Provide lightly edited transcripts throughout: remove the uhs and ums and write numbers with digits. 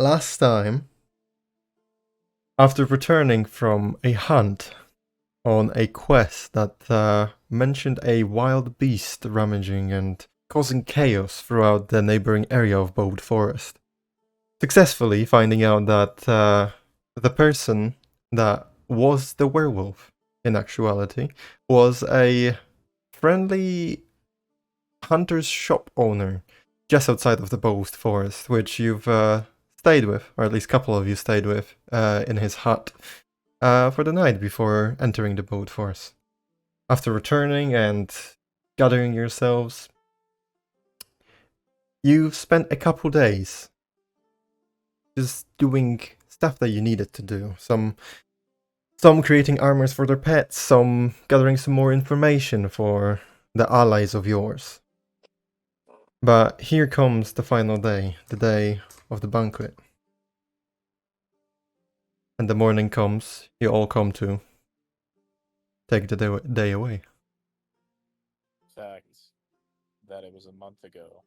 last time, after returning from a hunt on a quest that mentioned a wild beast rummaging and causing chaos throughout the neighboring area of Bowood Forest, successfully finding out that the person that was the werewolf, in actuality, was a friendly hunter's shop owner just outside of the Bowood Forest, which you've stayed with, or at least a couple of you stayed with, in his hut for the night before entering the Bowood Forest. After returning and gathering yourselves, you've spent a couple days just doing stuff that you needed to do. Some creating armors for their pets, some gathering some more information for the allies of yours. But here comes the final day, the day of the banquet. And the morning comes, you all come to take the day away. Fact that it was a month ago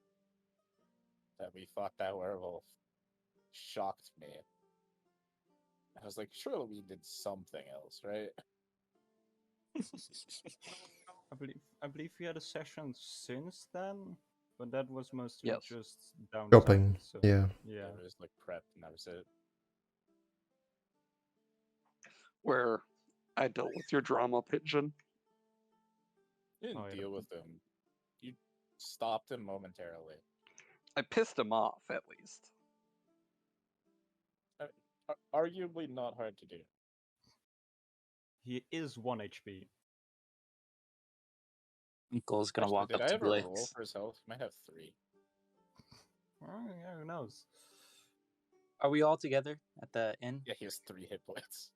that we fought that werewolf shocked me. I was like, surely we did something else, right? I believe we had a session since then, but that was mostly Yes. just downtime. Shopping, So, yeah. yeah. It was like prep, and that was it. Where I dealt with your drama pigeon. You didn't Oh, yeah. deal with him. You stopped him momentarily. I pissed him off, at least. Arguably not hard to do. He is 1 HP. Nicole's gonna Actually, walk did up I to ever roll Blix. for his health? He might have 3. Oh, yeah, who knows? Are we all together at the inn? Yeah, he has 3 hit points.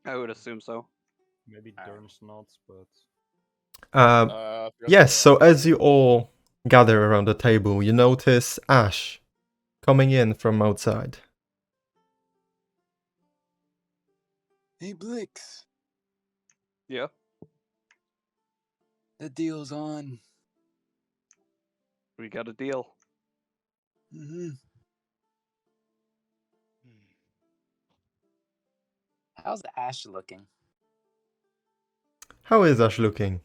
I would assume so. Maybe I don't Dern's not, but... Yes, so as you all gather around the table, you notice Ash coming in from outside. Hey, Blix. Yeah. The deal's on. We got a deal. Mm-hmm. How's Ash looking? How is Ash looking?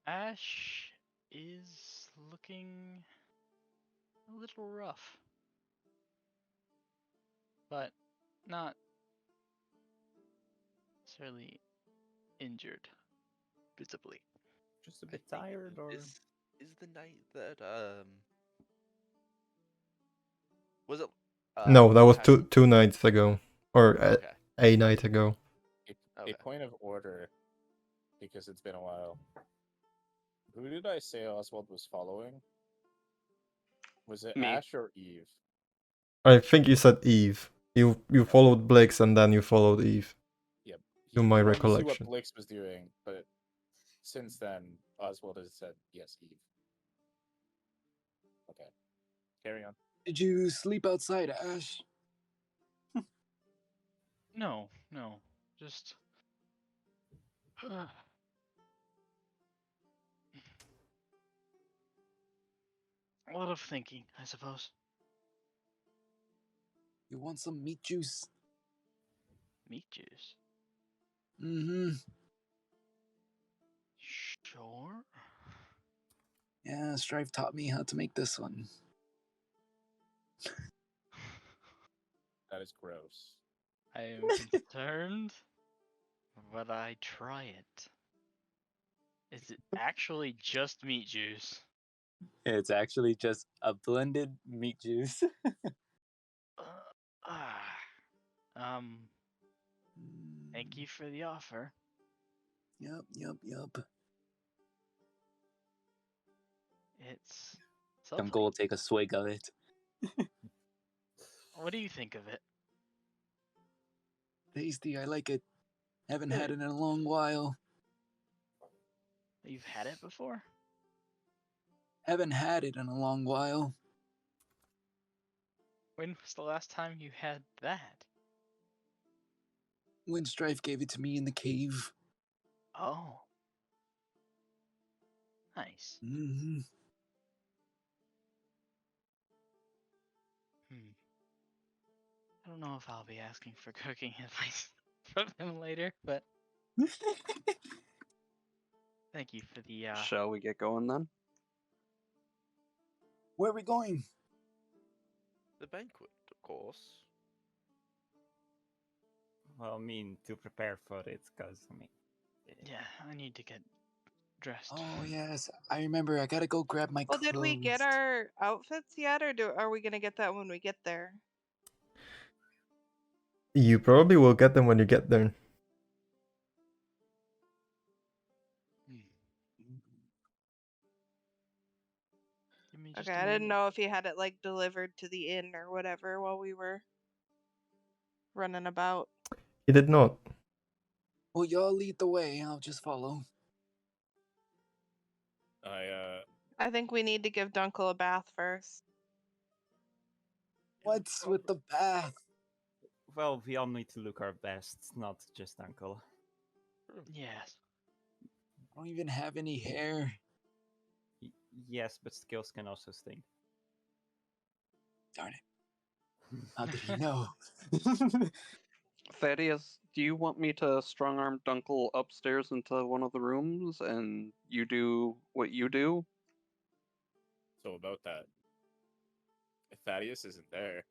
Ash is looking a little rough, but not necessarily injured visibly. Just a bit tired, or... Is the night that was it? No, that was Passion- two nights ago, or Okay. a night ago. A point of order, because it's been a while. Who did I say Oswald was following? Was it Me. Ash or Eve? I think you said Eve. You followed Blix and then you followed Eve. Yep. To my He wanted to see recollection. what Blix was doing, but since then, Oswald has said yes, Eve. Okay. Carry on. Did you sleep outside, Ash? No, just a lot of thinking, I suppose. You want some meat juice? Meat juice. Mm-hmm. Sure. Yeah, Strife taught me how to make this one. That is gross. I am concerned, but I try it. Is it actually just meat juice? It's actually just a blended meat juice. Thank you for the offer. Yup. It's Uncle will take a swig of it. What do you think of it? Tasty, I like it. Haven't had it in a long while. You've had it before? Haven't had it in a long while. When was the last time you had that? When Strife gave it to me in the cave. Oh. Nice. Mm-hmm. don't know if I'll be asking for cooking advice from him later, but thank you for the Shall we get going then? Where are we going? The banquet, of course. Well, I mean, to prepare for it, because, I mean... yeah, I need to get dressed. Oh yes, I remember. I gotta go grab my Well, clothes. did we get our outfits yet, or are we gonna get that when we get there? You probably will get them when you get there. Give me just Okay, a I didn't moment. know if you had it like delivered to the inn or whatever while we were running about. He did not. Well, y'all lead the way. I'll just follow. I think we need to give Dunkel a bath first. What's with the bath? Well, we all need to look our best, not just Uncle. Yes. I don't even have any hair. Yes, but skills can also stink. Darn it. How did he know? Thaddeus, do you want me to strong arm Dunkel upstairs into one of the rooms and you do what you do? So about that, if Thaddeus isn't there,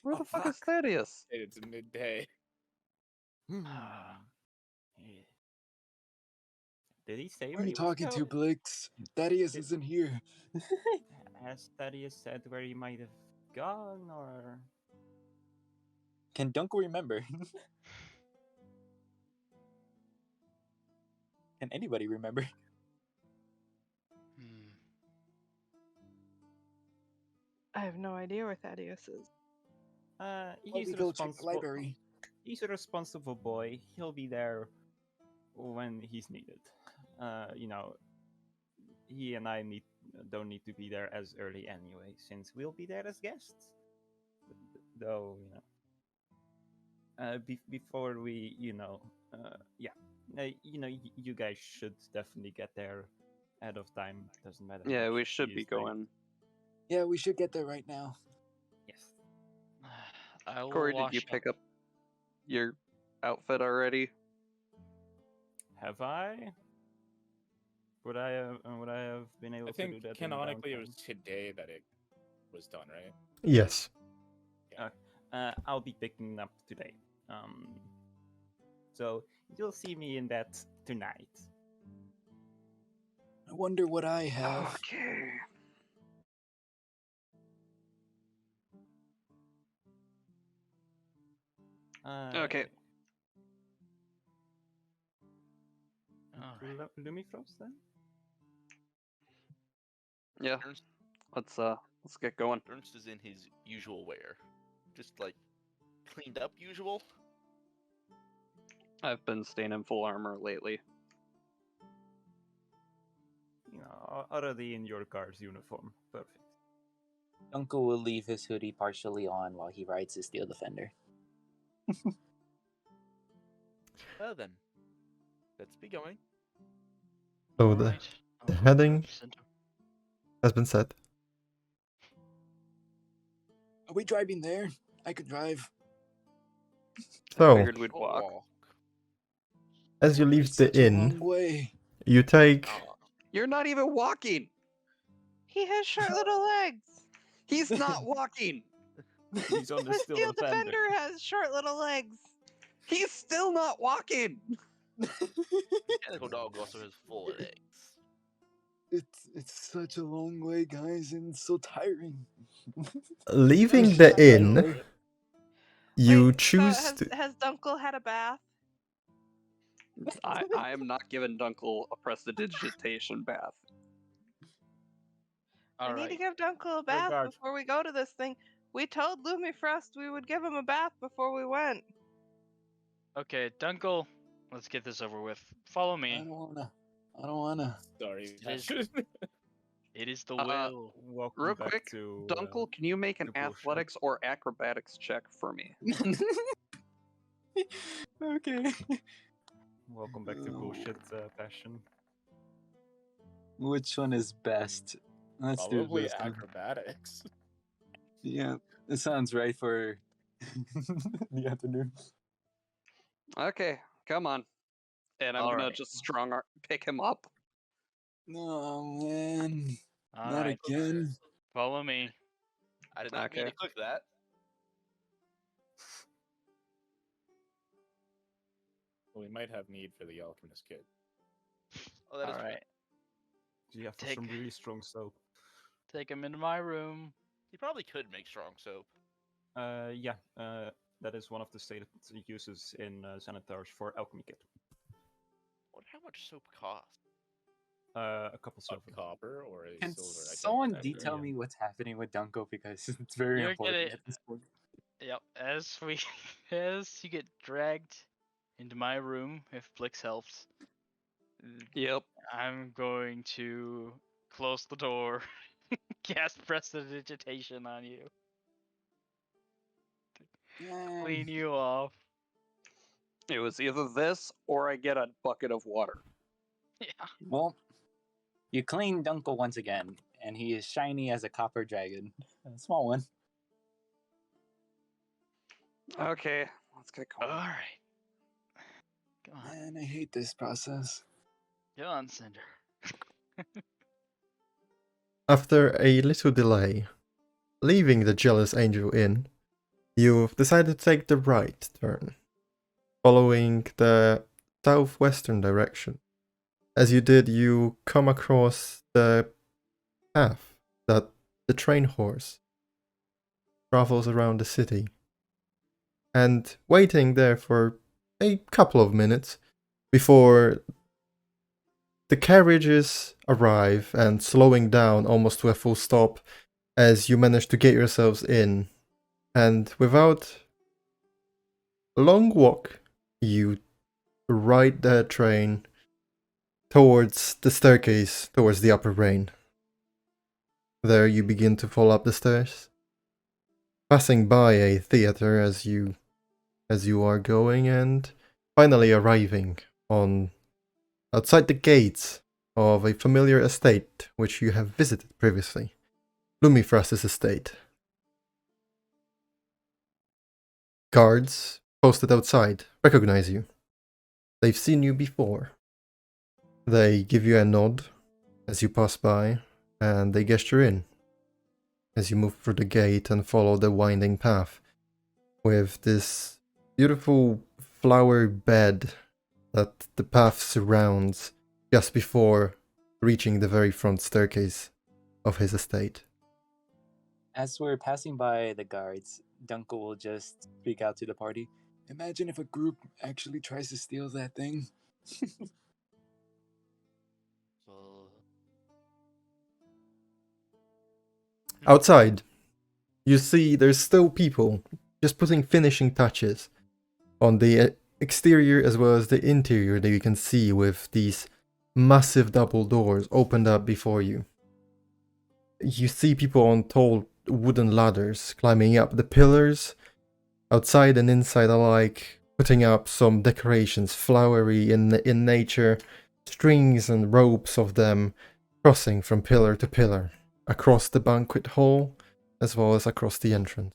Where Oh, the fuck is fuck. Thaddeus? it's midday. Did he say Who are where you he was talking to, going? Blix? Thaddeus isn't here. Has Thaddeus said where he might have gone, or... Can Dunkel remember? Can anybody remember? Hmm. I have no idea where Thaddeus is. Why He's we go check the responsible. library? He's a responsible boy. He'll be there when he's needed. You know, he and I don't need to be there as early anyway, since we'll be there as guests. Though, you know, before we, you know, you guys should definitely get there ahead of time. Doesn't matter. how Yeah, much we the should tea be is late. going. Yeah, we should get there right now. Yes. I will Corey, did wash you up. pick up your outfit already? Have I? Would I have been able I to do think that? canonically it in was today that it was done, right? Yes. downtime? I'll be picking up today. So you'll see me in that tonight. I wonder what I have. Okay. Okay. Alright. Lumifras then? Yeah. Ernst, Let's get going. Ernst is in his usual wear. Just like cleaned up usual. I've been staying in full armor lately. You know, already in your guard's uniform. Perfect. Uncle will leave his hoodie partially on while he rides his Steel Defender. Well then, let's be going. So Alright. the I'll go heading grab Cinto. has been set. Are we driving there? I could drive. I So, figured we'd Short walk. as you leave It's the such a long inn, way. you take... You're not even walking. He has short little legs. He's not walking. He's on the The Steel Steel Defender. Defender has short little legs. He's still not walking. Mechanical dog also has full legs. It's such a long way, guys, and it's so tiring. Leaving Wish the I inn, were. you Wait, choose so to... has Dunkel had a bath? I am not giving Dunkel a prestidigitation bath. We need to Alright. give Dunkel a bath before we go to this thing. We told Lumifras we would give him a bath before we went. Okay, Dunkel, let's get this over with. Follow I me. don't wanna. Sorry. It is- It is the Uh, will. Welcome Real back quick, to Dunkel, can you make an to bullshit. athletics or acrobatics check for me? Okay. Welcome back to bullshit passion. Which one is best? Let's do Probably this one. acrobatics. Yeah, it sounds right for the afternoon. Okay, come on. And I'm gonna Alright. just strong arm pick him up. No, man. Not Alright. again. Follow me. I did not mean Okay. to click that. Well, we might have need for the alchemist kit. Oh, that is true. Alright. Yeah, for Take- some really strong soap. Take him into my room. You probably could make strong soap. Yeah, that is one of the stated uses in Xanathar's for alchemy kit. Wonder how much soap costs. A couple A silver. copper or a Can silver? I can't someone remember. detail yeah. me what's happening with Dunko, because it's very You're important gonna- at this point. Yep. As you get dragged into my room, if Blix helps, Yep. I'm going to close the door, cast prestidigitation on you, clean you off. It was either this or I get a bucket of water. Yeah. Well, you clean Dunko once again, and he is shiny as a copper dragon. A small one. Okay, let's get going. All right. Come on, Man, I hate this process. come on, Cinder. After a little delay, leaving the Jealous Angel Inn, you've decided to take the right turn, following the southwestern direction. As you did, you come across the path that the train horse travels around the city. And waiting there for a couple of minutes before the carriages arrive and slowing down almost to a full stop as you manage to get yourselves in. And without a long walk, you ride the train towards the staircase, towards the upper Wrane. There you begin to fall up the stairs, passing by a theater as you are going, and finally arriving on outside the gates of a familiar estate which you have visited previously, Lumifras Estate. Guards posted outside recognize you. They've seen you before. They give you a nod as you pass by, and they gesture in as you move through the gate and follow the winding path with this beautiful flower bed that the path surrounds just before reaching the very front staircase of his estate. As we're passing by the guards, Dunko will just speak out to the party. Imagine if a group actually tries to steal that thing. Outside, you see there's still people just putting finishing touches on the exterior as well as the interior that you can see with these massive double doors opened up before you. You see people on tall wooden ladders climbing up the pillars, outside and inside alike, putting up some decorations, flowery in nature, strings and ropes of them crossing from pillar to pillar across the banquet hall as well as across the entrance.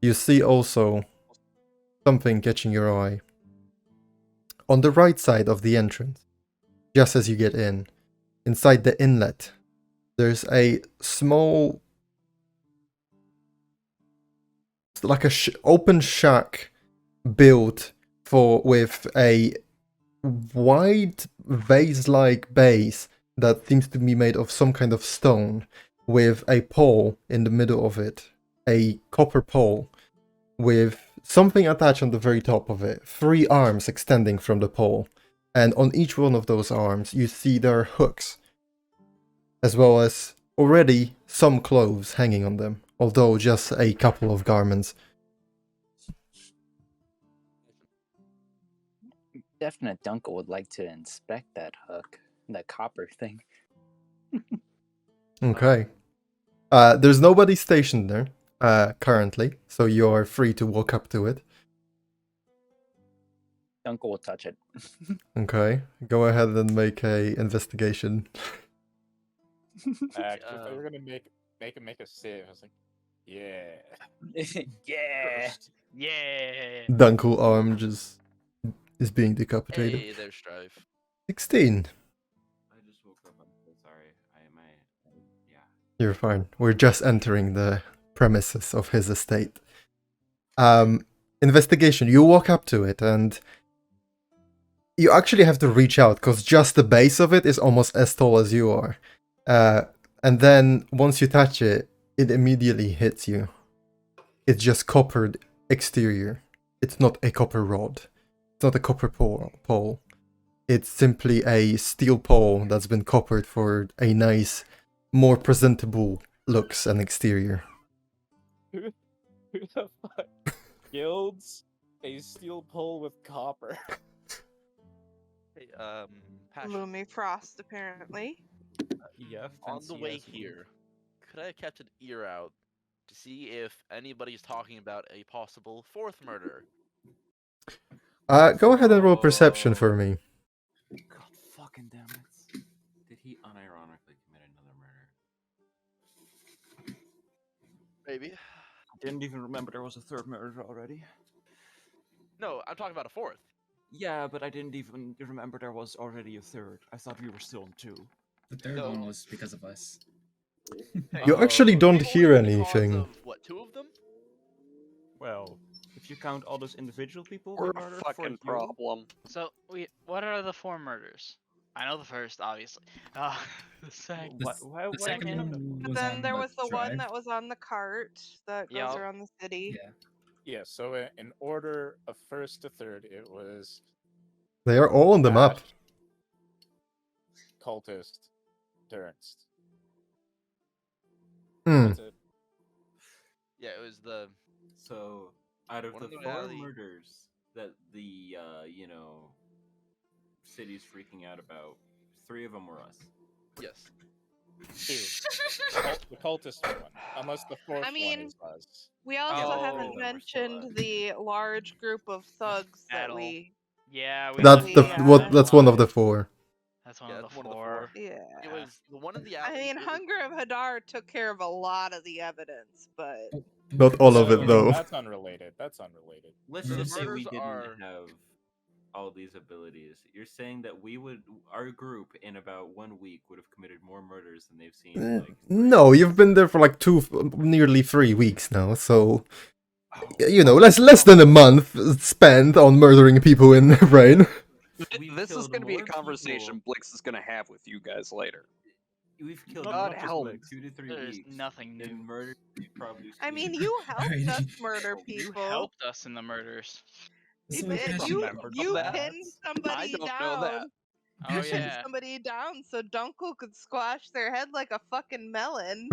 You see also something catching your eye. On the right side of the entrance, just as you get in, inside the inlet, there's a small, like a open shack built with a wide vase-like base that seems to be made of some kind of stone, with a pole in the middle of it, a copper pole with something attached on the very top of it, 3 arms extending from the pole, and on each one of those arms you see there are hooks, as well as already some clothes hanging on them, although just a couple of garments. Definite Dunko would like to inspect that hook, that copper thing. Okay. There's nobody stationed there currently, so you're free to walk up to it. Dunko will touch it. Okay, go ahead and make a investigation. Actually, if make him make a save. I was like, yeah. Yeah. Yeah. Dunkel arm just is being decapitated. Hey there, Strife. 16. I just woke up. I'm so sorry. Yeah. You're fine. We're just entering the premises of his estate. Investigation. You walk up to it and you actually have to reach out because just the base of it is almost as tall as you are. And then once you touch it, it immediately hits you. It's just coppered exterior. It's not a copper rod. It's not a copper pole. It's simply a steel pole that's been coppered for a nice, more presentable looks and exterior. Who the fuck gilds a steel pole with copper? Hey, Passion. Lumifras, apparently. Yeah. On the fancy way as well. here, could I have kept an ear out to see if anybody's talking about a possible fourth murder? Go ahead and roll perception for me. God fucking damn it. Did he unironically commit another murder? Maybe. I didn't even remember there was a third murder already. No, I'm talking about a fourth. Yeah, but I didn't even remember there was already a third. I thought we were still on 2. The third No. one was because of us. You actually don't Only hear because anything. of, what, 2 of them? Well, if you count all those individual people We're we a murdered for fucking you, problem. So what are the 4 murders? I know the first, obviously. The second. The, Why- s- why- the why second can't- one But was then on there the was the one drive. that was on the cart that goes Yup. around the city. Yeah. Yeah, so in order of first to third, it was They are all on the map. Ash, Cultist, Durst. Hmm. That's it. Yeah, it was the. So, out of One the of the 4 reality- murders that the, city's freaking out about, 3 of them were us. Yes. The cultist one, unless the fourth I mean, one is us. We also Oh. haven't We're still mentioned the large group of thugs that Battle. we. Yeah, we That's left the one what- that's one of the alive. 4. That's one Yeah, of that's the one of the 4. 4. Yeah. It was the one in the I alley. mean, it was- Hunger of Hadar took care of a lot of the evidence, but Not all of it, though. That's unrelated. That's unrelated. Let's So the just say we murders didn't are- have all these abilities. You're saying that our group in about 1 week would have committed more murders than they've seen in like 3 No, years. you've been there for like nearly 3 weeks now, so Oh, you know, less than a month spent on murdering people in Wrane. We've This is killed going to be a more conversation people- Blix is going to have with you guys later. We've killed God more help. people in 2 to 3 There's weeks nothing than new. murder we've probably I seen. mean, you helped Alrighty. us murder You people. helped us in the murders. You So, did. Passion, You remembered you that. pinned I somebody don't down. know that. Oh You pinned yeah. somebody down so Dunkel could squash their head like a fucking melon.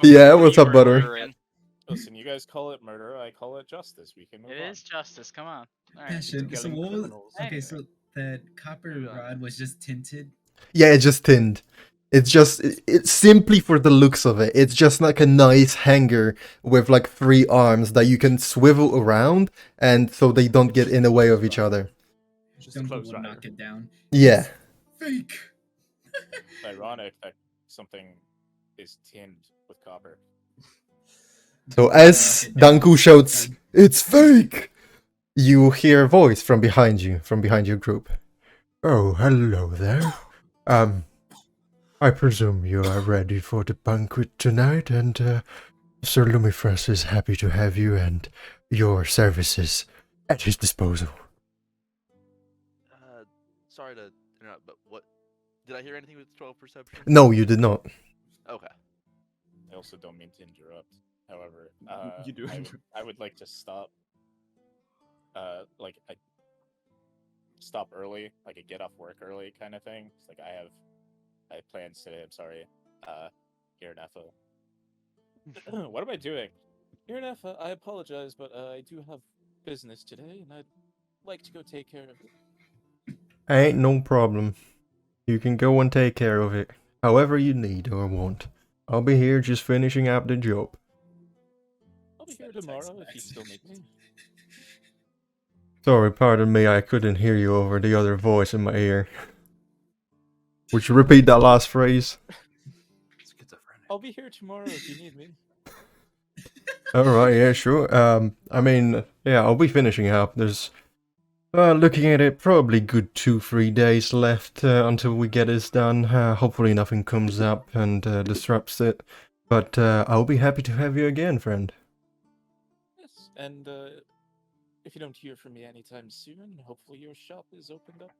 Yeah, What what's do you up, butter? remember, Ken? Listen, you guys call it murder. I call it justice. We can move It on. is justice. Come on. All right. Passion. So killing what was criminals. okay? So that copper Yeah. rod was just tinted. Yeah, it's just tinned. It's simply for the looks of it. It's just like a nice hanger with like 3 arms that you can swivel around, and so they don't get in the way of each other. Just a Dunkel close would rider. knock it down. Yeah. Fake. Ironic that something is tinned with copper. So as Danku shouts, "It's fake!" you hear a voice from behind you, from behind your group. Oh, hello there. I presume you are ready for the banquet tonight, and Sir Lumifras is happy to have you and your services at his disposal. Sorry to interrupt, but what? Did I hear anything with 12 perception? No, you did not. Okay. I also don't mean to interrupt. However, You do. I would like to stop. I stop early, like a get off work early kind of thing. It's like I have plans today. I'm sorry. Here in Effa. What am I doing? Here in Effa, I apologize, but I do have business today, and I'd like to go take care of it. Ain't no problem. You can go and take care of it, however you need or want. I'll be here just finishing up the job. I'll be here tomorrow if you still need me. Sorry, pardon me, I couldn't hear you over the other voice in my ear. Would you repeat that last phrase? I'll be here tomorrow if you need me. Alright, yeah, sure. I mean, yeah, I'll be finishing up. There's, looking at it, probably good 2-3 days left until we get this done. Hopefully nothing comes up and disrupts it. But I'll be happy to have you again, friend. Yes, and if you don't hear from me anytime soon, hopefully your shop is opened up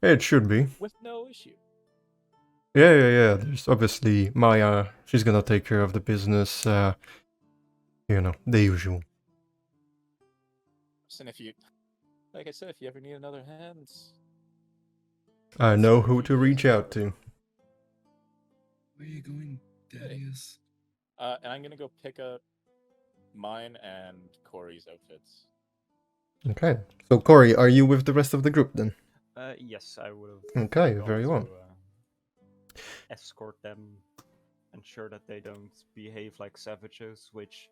It should be. with no issue. Yeah. There's obviously Maya. She's gonna take care of the business. You know, the usual. And if you, like I said, if you ever need another hand, I know who to reach out to. Where are you going, Thaddeus? and I'm gonna go pick up mine and Corey's outfits. Okay. So, Corey, are you with the rest of the group then? Yes, I would have. Okay, gone very well. to, escort them, ensure that they don't behave like savages. Which,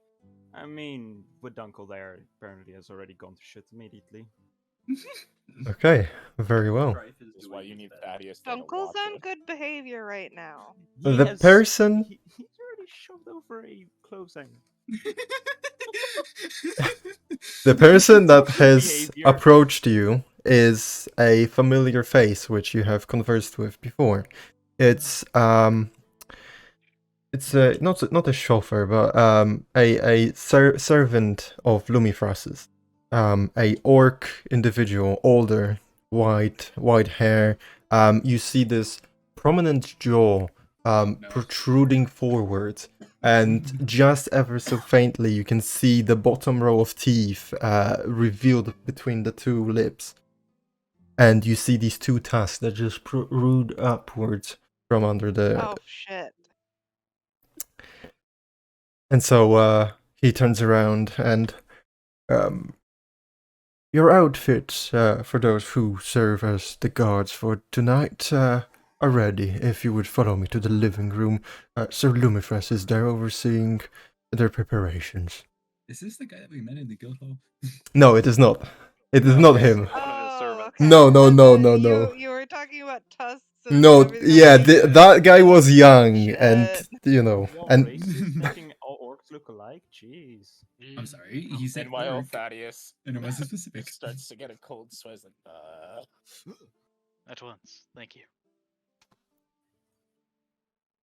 I mean, with Dunkel there, apparently has already gone to shit immediately. Okay, very well. This is why you need Thaddeus. there to Uncle's watch on it. good behavior right now. The Yes, person- he's already shoved over a clothes hanger. The person that has Behavior. approached you is a familiar face which you have conversed with before. It's not a chauffeur, but a servant of Lumifras's. A orc individual, older, white hair. You see this prominent jaw protruding forward, and just ever so faintly you can see the bottom row of teeth revealed between the two lips. And you see these two tusks that just protrude upwards from under the... Oh shit. And so he turns around and... your outfits, for those who serve as the guards for tonight, are ready. If you would follow me to the living room, Sir Lumifras is there overseeing their preparations. Is this the guy that we met in the guild hall? No, it is not. It is not him. One of his servants. Okay. No. You were talking about tusks. No, yeah, that guy was young, and, Shit. you know, Y'all and... racist, making all orcs look alike? Jeez. I'm sorry, he said Meanwhile, orc, Thaddeus and it wasn't specific. starts to get a cold sweat. He's like, At once. Thank you.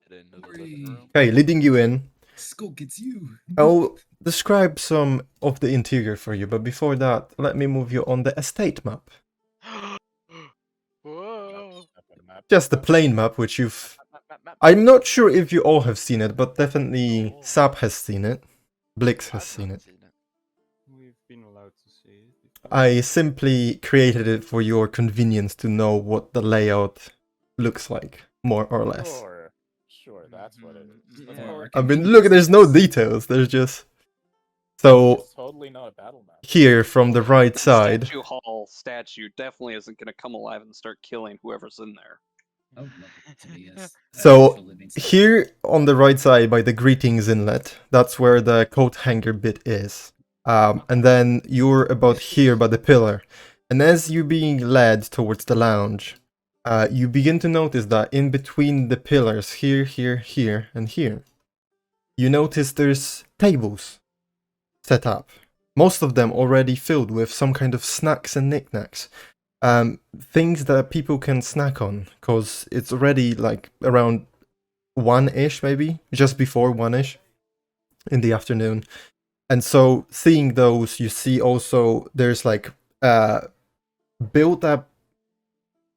Head into the living room. Okay, leading you in. Skulk, it's you. I'll describe some of the interior for you, but before that, let me move you on the estate map. Whoa. Just the plain map, which you've... I'm not sure if you all have seen it, but definitely Sap has seen it. Blix has seen it. We've been allowed to see it before. I simply created it for your convenience to know what the layout looks like, more or less. Sure, that's what it is. Let's Yeah. go- Our I mean, look, there's no details, there's just... So, It's totally not a battle map. here, from the right side... Statue Hall statue definitely isn't going to come alive and start killing whoever's in there. I would love it to be, yes. So, Actual living stuff. here on the right side by the greetings inlet, that's where the coat hanger bit is. And then you're about here by the pillar. And as you're being led towards the lounge, you begin to notice that in between the pillars, here, and here, you notice there's tables set up. Most of them already filled with some kind of snacks and knickknacks. Things that people can snack on, because it's already like around 1-ish, maybe just before 1-ish in the afternoon. And so seeing those, you see also there's like built up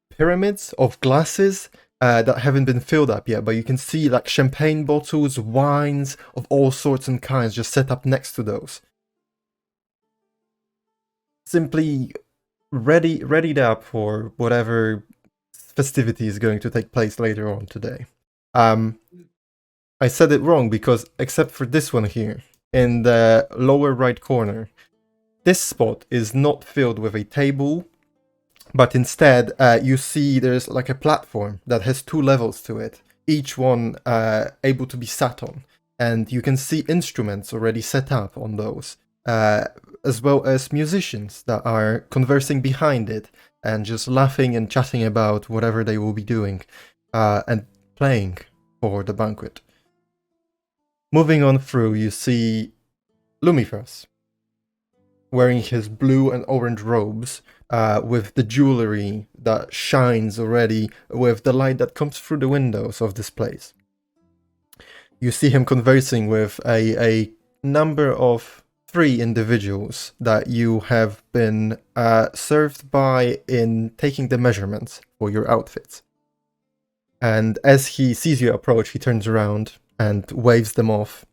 pyramids of glasses that haven't been filled up yet, but you can see like champagne bottles, wines of all sorts and kinds just set up next to those. Simply readied up for whatever festivity is going to take place later on today. I said it wrong because except for this one here, in the lower right corner, this spot is not filled with a table, but instead you see there's like a platform that has 2 levels to it, each one able to be sat on, and you can see instruments already set up on those. As well as musicians that are conversing behind it and just laughing and chatting about whatever they will be doing and playing for the banquet. Moving on through, you see Lumifras, wearing his blue and orange robes, with the jewelry that shines already with the light that comes through the windows of this place. You see him conversing with a number of 3 individuals that you have been served by in taking the measurements for your outfits. And as he sees you approach, he turns around and waves them off.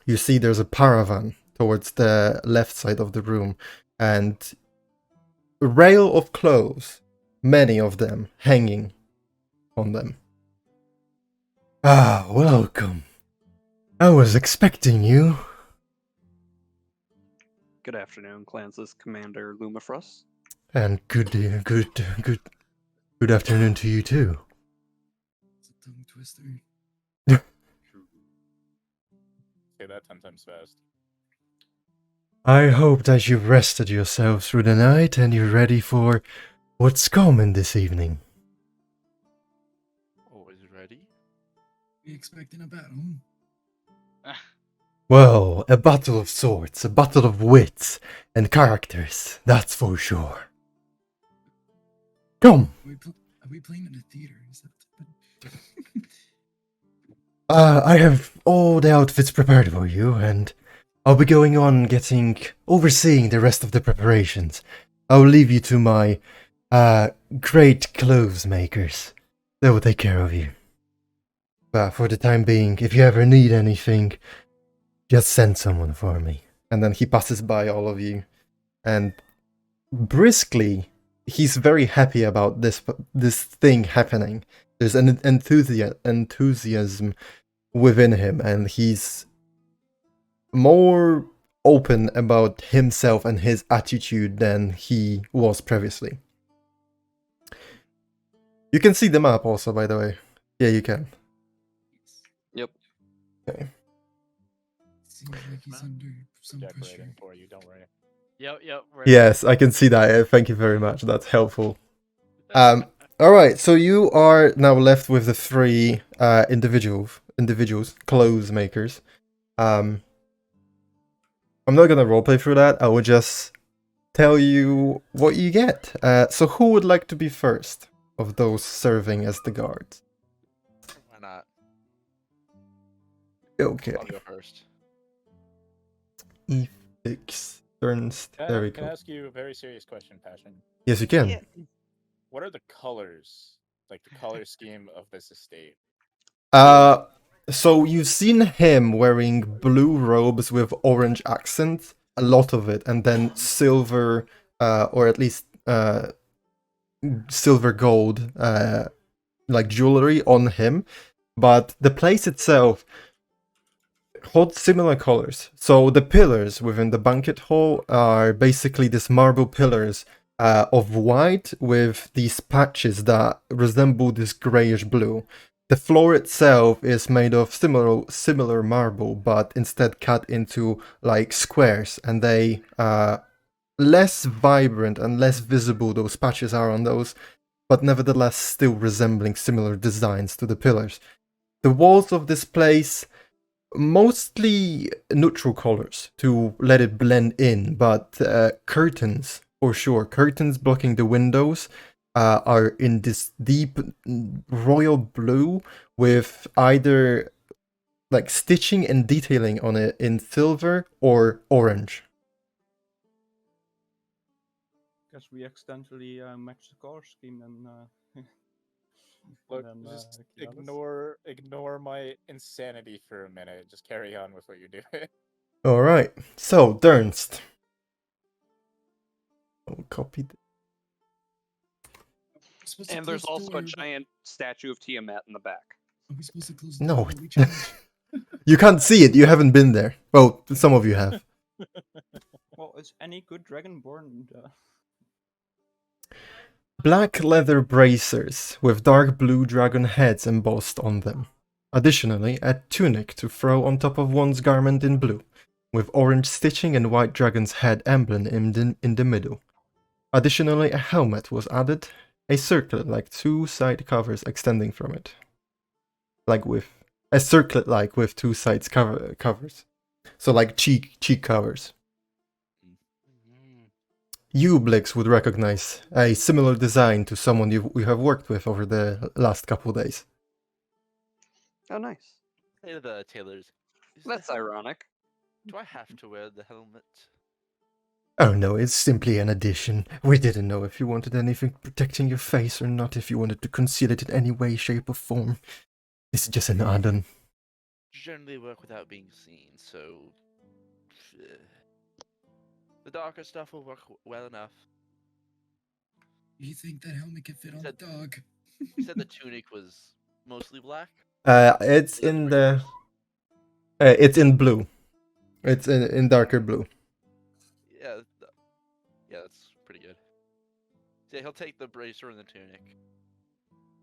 You see there's a caravan towards the left side of the room, and a rail of clothes, many of them hanging on them. Ah, welcome. I was expecting you. Good afternoon, Clans' Commander Lumifras. And good afternoon to you too. It's a tongue twister. Say that 10 times fast. I hope that you've rested yourself through the night and you're ready for what's coming this evening. Always ready. We expecting a battle? Well, a battle of swords, a battle of wits and characters, that's for sure. Come. Are we playing in a theater? Is that... I have all the outfits prepared for you, and I'll be going on overseeing the rest of the preparations. I'll leave you to my, great clothes makers. They will take care of you. But for the time being, if you ever need anything, just send someone for me. And then he passes by all of you, and briskly, he's very happy about this thing happening. There's an enthusiasm within him, and he's more open about himself and his attitude than he was previously. You can see the map also, by the way. Yeah, you can. Yep. Okay. Seems like he's under some pressure. Decorating for you, don't worry. Yep. Yes, I can see that. Thank you very much. That's helpful. Alright, so you are now left with the 3 individuals, clothes makers. I'm not gonna roleplay through that, I will just tell you what you get. So who would like to be first of those serving as the guards? Why not? Okay. I'll go first. E6, Ernst, there we Can I go. ask you a very serious question, Passion? Yes, you can. Yeah. What are the colors, like the color scheme of this estate? So you've seen him wearing blue robes with orange accents, a lot of it, and then silver, or at least silver gold, like jewelry on him. But the place itself holds similar colors. So the pillars within the banquet hall are basically these marble pillars of white with these patches that resemble this grayish blue. The floor itself is made of similar marble, but instead cut into like squares, and they less vibrant and less visible those patches are on those, but nevertheless still resembling similar designs to the pillars. The walls of this place, mostly neutral colors to let it blend in, but curtains, for sure, curtains blocking the windows are in this deep royal blue with either like stitching and detailing on it in silver or orange. Guess we accidentally matched the color scheme and Look, then, just Kialis. ignore my insanity for a minute. Just carry on with what you're doing. Alright, so Dernst. I'll copy this. Supposed to And there's close the also door, a but giant statue of Tiamat in the back. Are we supposed to close the No. door while we charge? You can't see it, you haven't been there. Well, some of you have. Well, is any good dragonborn? Black leather bracers with dark blue dragon heads embossed on them. Additionally, a tunic to throw on top of one's garment in blue, with orange stitching and white dragon's head emblem in the middle. Additionally, a helmet was added, a circlet like 2 side covers extending from it. like with a circlet, like with two sides covers. So like cheek covers. You, Blix, would recognize a similar design to someone you have worked with over the last couple days. Oh, nice. Say to the tailors, "Is the That's ironic. Do I have to wear the helmet?" Oh no, it's simply an addition. We didn't know if you wanted anything protecting your face or not, if you wanted to conceal it in any way, shape, or form. This is just an add-on. Generally work without being seen, so the darker stuff will work well enough. You think that helmet could fit on the dog? You said the tunic was mostly black? It's in the... it's in blue. It's in darker blue. Yeah, yeah, that's pretty good. Yeah, he'll take the bracer and the tunic.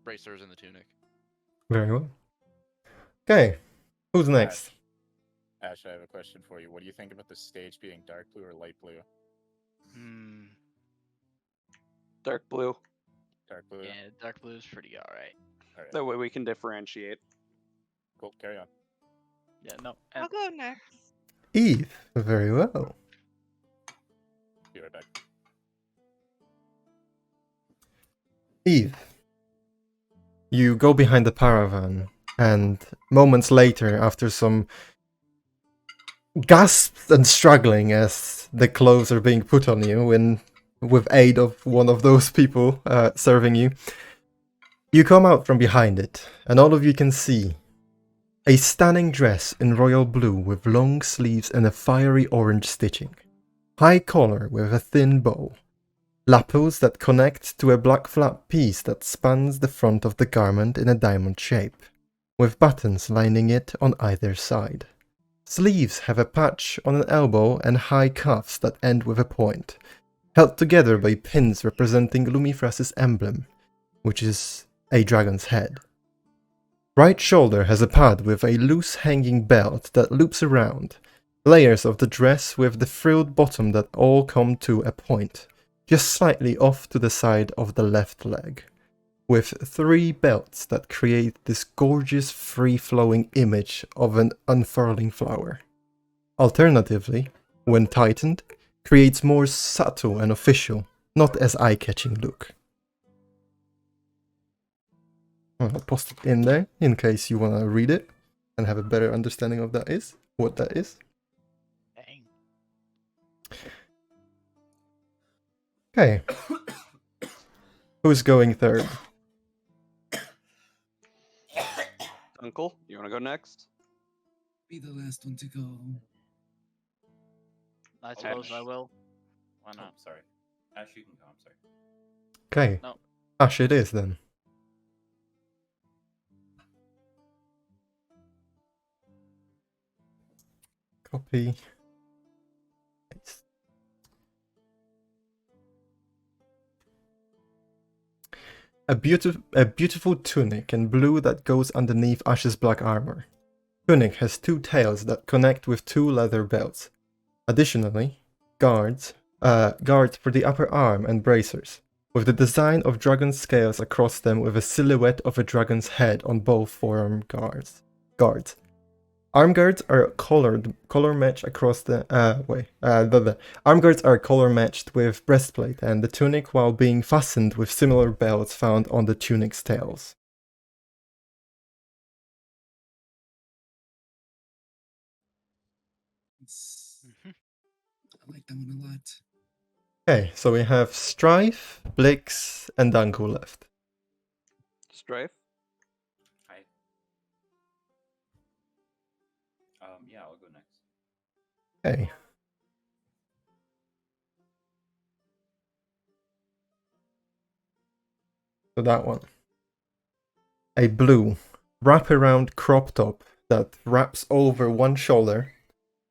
Bracers and the tunic. Very well. Okay, who's next? Ash, I have a question for you. What do you think about the stage being dark blue or light blue? Dark blue. Dark blue? Yeah, dark blue is pretty alright. Alright. That way we can differentiate. Cool, carry on. Yeah, no. I'll go next. Eve, very well. Be right back. Eve, you go behind the caravan, and moments later, after some gasps and struggling as the clothes are being put on you, with aid of one of those people serving you, you come out from behind it, and all of you can see a stunning dress in royal blue with long sleeves and a fiery orange stitching, high collar with a thin bow, lapels that connect to a black flat piece that spans the front of the garment in a diamond shape, with buttons lining it on either side. Sleeves have a patch on an elbow and high cuffs that end with a point, held together by pins representing Lumifras' emblem, which is a dragon's head. Right shoulder has a pad with a loose hanging belt that loops around, layers of the dress with the frilled bottom that all come to a point, just slightly off to the side of the left leg, with 3 belts that create this gorgeous free-flowing image of an unfurling flower. Alternatively, when tightened, creates more subtle and official, not as eye-catching look. I'll post it in there in case you want to read it and have a better understanding of what that is. Dang. Okay. Who's going third? Uncle, you want to go next? Be the last one to go. I suppose I will. Why Oh, not? sorry. Ash, you can go. I'm sorry. Okay. No. Ash it is then. Copy. Paste. A beautiful tunic in blue that goes underneath Ash's black armor. Tunic has 2 tails that connect with 2 leather belts. Additionally, guards for the upper arm and bracers, with the design of dragon scales across them with a silhouette of a dragon's head on both forearm guards. Arm guards are color matched across the arm guards are color matched with breastplate and the tunic, while being fastened with similar belts found on the tunic's tails. I like that one a lot. Okay, so we have Strife, Blix, and Danko left. Strife? Hi. Yeah, I'll go next. Okay. So that one. A blue wrap-around crop top that wraps over one shoulder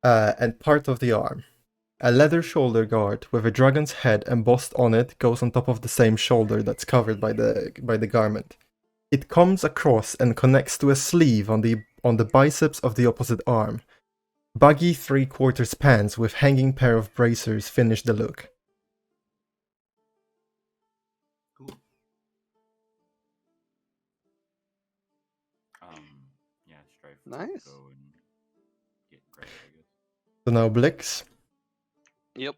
and part of the arm. A leather shoulder guard with a dragon's head embossed on it goes on top of the same shoulder that's covered by the garment. It comes across and connects to a sleeve on the biceps of the opposite arm. Baggy 3/4 pants with hanging pair of bracers finish the look. Cool. try to Nice. go and grab it, I guess. So now Blix. Yep.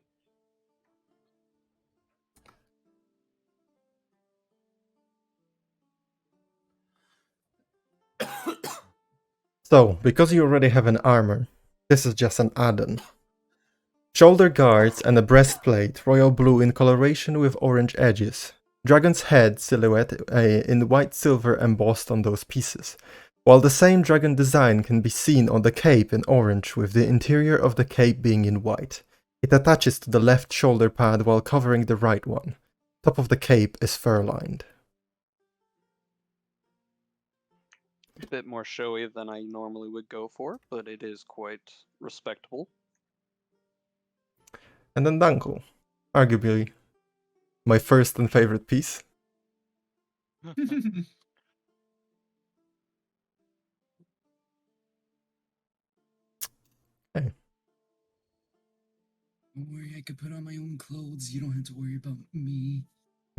So, because you already have an armor, this is just an add-on. Shoulder guards and a breastplate, royal blue in coloration with orange edges. Dragon's head silhouette in white silver embossed on those pieces, while the same dragon design can be seen on the cape in orange with the interior of the cape being in white. It attaches to the left shoulder pad while covering the right one. Top of the cape is fur-lined. A bit more showy than I normally would go for, but it is quite respectable. And then Danko, arguably my first and favorite piece. Okay. Don't worry, I could put on my own clothes. You don't have to worry about me.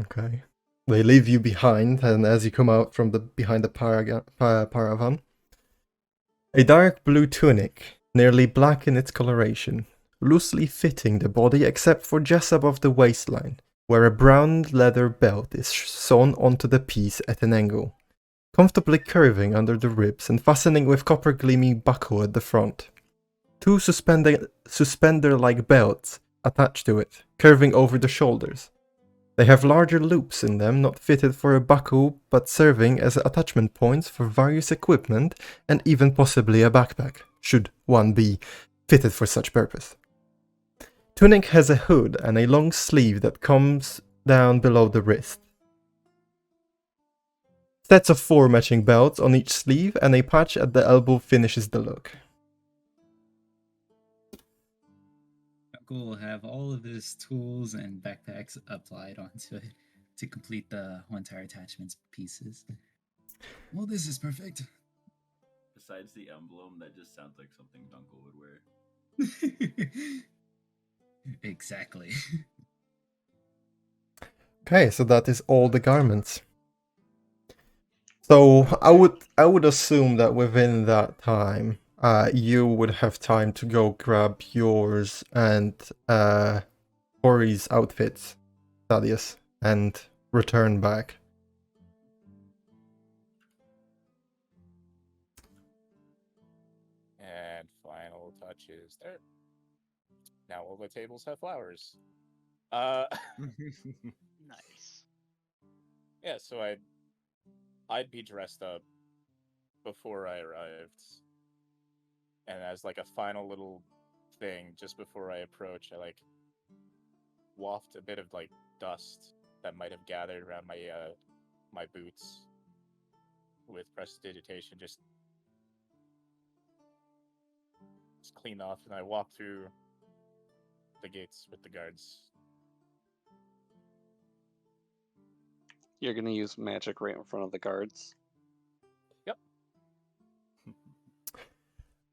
Okay. They leave you behind, and as you come out from behind the paravan, a dark blue tunic, nearly black in its coloration, loosely fitting the body except for just above the waistline, where a brown leather belt is sewn onto the piece at an angle, comfortably curving under the ribs and fastening with copper gleaming buckle at the front. Two suspender-like belts attached to it, curving over the shoulders. They have larger loops in them, not fitted for a buckle, but serving as attachment points for various equipment and even possibly a backpack, should one be fitted for such purpose. Tunic has a hood and a long sleeve that comes down below the wrist. Sets of 4 matching belts on each sleeve and a patch at the elbow finishes the look. Will have all of his tools and backpacks applied onto it to complete the entire attachments pieces. Well, this is perfect. Besides the emblem, that just sounds like something Dunkel would wear. Exactly. Okay, so that is all the garments. So I would assume that within that time, you would have time to go grab yours and Corey's outfits, Thaddeus, and return back. And final touches there. Now all the tables have flowers. Nice. Yeah, so I'd be dressed up before I arrived. And as like a final little thing, just before I approach, I like waft a bit of like dust that might have gathered around my my boots with prestidigitation, just clean off, and I walk through the gates with the guards. You're gonna use magic right in front of the guards. Yep.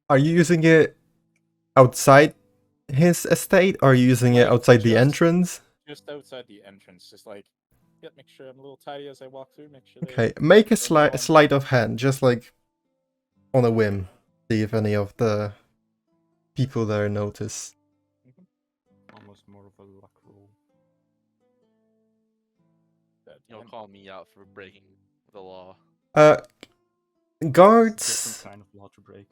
Are you using it outside his estate, or are you using it outside the entrance? Just outside the entrance, just like, yep, make sure I'm a little tidy as I walk through, make sure Okay, make a sleight of hand, just like on a whim. See if any of the people there notice. Almost more of a luck roll. You'll call me out for breaking the law. Guards. Different kind of law to break.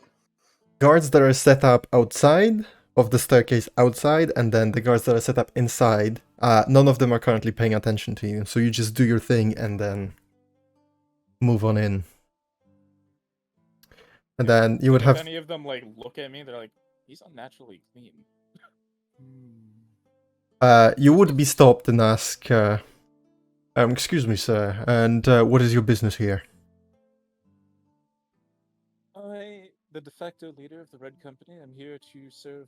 Guards that are set up outside of the staircase outside, and then the guards that are set up inside. None of them are currently paying attention to you, so you just do your thing and then move on in. And then you would if have. any of them like look at me, they're like, he's unnaturally clean. You would be stopped and ask, excuse me, sir, and what is your business here? I, the de facto leader of the Red Company, I'm here to serve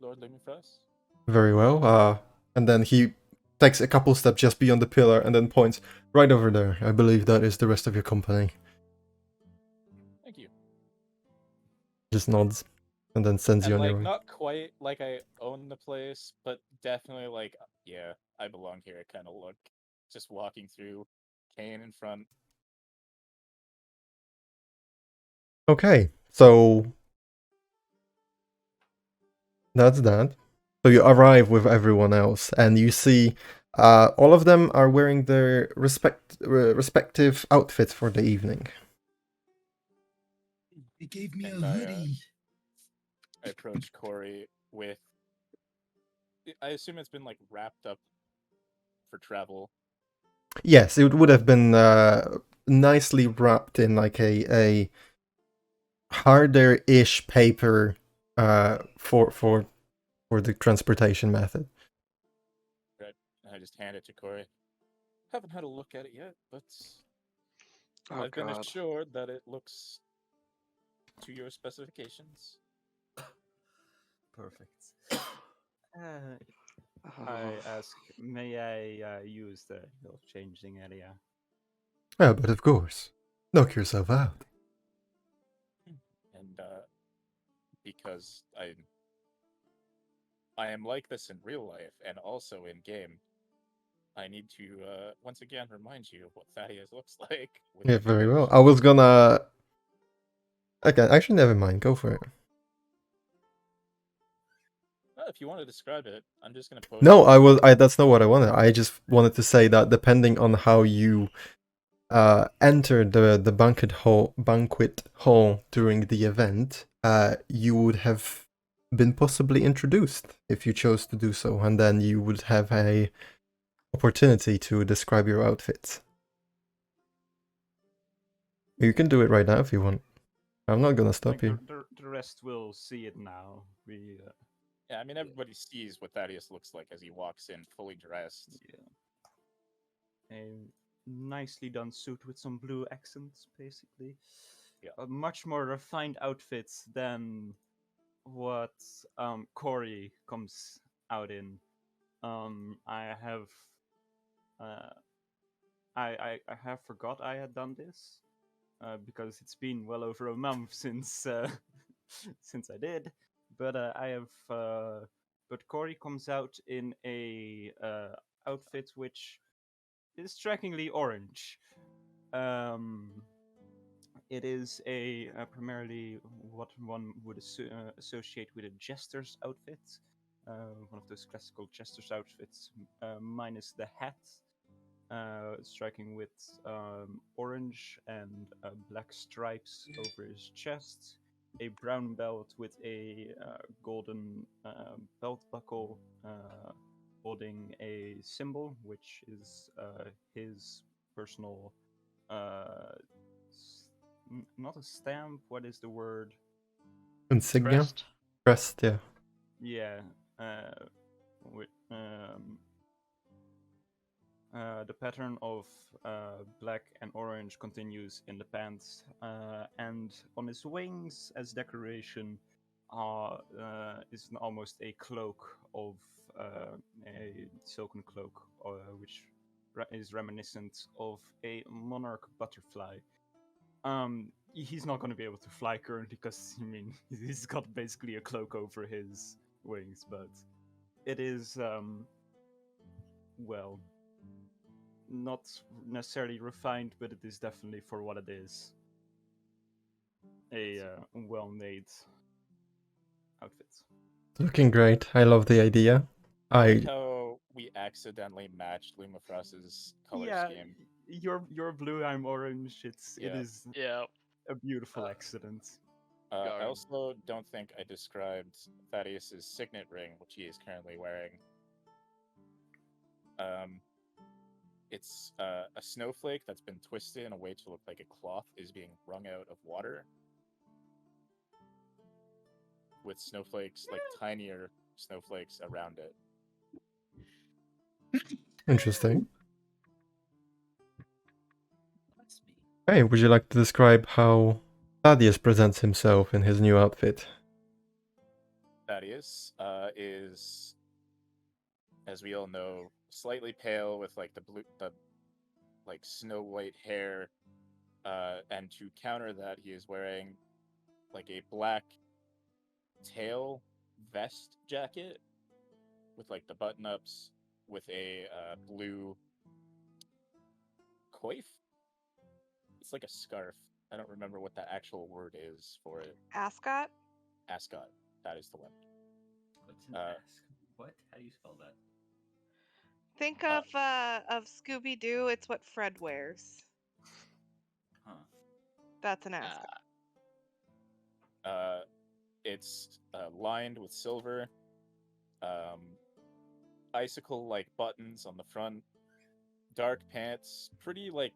Lord Lumifras. Very well. And then he takes a couple steps just beyond the pillar and then points right over there. I believe that is the rest of your company. Thank you. Just nods and then sends you And on your like, way. not quite like I own the place, but definitely like, yeah, I belong here kind of look. Just walking through, cane in front. Okay, so that's that. So you arrive with everyone else, and you see all of them are wearing their respective outfits for the evening. They gave me a And hoodie. I approach Corey with. I assume it's been like wrapped up for travel. Yes, it would have been nicely wrapped in like a harder-ish paper for the transportation method. Right. I just hand it to Corey. Haven't had a look at it yet, but Oh I've been God. assured that it looks to your specifications. Perfect. I ask, may I use the health changing area? Yeah, but of course, knock yourself out. And because I am like this in real life and also in game, I need to once again remind you of what Thaddeus looks like. With Yeah, the very well. image. I was gonna. Okay, actually, never mind. Go for it. If you want to describe it, I'm just gonna post. No, it. I was. That's not what I wanted. I just wanted to say that depending on how you enter the banquet hall during the event, you would have been possibly introduced if you chose to do so, and then you would have a opportunity to describe your outfits. You can do it right now if you want. I'm not gonna I stop think you. the rest will see it now. We Yeah, I mean everybody sees what Thaddeus looks like as he walks in fully dressed. yeah. A nicely done suit with some blue accents, basically. Yeah. A much more refined outfit than what Corey comes out in. I have I have forgot I had done this because it's been well over a month since since I did. But I have. But Corey comes out in a outfit which is strikingly orange. Um, it is primarily what one would associate with a jester's outfit. One of those classical jester's outfits, minus the hat, striking with orange and black stripes over his chest, a brown belt with a golden belt buckle holding a symbol, which is his personal, not a stamp, what is the word? Insignia? Crest? Crest, yeah. Yeah. With, the pattern of black and orange continues in the pants, and on his wings, as decoration, is almost a cloak of a silken cloak, which is reminiscent of a monarch butterfly. He's not going to be able to fly currently because I mean he's got basically a cloak over his wings, but it is well, not necessarily refined, but it is definitely for what it is. A well-made outfit. Looking great. I love the idea. I like how we accidentally matched Lumifras's color Yeah, scheme. you're blue, I'm orange. It Yeah. is Yeah. a beautiful accident. I also don't think I described Thaddeus's signet ring, which he is currently wearing. It's a snowflake that's been twisted in a way to look like a cloth is being wrung out of water, with snowflakes, like tinier snowflakes around it. Interesting. Hey, would you like to describe how Thaddeus presents himself in his new outfit? Thaddeus is, as we all know, slightly pale with like the like snow white hair, and to counter that, he is wearing like a black tail vest jacket with like the button ups with a blue coif. It's like a scarf, I don't remember what the actual word is for it. Ascot? Ascot. That is the one. What's an Uh, ask? What? How do you spell that? Think Uh, of Scooby Doo. It's what Fred wears. Huh. That's an ascot. It's lined with silver, icicle-like buttons on the front, dark pants, pretty like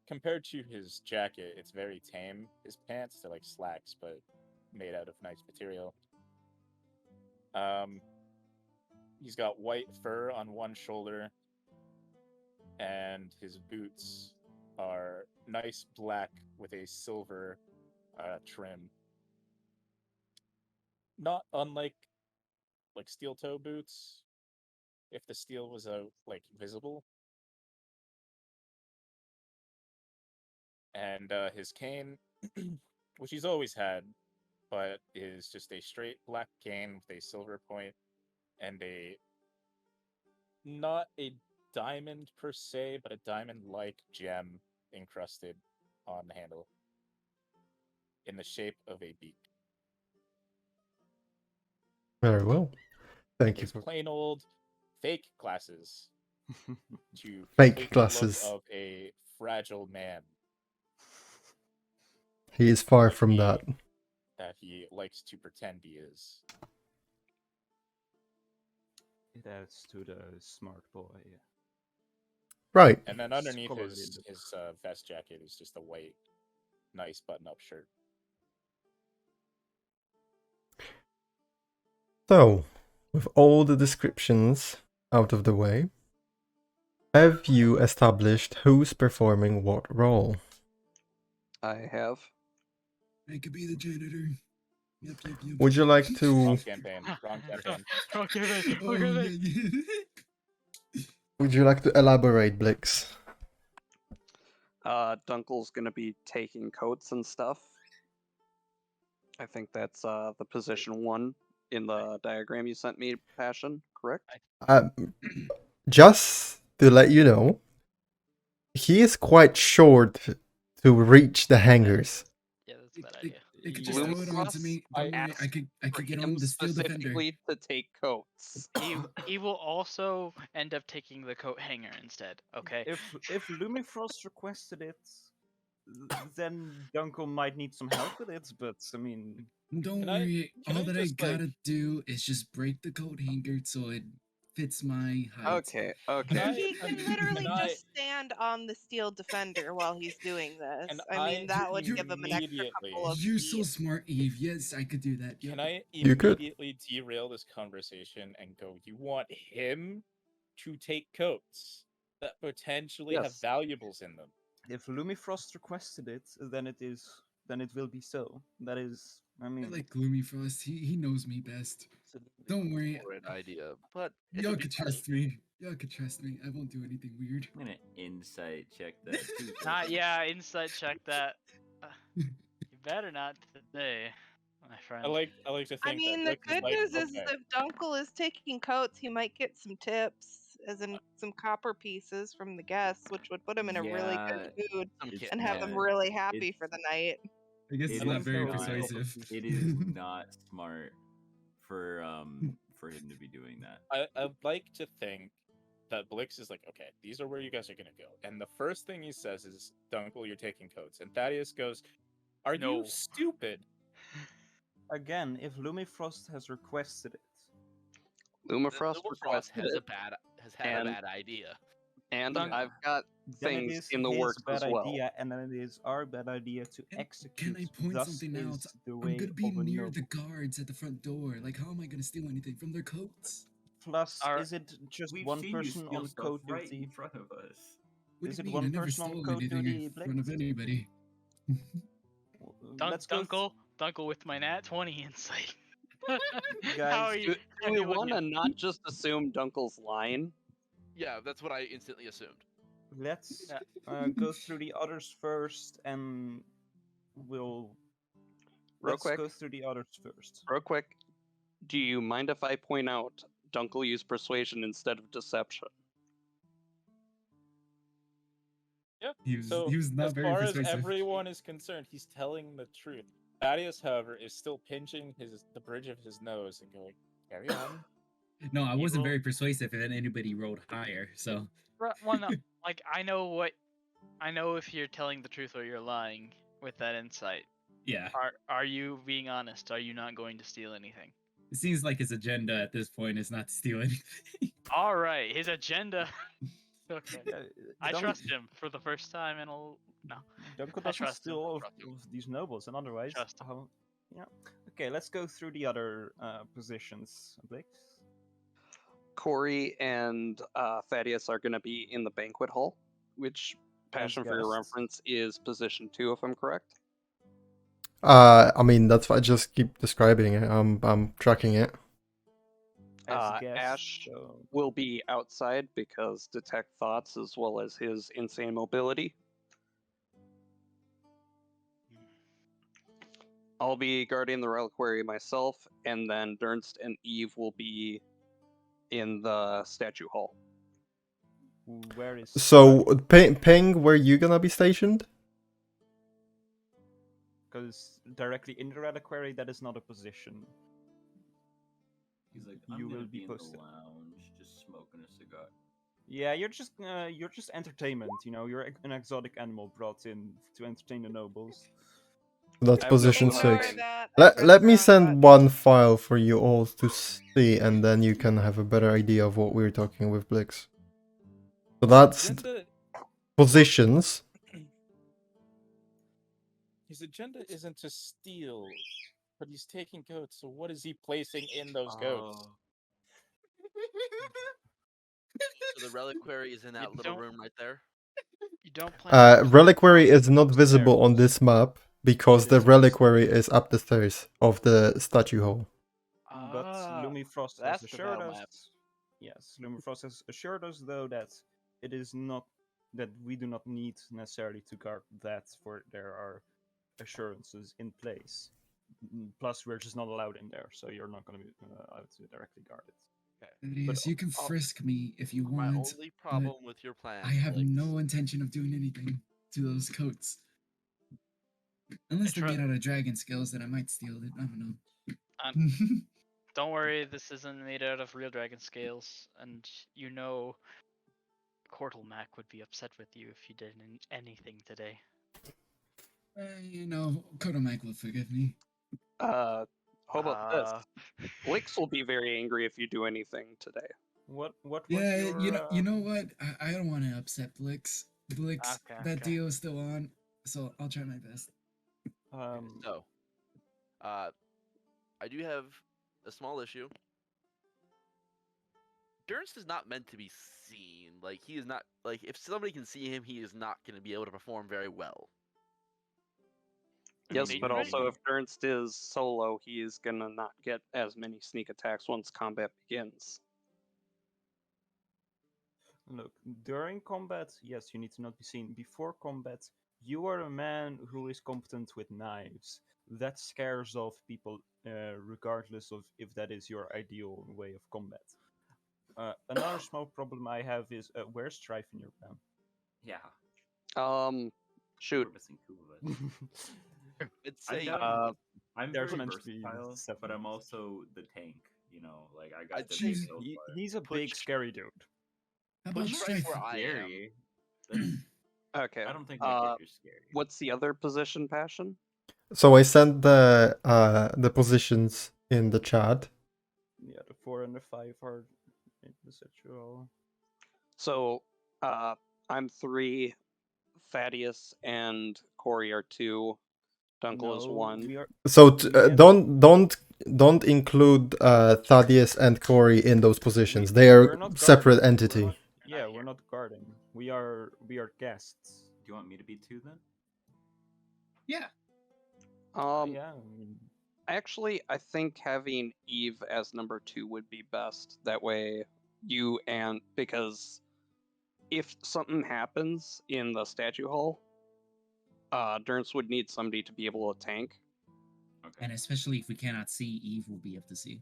compared to his jacket, it's very tame. His pants, they're like slacks, but made out of nice material. He's got white fur on one shoulder, and his boots are nice black with a silver trim. Not unlike like steel toe boots, if the steel was like visible. And his cane, which he's always had, but is just a straight black cane with a silver point and a not a diamond per se, but a diamond-like gem encrusted on the handle in the shape of a beak. Very well. Thank you His for plain old fake glasses to Fake complete glasses. the look of a fragile man He is far that from he- that. that he likes to pretend he is. It adds to the smart boy. Right. And then underneath Scholarly his vest jacket is just a white, nice button-up shirt. So, with all the descriptions out of the way, have you established who's performing what role? I have. I could be the janitor. Yep. Would you like to? Wrong campaign. Wrong campaign. Wrong campaign. Oh, Wrong campaign. yeah. Would you like to elaborate, Blix? Dunkel's gonna be taking coats and stuff. I think that's the position 1 in the diagram you sent me, Passion, correct? Just to let you know, he is quite short to reach the hangers. Yeah, that's a bad idea. They could just throw it onto me. Don't worry, I could For get him on the steel defender. specifically to take coats. He will also end up taking the coat hanger instead. Okay. If Lumifrost requested it, then Dunkel might need some help with it. But I mean, Don't Can I- worry. can All I that I just, gotta like- do is just break the coat hanger so it fits my height. Okay, Can okay. I- He can can literally I- just stand on the steel defender while he's doing this. And I mean, I that would You're- give him an extra immediately- couple of You're so feet. smart, Eve. Yes, I could do that. Can Yep. I You could. immediately derail this conversation and go, you want him to take coats that potentially have Yes. valuables in them? if Lumifrost requested it, then it will be so. That is, I mean, I like Gloomy Frost. He knows me best. It's a Don't worry. horrid idea, but it Y'all would be could funny. trust me. Y'all could trust me. I won't do anything weird. I'm gonna insight check that. Too, Yeah, insight check that. You better not today, my friend. I like to think I mean, the that Blix good like, news is okay, if Dunkel is taking coats, he might get some tips, as in some copper pieces from the guests, which would put him in a really good mood Some it's kit and have him not- really happy it's- for the night. I guess It it's not is very not- persuasive. It is not smart for him to be doing that. I'd like to think that Blix is like, okay, these are where you guys are gonna go. And the first thing he says is, Dunkel, you're taking coats. And Thaddeus goes, are No. you stupid? again, if Lumifrost has requested it, Lumifrost Frost requested has it, had and- a bad idea. and Dunk- I've got then it things is in the his works bad as well. idea, and then it is our bad idea to Can- execute. Can I point Thus something out? is the I'm way gonna be of a near noble. the guards at the front door. Like, how am I gonna steal anything from their coats? Plus, Our- is it just We've one seen you person steal on stuff code right duty? in front of us. What Is do it you mean? one I never person on stole code anything duty, in front of Blix? anybody. Let's go. Dunkel with my nat 20 insight. Guys, How are you? Do how we you want to looking? not just assume Dunkel's lying? Yeah, that's what I instantly assumed. Let's Yeah. go through the others first, and we'll. Real Let's quick. go through the others first. Real quick, do you mind if I point out Dunkel used persuasion instead of deception? Yep. He was So he was not as very far as persuasive. everyone is concerned, he's telling the truth. Thaddeus, however, is still pinching the bridge of his nose and going, "Carry on." No, I He wasn't will- very persuasive, and then anybody rolled higher. So Well, no, like I know if you're telling the truth or you're lying with that insight. yeah, Are you being honest? Are you not going to steal anything? it seems like his agenda at this point is not to steal anything. All right, his agenda. Okay, Yeah, I Dunk- trust him for the first time in a no. Dunko I doesn't trust him. steal all Trust him. of these nobles, and otherwise, Trust him. yeah. Okay, let's go through the other positions, Blix. Corey and Thaddeus are going to be in the banquet hall, which, passion for your guests. reference, is position 2, if I'm correct. I mean, that's what I just keep describing it. I'm tracking it. As guests, Ash so will be outside because detect thoughts as well as his insane mobility. I'll be guarding the reliquary myself, and then Dernst and Eve will be in the statue hall. where is So, Ping, where you gonna be stationed? because directly in the reliquary, that is not a position. He's like, You I'm gonna will be be in the posted. lounge, just smoking a cigar. Yeah, you're just entertainment. You know, you're an exotic animal brought in to entertain the nobles. That's I have no position clue Ignore 6. that. I Let pressed let the me wrong send button. one file for you all to see, and then you can have a better idea of what we're talking with Blix. So that's Agenda, positions. his agenda isn't to steal, but he's taking goats. So what is he placing in those goats? Oh. So the reliquary is in that little don't- room right there. You don't plan. on Reliquary is not Upstairs. visible on this map because It the is reliquary is up the stairs of the statue hall. But Lumifras has that's the assured battle us. map. Yes, Lumifras has assured us though that it is not that we do not need necessarily to guard that, for there are assurances in place. Plus, we're just not allowed in there, so you're not going to be allowed to directly guard it. Thaddeus, you can I'll- frisk me if you My want. only but problem with your plan. I have Blix, no intention of doing anything to those coats. Unless they're made out of dragon scales, then I might steal it. I don't know. Don't worry, this isn't made out of real dragon scales, and you know, Cortal Mac would be upset with you if you did anything today. You know, Kodomak will forgive me. How about this? Blix will be very angry if you do anything today. What was Yeah, your, you know what? I don't want to upset Blix. Blix, Okay, that okay. deal is still on, so I'll try my best. So, I do have a small issue. Dernst is not meant to be seen. Like, he is not, like, if somebody can see him, he is not going to be able to perform very well. Yes, mean, but right? also if Dernst is solo, he is gonna not get as many sneak attacks once combat begins. Look, during combat, yes, you need to not be seen. Before combat, you are a man who is competent with knives. That scares off people, regardless of if that is your ideal way of combat. Another small problem I have is where's Strife in your plan? Yeah. Shoot. We're missing two of us. It's I'm a, down. I'm there's very meant to be versatile, but seven. I'm also the tank. You know, like I got I'd the say big so. hellfire. He's a big, scary dude. How about put Strife Strife? where I am. Scary. That's, Okay. I don't think my character's scary. What's the other position, Passion? So I sent the positions in the chat. Yeah, the 4 and the 5 are in the sexual. So, I'm 3, Thaddeus and Corey are 2, Dunkel is 1. We are, So we have- don't include Thaddeus and Corey in those positions. They we're are not separate guarding. entity. We're not- yeah, we're not guarding. We are guests. Do you want me to be 2 then? Yeah. Yeah. I mean, Actually, I think having Eve as number 2 would be best. That way, because if something happens in the statue hall, Dernst would need somebody to be able to tank. Okay. And especially if we cannot see, Eve will be able to see.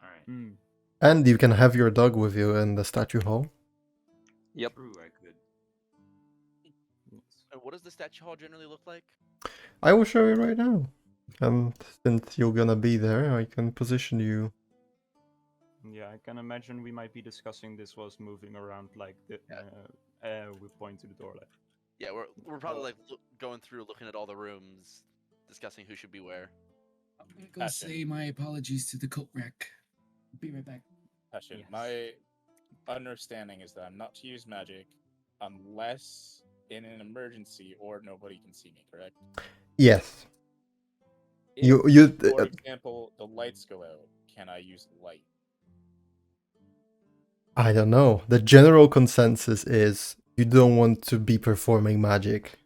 All right. And you can have your dog with you in the statue hall. Yep. True, I could. what does the statue hall generally look like? I will show you right now. And since you're gonna be there, I can position you. Yeah, I can imagine we might be discussing this whilst moving around, like we point to the door. Like, Yeah, we're probably like going through, looking at all the rooms, discussing who should be where. I'm gonna go say my apologies to the coat rack. Be right back. Passion. Yes. My understanding is that I'm not to use magic unless in an emergency or nobody can see me, correct? Yes. If, You for example, the lights go out, can I use light? I don't know. The general consensus is you don't want to be performing magic.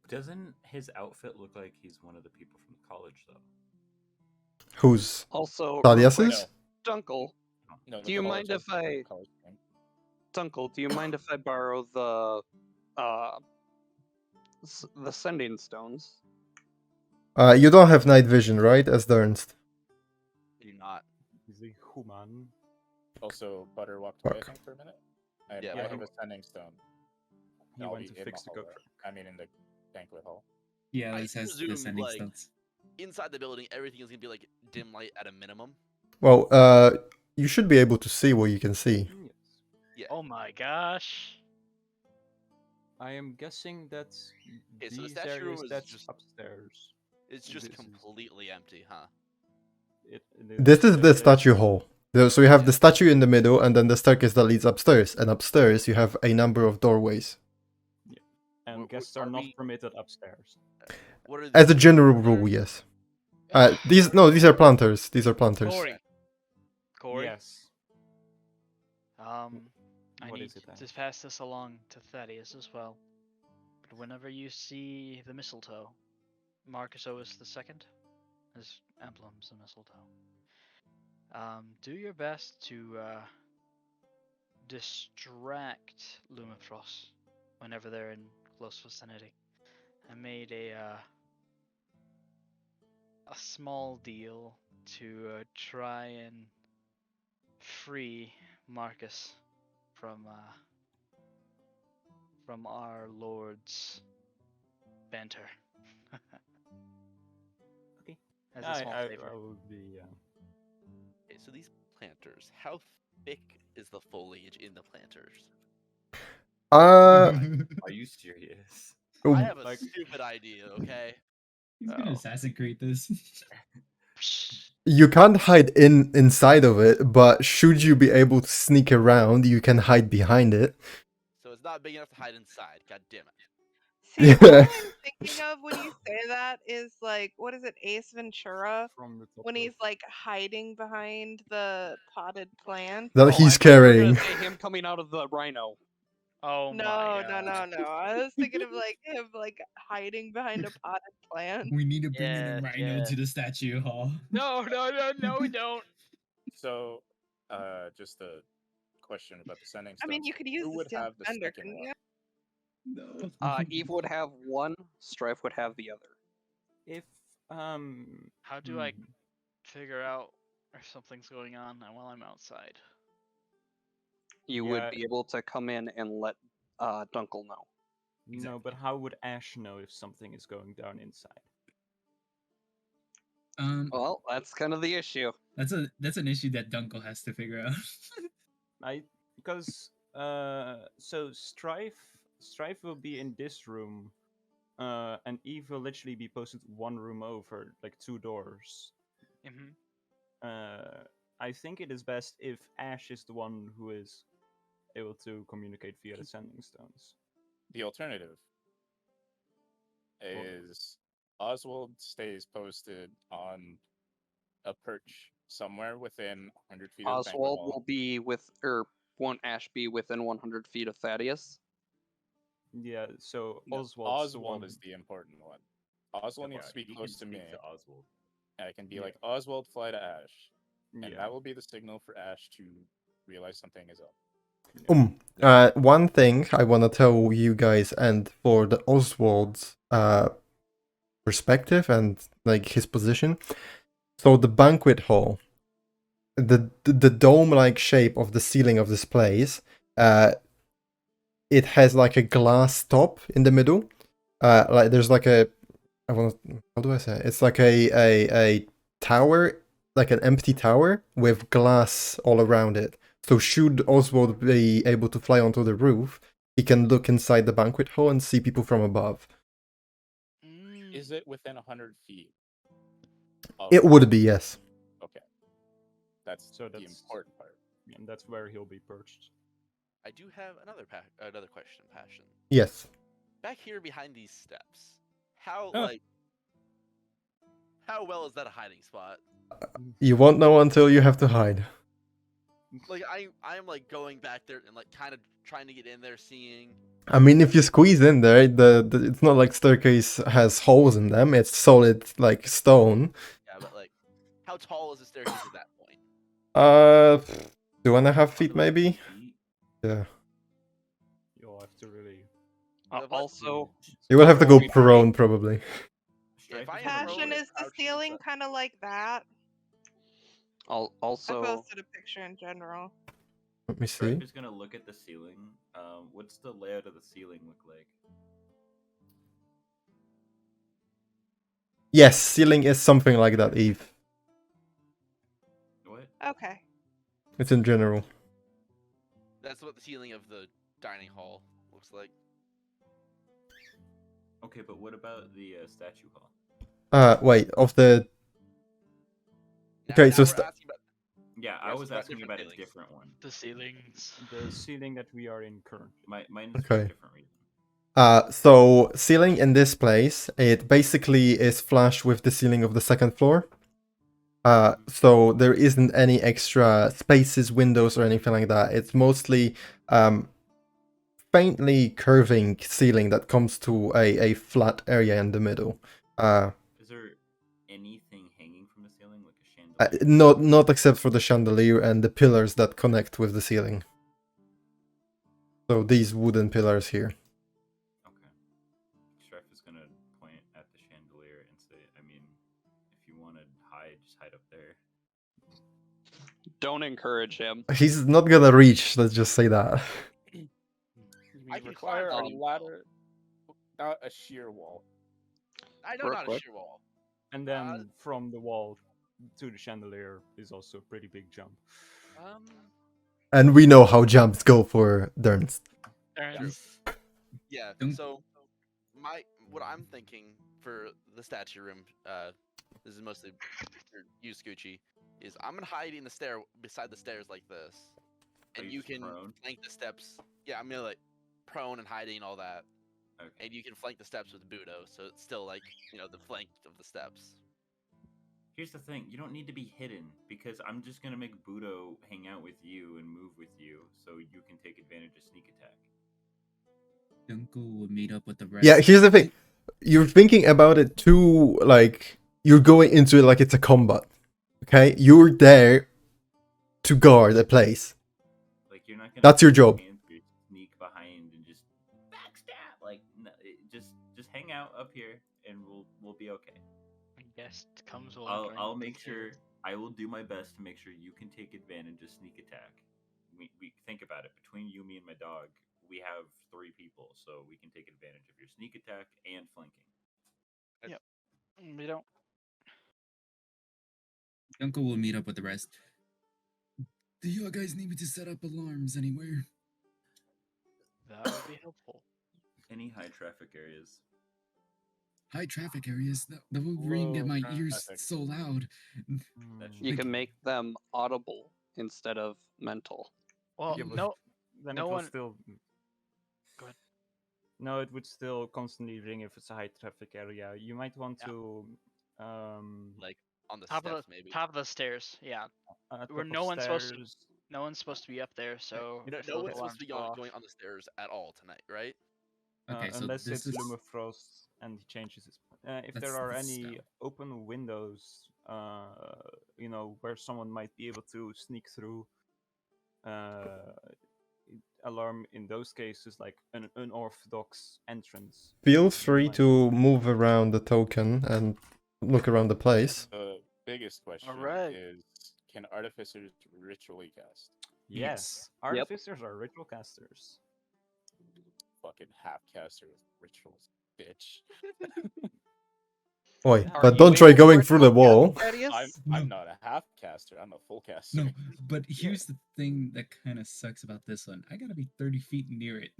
Doesn't his outfit look like he's one of the people from the college, though? Who's Also, Thaddeus's? Dunkel, No, do you mind if I Dunkel, do you mind if I borrow the sending stones? You don't have night vision, right, as Ernst? Do not. is the human? Also, Butter walked away, I Fuck. think, for a minute. And Yeah, I Butter have a sending stone. He I'll went be to in fix the hallway. coat rack. I mean, in the banquet hall. Yeah, I this has the presume, sending like, stones. Inside the building, everything is gonna be like dim light at a minimum. Well, you should be able to see what you can see. Yes. Yeah. Oh my gosh. I am guessing that Okay, so the these statue room areas is that's just- upstairs. It's just This is- completely empty, huh? This is the statue hall. So you have the statue in the middle, and then the staircase that leads upstairs. And upstairs, you have a number of doorways. And guests are are not we- permitted upstairs. What are As a these general rooms? rule, yes. These are planters. These are planters. Corey. Yes. I What need is it then? to pass this along to Thaddeus as well. But whenever you see the mistletoe, Marcus Ois II, his emblem's a mistletoe. Do your best to distract Lumifras whenever they're in close vicinity. I made a small deal to try and free Marcus from our lord's banter. Okay. As a small favor. I would be. Okay, so these planters, how thick is the foliage in the planters? Are you serious? I have a like- stupid idea, okay? He's gonna Assassin Creed this. You can't hide inside of it, but should you be able to sneak around, you can hide behind it. So it's not big enough to hide inside. God damn it. See, all I'm thinking of when you say that is like, what is it, Ace Ventura? From the top When he's roof. like hiding behind the potted plant. That Oh, he's I thought you were carrying. gonna say him coming out of the rhino. Oh No, my no, god. no, no. I was thinking of like him like hiding behind a potted plant. We need to bring in a Yes, rhino yes. to the statue hall. No, we don't. So, just a question about the sending I stones. mean, you could use Who the would steel have the defender, second couldn't one? you? No. Eve would have one, Strife would have the other. If How do I figure out if something's going on while I'm outside? You Yeah. would be able to come in and let Dunkel know. No, but how would Ash know if something is going down inside? Well, that's kind of the issue. That's an issue that Dunkel has to figure out. Because so Strife will be in this room, and Eve will literally be posted one room over, like 2 doors. Mm-hmm. I think it is best if Ash is the one who is able to communicate via the sending stones. The alternative is Oswald stays posted on a perch somewhere within 100 feet of the banquet Oswald hall. will be won't Ash be within 100 feet of Thaddeus? Yeah, so No, Oswald's the Oswald one. is the important one. Oswald needs to be he close can to me. speak to Oswald. And I can be Yeah. like, Oswald, fly to Ash. And Yeah. that will be the signal for Ash to realize something is up. One thing I want to tell you guys, and for the Oswald's perspective and like his position. So the banquet hall, the dome-like shape of the ceiling of this place, it has like a glass top in the middle. Like there's like a, how do I say it? It's like a tower, like an empty tower with glass all around it. So should Oswald be able to fly onto the roof, he can look inside the banquet hall and see people from above. Is it within 100 feet? It would be, yes. Okay. That's So the that's- important part. And that's where he'll be perched. I do have another question, Passion. Yes. Back here behind these steps, how Huh. how well is that a hiding spot? You won't know until you have to hide. Like I'm like going back there and like kind of trying to get in there, seeing. I mean, if you squeeze in there, the it's not like staircase has holes in them. It's solid, like stone. Yeah, but like, how tall is the staircase at that point? 2.5 feet maybe. Yeah. You'll have to really. Also, You will have to go Before we prone probably. If I am Passion, prone and is the crouching, ceiling kind of like that? I also, posted a picture in general. Let me see. Stripe is gonna look at the ceiling. What's the layout of the ceiling look like? Yes, ceiling is something like that, Eve. What? Okay. It's in general. that's what the ceiling of the dining hall looks like. Okay, but what about the statue hall? Wait, of the. Okay, so we're asking about Yeah, I Yes, was about asking different about a ceilings. different one. The ceilings. The ceiling that we are in currently. Mine is for a Okay. different reason. So ceiling in this place, it basically is flush with the ceiling of the second floor. So there isn't any extra spaces, windows, or anything like that. It's mostly faintly curving ceiling that comes to a flat area in the middle. Is there anything hanging from the ceiling, like a chandelier? Not except for the chandelier and the pillars that connect with the ceiling. So these wooden pillars here. Okay. Strife is gonna point at the chandelier and say, I mean, if you want to hide, just hide up there. don't encourage him. He's not gonna reach, let's just say that. I We can require climb a the ladder, not a sheer wall. I know Real not quick. a sheer wall. And then from the wall to the chandelier is also a pretty big jump. And we know how jumps go for Dernst. Yeah. Don't- So what I'm thinking for the statue room, this is mostly for you, Scoochie, is I'm gonna hide in the stair beside the stairs like this, and you you just can prone? flank the steps. Yeah, I'm gonna like prone and hiding all that, Okay. and you can flank the steps with Budo, so it's still like the flank of the steps. Here's the thing, you don't need to be hidden, because I'm just gonna make Budo hang out with you and move with you, so you can take advantage of sneak attack. Dunkel would meet up with the rest. Yeah, here's the thing. You're thinking about it too, like, you're going into it like it's a combat. Okay? You're there to guard a place. Like, you're not gonna That's your put job. hands through, sneak behind and just backstab. Like, no, just hang out up here, and we'll be okay. Guest comes along. I'll make sure. I will do my best to make sure you can take advantage of sneak attack. We think about it. Between you, me, and my dog, we have 3 people, so we can take advantage of your sneak attack and flanking. Yep. We don't. Dunkel will meet up with the rest. Do you guys need me to set up alarms anywhere? That would be helpful. Any high traffic areas? High traffic areas. That would ring get Low my ears traffic. so loud. You can make them audible instead of mental. Well, Yeah, but no. Then no it will one- still. Go ahead. No, it would still constantly ring if it's a high traffic area. You might want Yeah. to. Like on the Top of steps, the maybe. top of the stairs. Yeah. At Where top no of one's supposed to- stairs. No one's supposed to be up there, so. No if those one's supposed to be alarms go going off- on the stairs at all tonight, right? Okay, so Unless this it's is Lumifras and he changes his. If That's- there are that's any stealth. open windows, where someone might be able to sneak through, alarm in those cases like an unorthodox entrance. Feel you free might- to move around the token and look around the place. The biggest question Alright. is, can artificers ritually cast? Yes, Yep. artificers are ritual casters. fucking half-caster with rituals, bitch. Oi, Are but you don't try able to going through the ritual yet, wall. Thaddeus? I'm No. not a half-caster. I'm a full caster. No, but here's the thing that kind of sucks about this one. I gotta be 30 feet near it.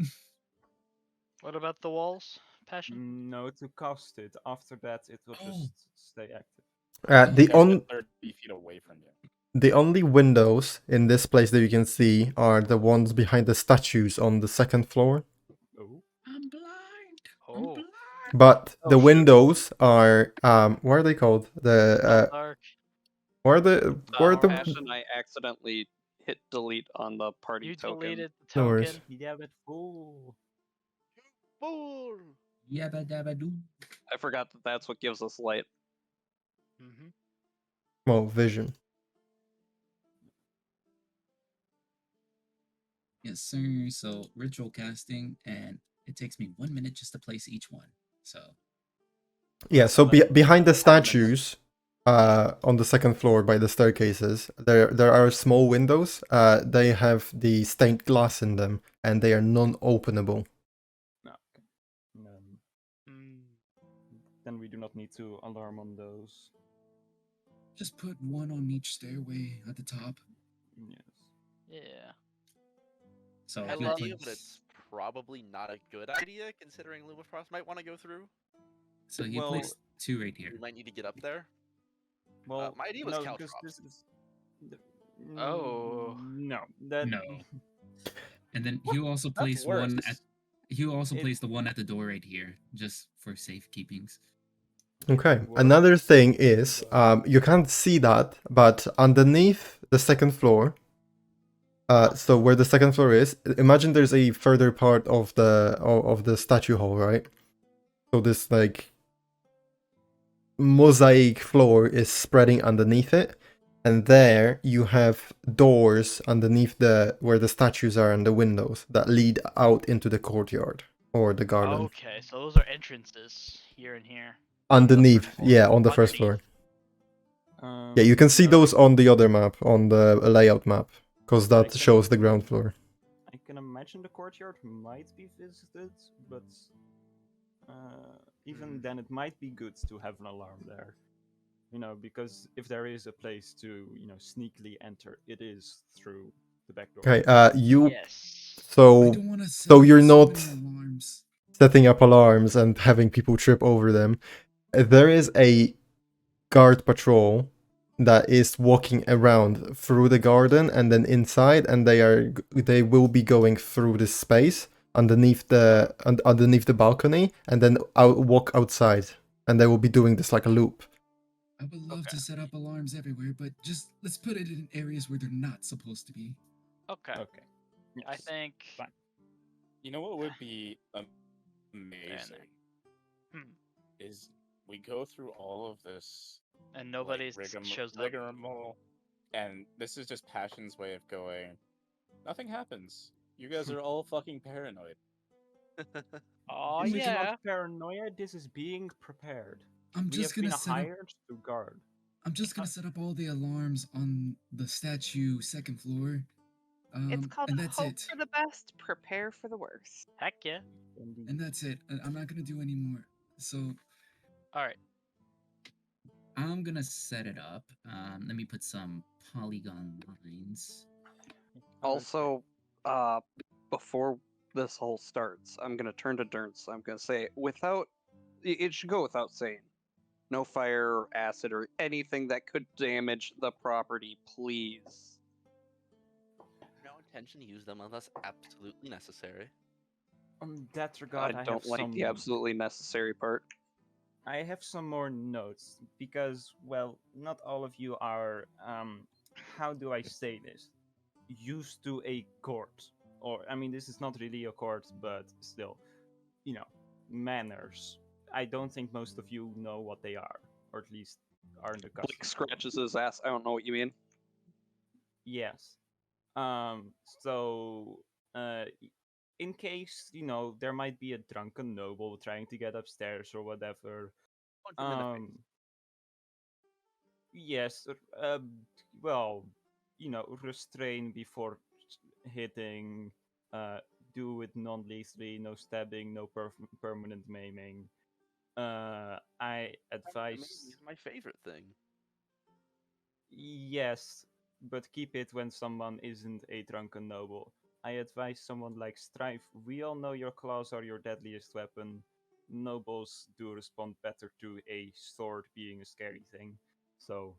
What about the walls, Passion? No, to cast it. After that, it will Oh. just stay active. The Cast on it 30 feet away from you. the only windows in this place that you can see are the ones behind the statues on the second floor. Oh. I'm blind. I'm Oh, blind. But Oh, the shit. windows are what are they called? still dark. Where are the where are the Passion, I accidentally hit delete on the party You token. deleted the No worries. token. Yeah, but fool. Fool! Yabba dabba doo. I forgot that that's what gives us light. Mm-hmm. well vision? Yes, sir. So ritual casting, and it takes me 1 minute just to place each one. So Yeah. So behind the 10 minutes. statues, on the second floor by the staircases, there are small windows. They have the stained glass in them, and they are non-openable. No. Okay. Mm. Then we do not need to alarm on those. just put one on each stairway at the top. Yes. Yeah. So I if you love you, but place- it's probably not a good idea considering Lumifras might want to go through. so you Well- place two right here. We might need to get up there. Well, my idea was no, couch because drops. this is. Oh. No, that No. And then you also That's place one worse. at you also It- place the one at the door right here, just for safekeepings. Okay. works, Another thing is, you can't see that, but underneath the second floor, so where the second floor is, imagine there's a further part of the statue hall, right? So this like mosaic floor is spreading underneath it, and there you have doors underneath the where the statues are and the windows that lead out into the courtyard or the garden. Okay, so those are entrances here and here. Underneath, floor. yeah, on the first Underneath. floor. Yeah, you can see those on the other map, on the layout map, because that can- shows the ground floor. I can imagine the courtyard might be visited, but even then, it might be good to have an alarm there. You know, because if there is a place to, sneakily enter, it is through the back door. Okay, you Yes. I so don't want to so you're not alarms. setting up alarms and having people trip over them. There is a guard patrol that is walking around through the garden and then inside, and they will be going through this space underneath the balcony, and then walk outside, and they will be doing this like a loop. I would love Okay. to set up alarms everywhere, but just let's put it in areas where they're not supposed to be. Okay. Okay. I Yes. think. Fine. You know what would be amazing Hmm. is we go through all of this And nobody shows up. rigmarole, and this is just Passion's way of going. Nothing happens. You guys are all fucking paranoid. Oh This is yeah. not paranoia. This is being prepared. I'm We just have been gonna set up. hired to guard. I'm just gonna set up all the alarms on the statue second floor. It's called and that's hope it. for the best, prepare for the worst. Heck yeah. And that's it. I'm not gonna do any more. So All right. I'm gonna set it up. Let me put some polygon lines. Also, before this whole starts, I'm gonna turn to Durns. I'm gonna say, it should go without saying, no fire, or acid, or anything that could damage the property, please. No intention to use them unless absolutely necessary. On that regard, I I don't have like some. the absolutely necessary part. I have some more notes because, well, not all of you are. How do I say this? Used to a court, or I mean, this is not really a court, but still, manners. I don't think most of you know what they are, or at least aren't accustomed. Blake scratches his ass. I don't know what you mean. Yes. So, in case there might be a drunken noble trying to get upstairs or whatever. Punch him in the face. Yes. Well, restrain before hitting. do it non-lethally, no stabbing, no permanent maiming. I advise Is my favorite thing. yes, but keep it when someone isn't a drunken noble. I advise someone like Strife. We all know your claws are your deadliest weapon. Nobles do respond better to a sword being a scary thing. So,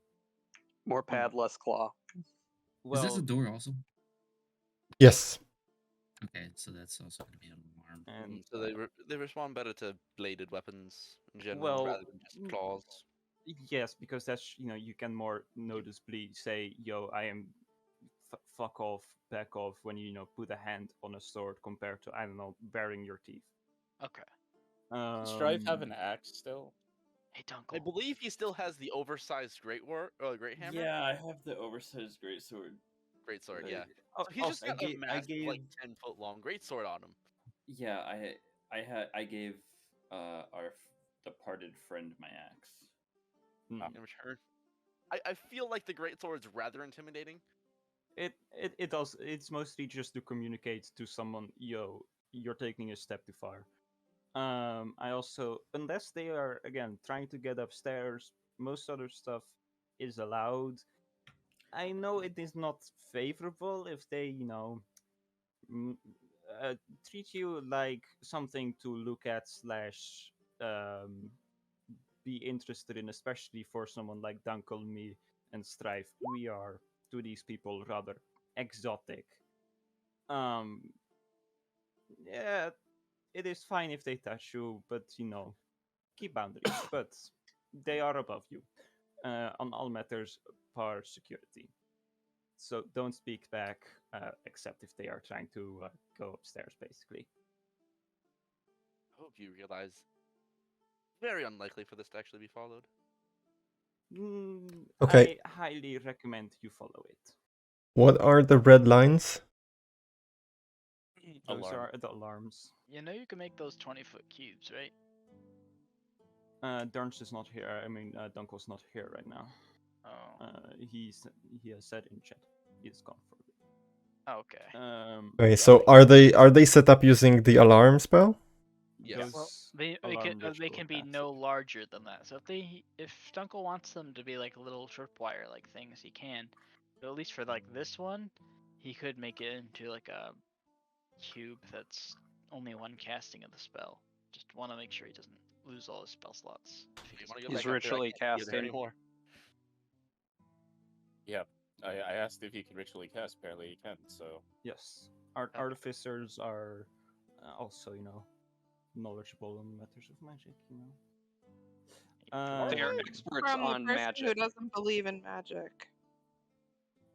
More pad, less claw. Is this a well, door also? Yes. Okay, so that's also going to be an alarm. and So they respond better to bladed weapons in general well, rather than just claws. yes, because that's you can more noticeably say, "Yo, I am fuck off, back off" when you put a hand on a sword compared to I don't know baring your teeth. Okay. Does Strife have an Um, axe still? Hey, I Dunkel. believe he still has the oversized great hammer. Yeah, I have the oversized greatsword. Great sword, Uh, yeah. So he's just also, got a I massive, gave like 10-foot long great sword on him. Yeah, I gave our departed friend my axe. In return, I feel like the great sword's rather intimidating. it does. It's mostly just to communicate to someone, "Yo, you're taking a step too far." I also, unless they are again trying to get upstairs, most other stuff is allowed. I know it is not favorable if they mm, treat you like something to look at slash um, be interested in, especially for someone like Dunkel, me, and Strife. We are to these people rather exotic. Um, yeah, it is fine if they touch you, but keep boundaries. But they are above you on all matters par security. So don't speak back, except if they are trying to go upstairs, basically. I hope you realize very unlikely for this to actually be followed. Okay. I highly recommend you follow it. What are the red lines? Those Alarm. are the alarms. You know you can make those 20-foot cubes, right? Durns is not here. I mean, Dunkel's not here right now. Oh. He has said in chat he's gone for a bit. Okay. Okay, yeah, so are they set up using the alarm spell? Yes. Well, they alarm they ritual can be has no it. larger than that. So if Dunkel wants them to be like little tripwire like things, he can. But at least for like this one, he could make it into like a cube that's only one casting of the spell. Just want to make sure he doesn't lose all his spell slots. If he You doesn't want to go He's back up there? I ritually can't see you there casting. anymore. Yep. I asked if he could ritually cast. Apparently he can. So Yes. Okay. Artificers are also knowledgeable in matters of magic. They are Um, experts From the on person who magic. doesn't believe in magic.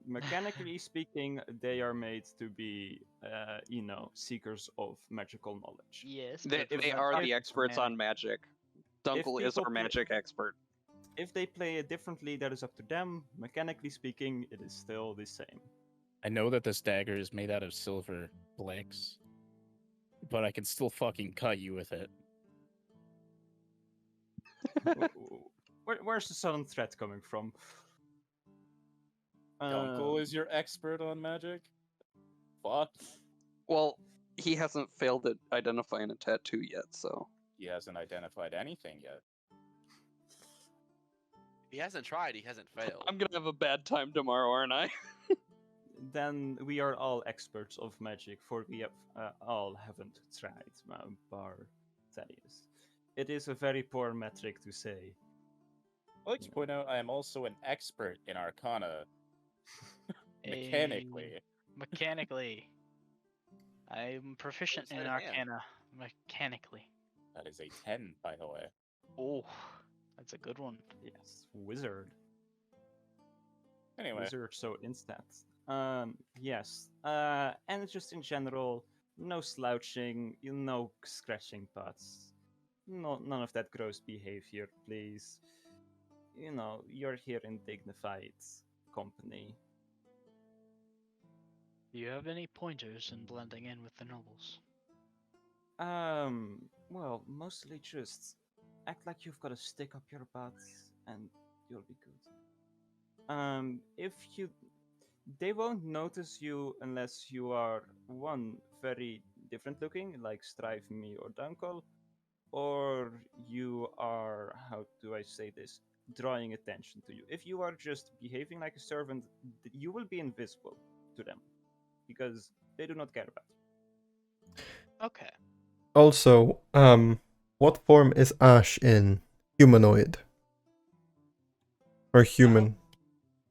mechanically speaking, they are made to be, seekers of magical knowledge. Yes, They, but they from are a the experts on magic. Dunkel is people our play- magic expert. If they play it differently, that is up to them. Mechanically speaking, it is still the same. I know that this dagger is made out of silver blanks, but I can still fucking cut you with it. Where's the sudden threat coming from? Dunkel is your expert on magic? Fuck. Well, he hasn't failed at identifying a tattoo yet, so. He hasn't identified anything yet. If he hasn't tried, he hasn't failed. I'm gonna have a bad time tomorrow, aren't I? Then we are all experts of magic, for we have all haven't tried, bar Thaddeus. It is a very poor metric to say. I'd like to point out I am also an expert in Arcana. Mechanically. Mechanically. I'm proficient in Sleight of hand. Arcana. Mechanically. That is a 10, by the way. Oh, that's a good one. Yes, wizard. Anyway, Wizard, so instant. Yes. And just in general, no slouching, no scratching butts. No, none of that gross behavior, please. You're here in dignified company. Do you have any pointers in blending in with the nobles? Well, mostly just act like you've got a stick up your butt and you'll be good. They won't notice you unless you are one very different looking, like Strive Me or Dunkel, or you are, how do I say this, drawing attention to you. If you are just behaving like a servant, you will be invisible to them because they do not care about you. Okay. Also, what form is Ash in? Humanoid or human?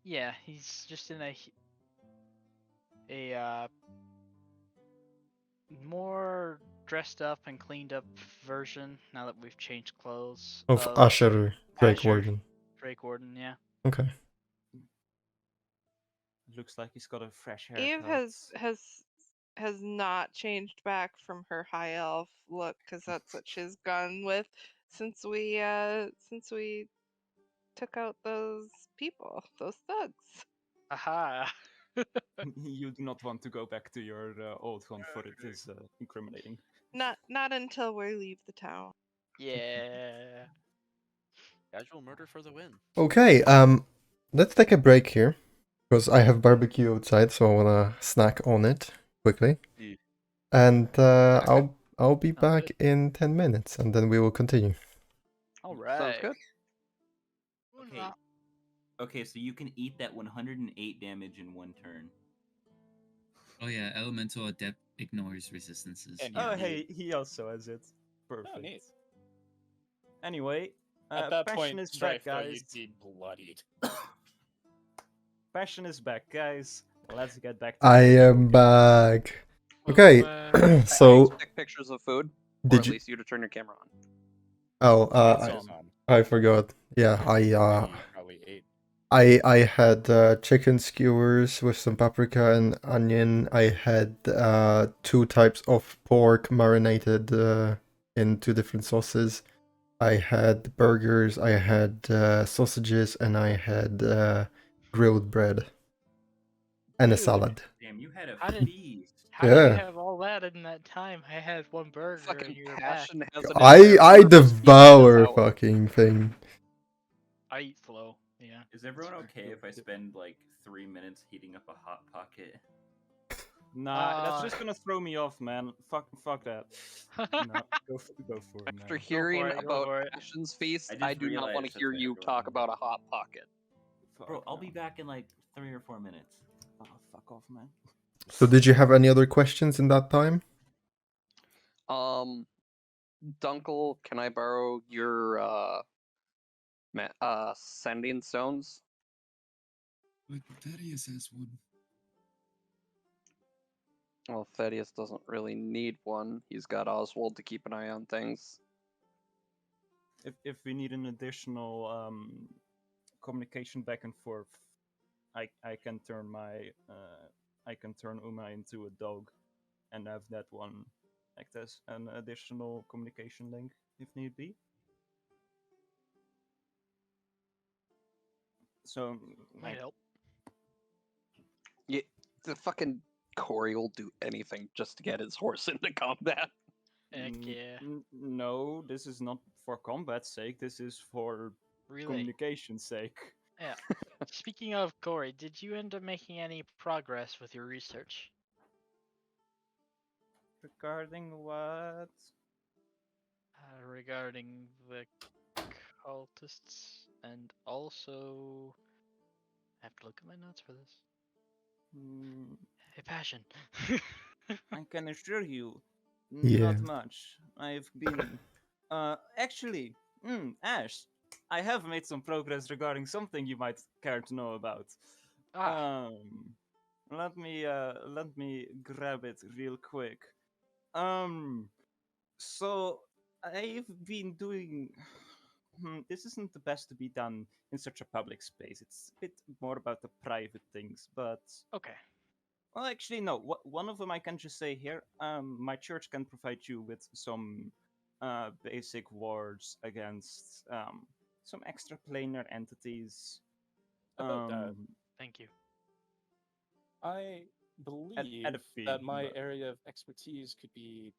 Yeah, he's just in a more dressed up and cleaned up version now that we've changed clothes Of Asher, Drake Asher, Warden. Drake Warden, yeah. Okay. Looks like he's got a fresh Eve haircut. has not changed back from her high elf look because that's what she's gone with since we took out those people, those thugs. Aha. You do not want to go back to your old one, for it is incriminating. Not until we leave the town. Yeah. Casual murder for the win. Okay, let's take a break here because I have barbecue outside, so I wanna snack on it quickly. Yeah. And I'll be Sounds back good. in 10 minutes, and then we will continue. All right. Sounds good. Okay. Okay, so you can eat that 108 damage in one turn. Oh yeah, Elemental Adept ignores resistances. And Oh, you hey, he also has it. Perfect. Oh, neat. Anyway, At that Passion point, is back, Strife, guys. you'd be bloodied. Passion is back, guys. Let's get back to I the am back. Okay, so Take pictures of food, or did at you? least you to turn your camera on. Oh, It's on. I forgot. Yeah, You probably ate. I had chicken skewers with some paprika and onion. I had 2 types of pork marinated in 2 different sauces. I had burgers, I had sausages, and I had grilled bread and a Dude. salad. Damn, you had a How did- feast. How did you Yeah. have all that in that time? I had one burger Fucking and you were back. Passion has an I entire purpose feed in devour his hour. fucking thing. I eat slow. Yeah. Is everyone okay if I spend like 3 minutes heating up a hot pocket? Nah, that's just gonna throw me off, man. Fuck that. No, go for it, After man. hearing for it, go about for it. Passion's feast, I just I do not want realized to hear that's you going talk on. about a hot pocket. Bro, I'll be no. back in like 3 or 4 minutes. Oh, fuck off, man. So did you have any other questions in that time? Dunkel, can I borrow your sending stones? But Thaddeus has one. Well, Thaddeus doesn't really need one. He's got Oswald to keep an eye on things. If we need an additional communication back and forth, I can turn my I can turn Uma into a dog, and have that one act as an additional communication link if need be. So Might help. Yeah, the fucking Corey will do anything just to get his horse into combat. Heck yeah. No, this is not for combat's sake. This is for Really? communication's sake. Yeah. Speaking of Corey, did you end up making any progress with your research? Regarding what? Regarding the cultists, and also I have to look at my notes for this. Hey, Passion. I can assure you, Yeah. not much. I've been, actually, Ash, I have made some progress regarding something you might care to know about. Let me grab it real quick. So I've been doing. This isn't the best to be done in such a public space. It's a bit more about the private things, but Okay. well, actually, no. One of them I can just say here. My church can provide you with some basic wards against some extraplanar entities. About that, Thank you. I believe at a fee, that my but- area of expertise could be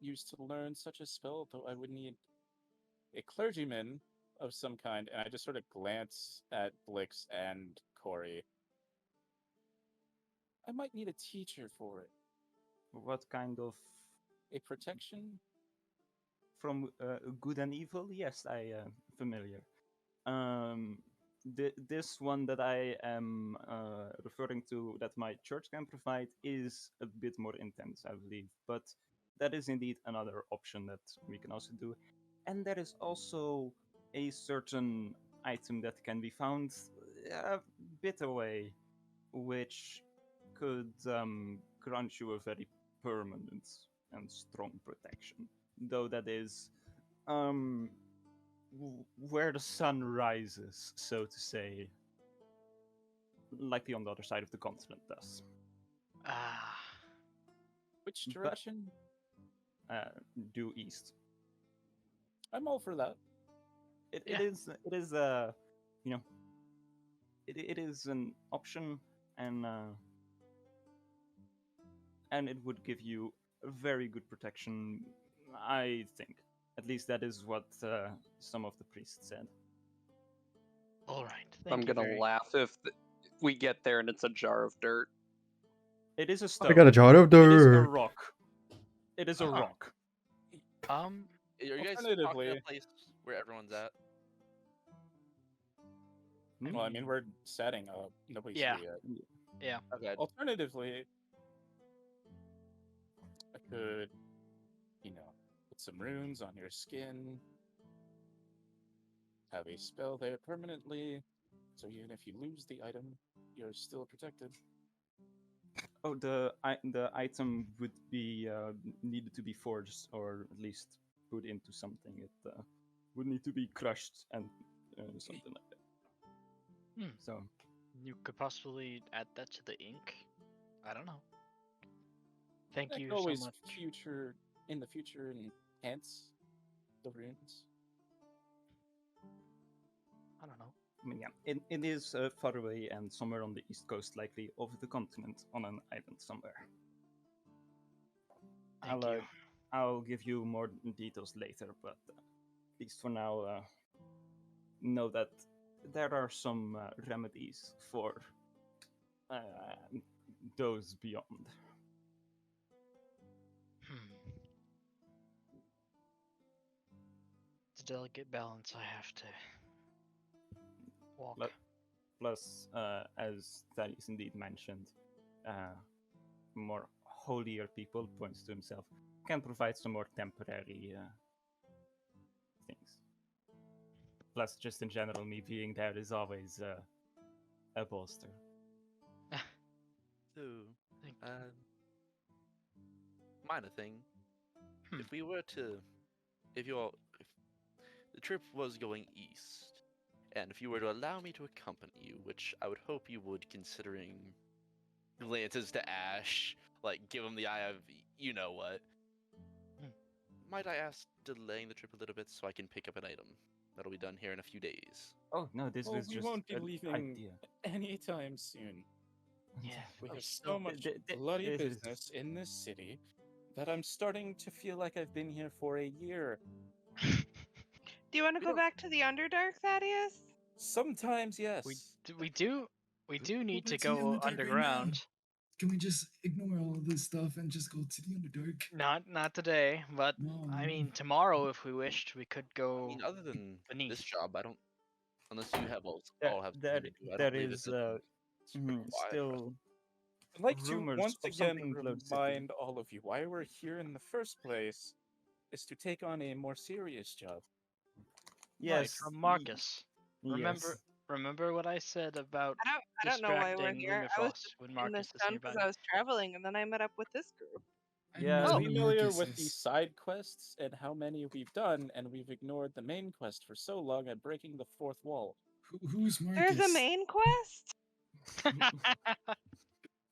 used to learn such a spell, though I would need a clergyman of some kind, and I just sort of glance at Blix and Corey. I might need a teacher for it. What kind of A protection? from good and evil? Yes, I am familiar. This one that I am referring to that my church can provide is a bit more intense, I believe. But that is indeed another option that we can also do. And there is also a certain item that can be found a bit away, which could grant you a very permanent and strong protection. Though that is um, where the sun rises, so to say, likely on the other side of the continent does. Ah, Which But- direction? Due east. I'm all for that. It Yeah. is you know it is an option, and it would give you a very good protection, I think. At least that is what some of the priests said. all right. I'm Thank you gonna very- laugh if we get there and it's a jar of dirt. It is a stone. I got a jar of It is a dirt. rock. It is a Uh-huh. rock. Are you guys talking Alternatively- a place where everyone's at? Hmm? Well, I mean, we're setting up. Nobody's Yeah. here yet. Yeah. Okay. Alternatively, I could, put some runes on your skin, have a spell there permanently, so even if you lose the item, you're still protected. Oh, the item would be needed to be forged, or at least put into something. It would need to be crushed and something like that. Hmm. So You could possibly add that to the ink. I don't know. Thank I you could always so much. in the future, enhance the runes. I don't know. I mean, yeah, it is far away and somewhere on the east coast, likely of the continent, on an island somewhere. Thank you. I'll give you more details later, but at least for now, know that there are some remedies for those beyond. It's a delicate balance I have to walk. Plus, as Thaddeus indeed mentioned, more holier people, points to himself, can provide some more temporary things. Plus, just in general, me being there is always a bolster. So, Thank you. minor thing. Hmm. If if the trip was going east, and if you were to allow me to accompany you, which I would hope you would, considering glances to Ash, like give him the eye of you know what. Hmm. Might I ask delaying the trip a little bit so I can pick up an item that'll be done here in a few days? Oh no, this Well, was we just won't be an leaving idea. anytime soon. Yeah. We we're have still- so much th- th- bloody this is- business in this city that I'm starting to feel like I've been here for a year. Do you want to We go don't- back to the Underdark, Thaddeus? Sometimes, yes. we do need to let's see go Underdark right now. underground. Can we just ignore all of this stuff and just go to the Underdark? Not today, but No, I no. mean tomorrow if we wished, we could go I mean, other than beneath. this job, I don't. Unless you have all have There something to do, I there don't believe is this super quiet. still I'd like to rumors once of again something below the city. remind all of you why we're here in the first place is to take on a more serious job. Right, yes from Marcus. Yes. Remember what I said about I don't know why we're distracting here. I was Lumifras just when in Marcus this is town nearby? because I was traveling, and then I met up with this group. I don't Yeah, know Are who familiar Marcus with the is. side quests and how many we've done, and we've ignored the main quest for so long at breaking the fourth wall. Who's Marcus? There's a main quest?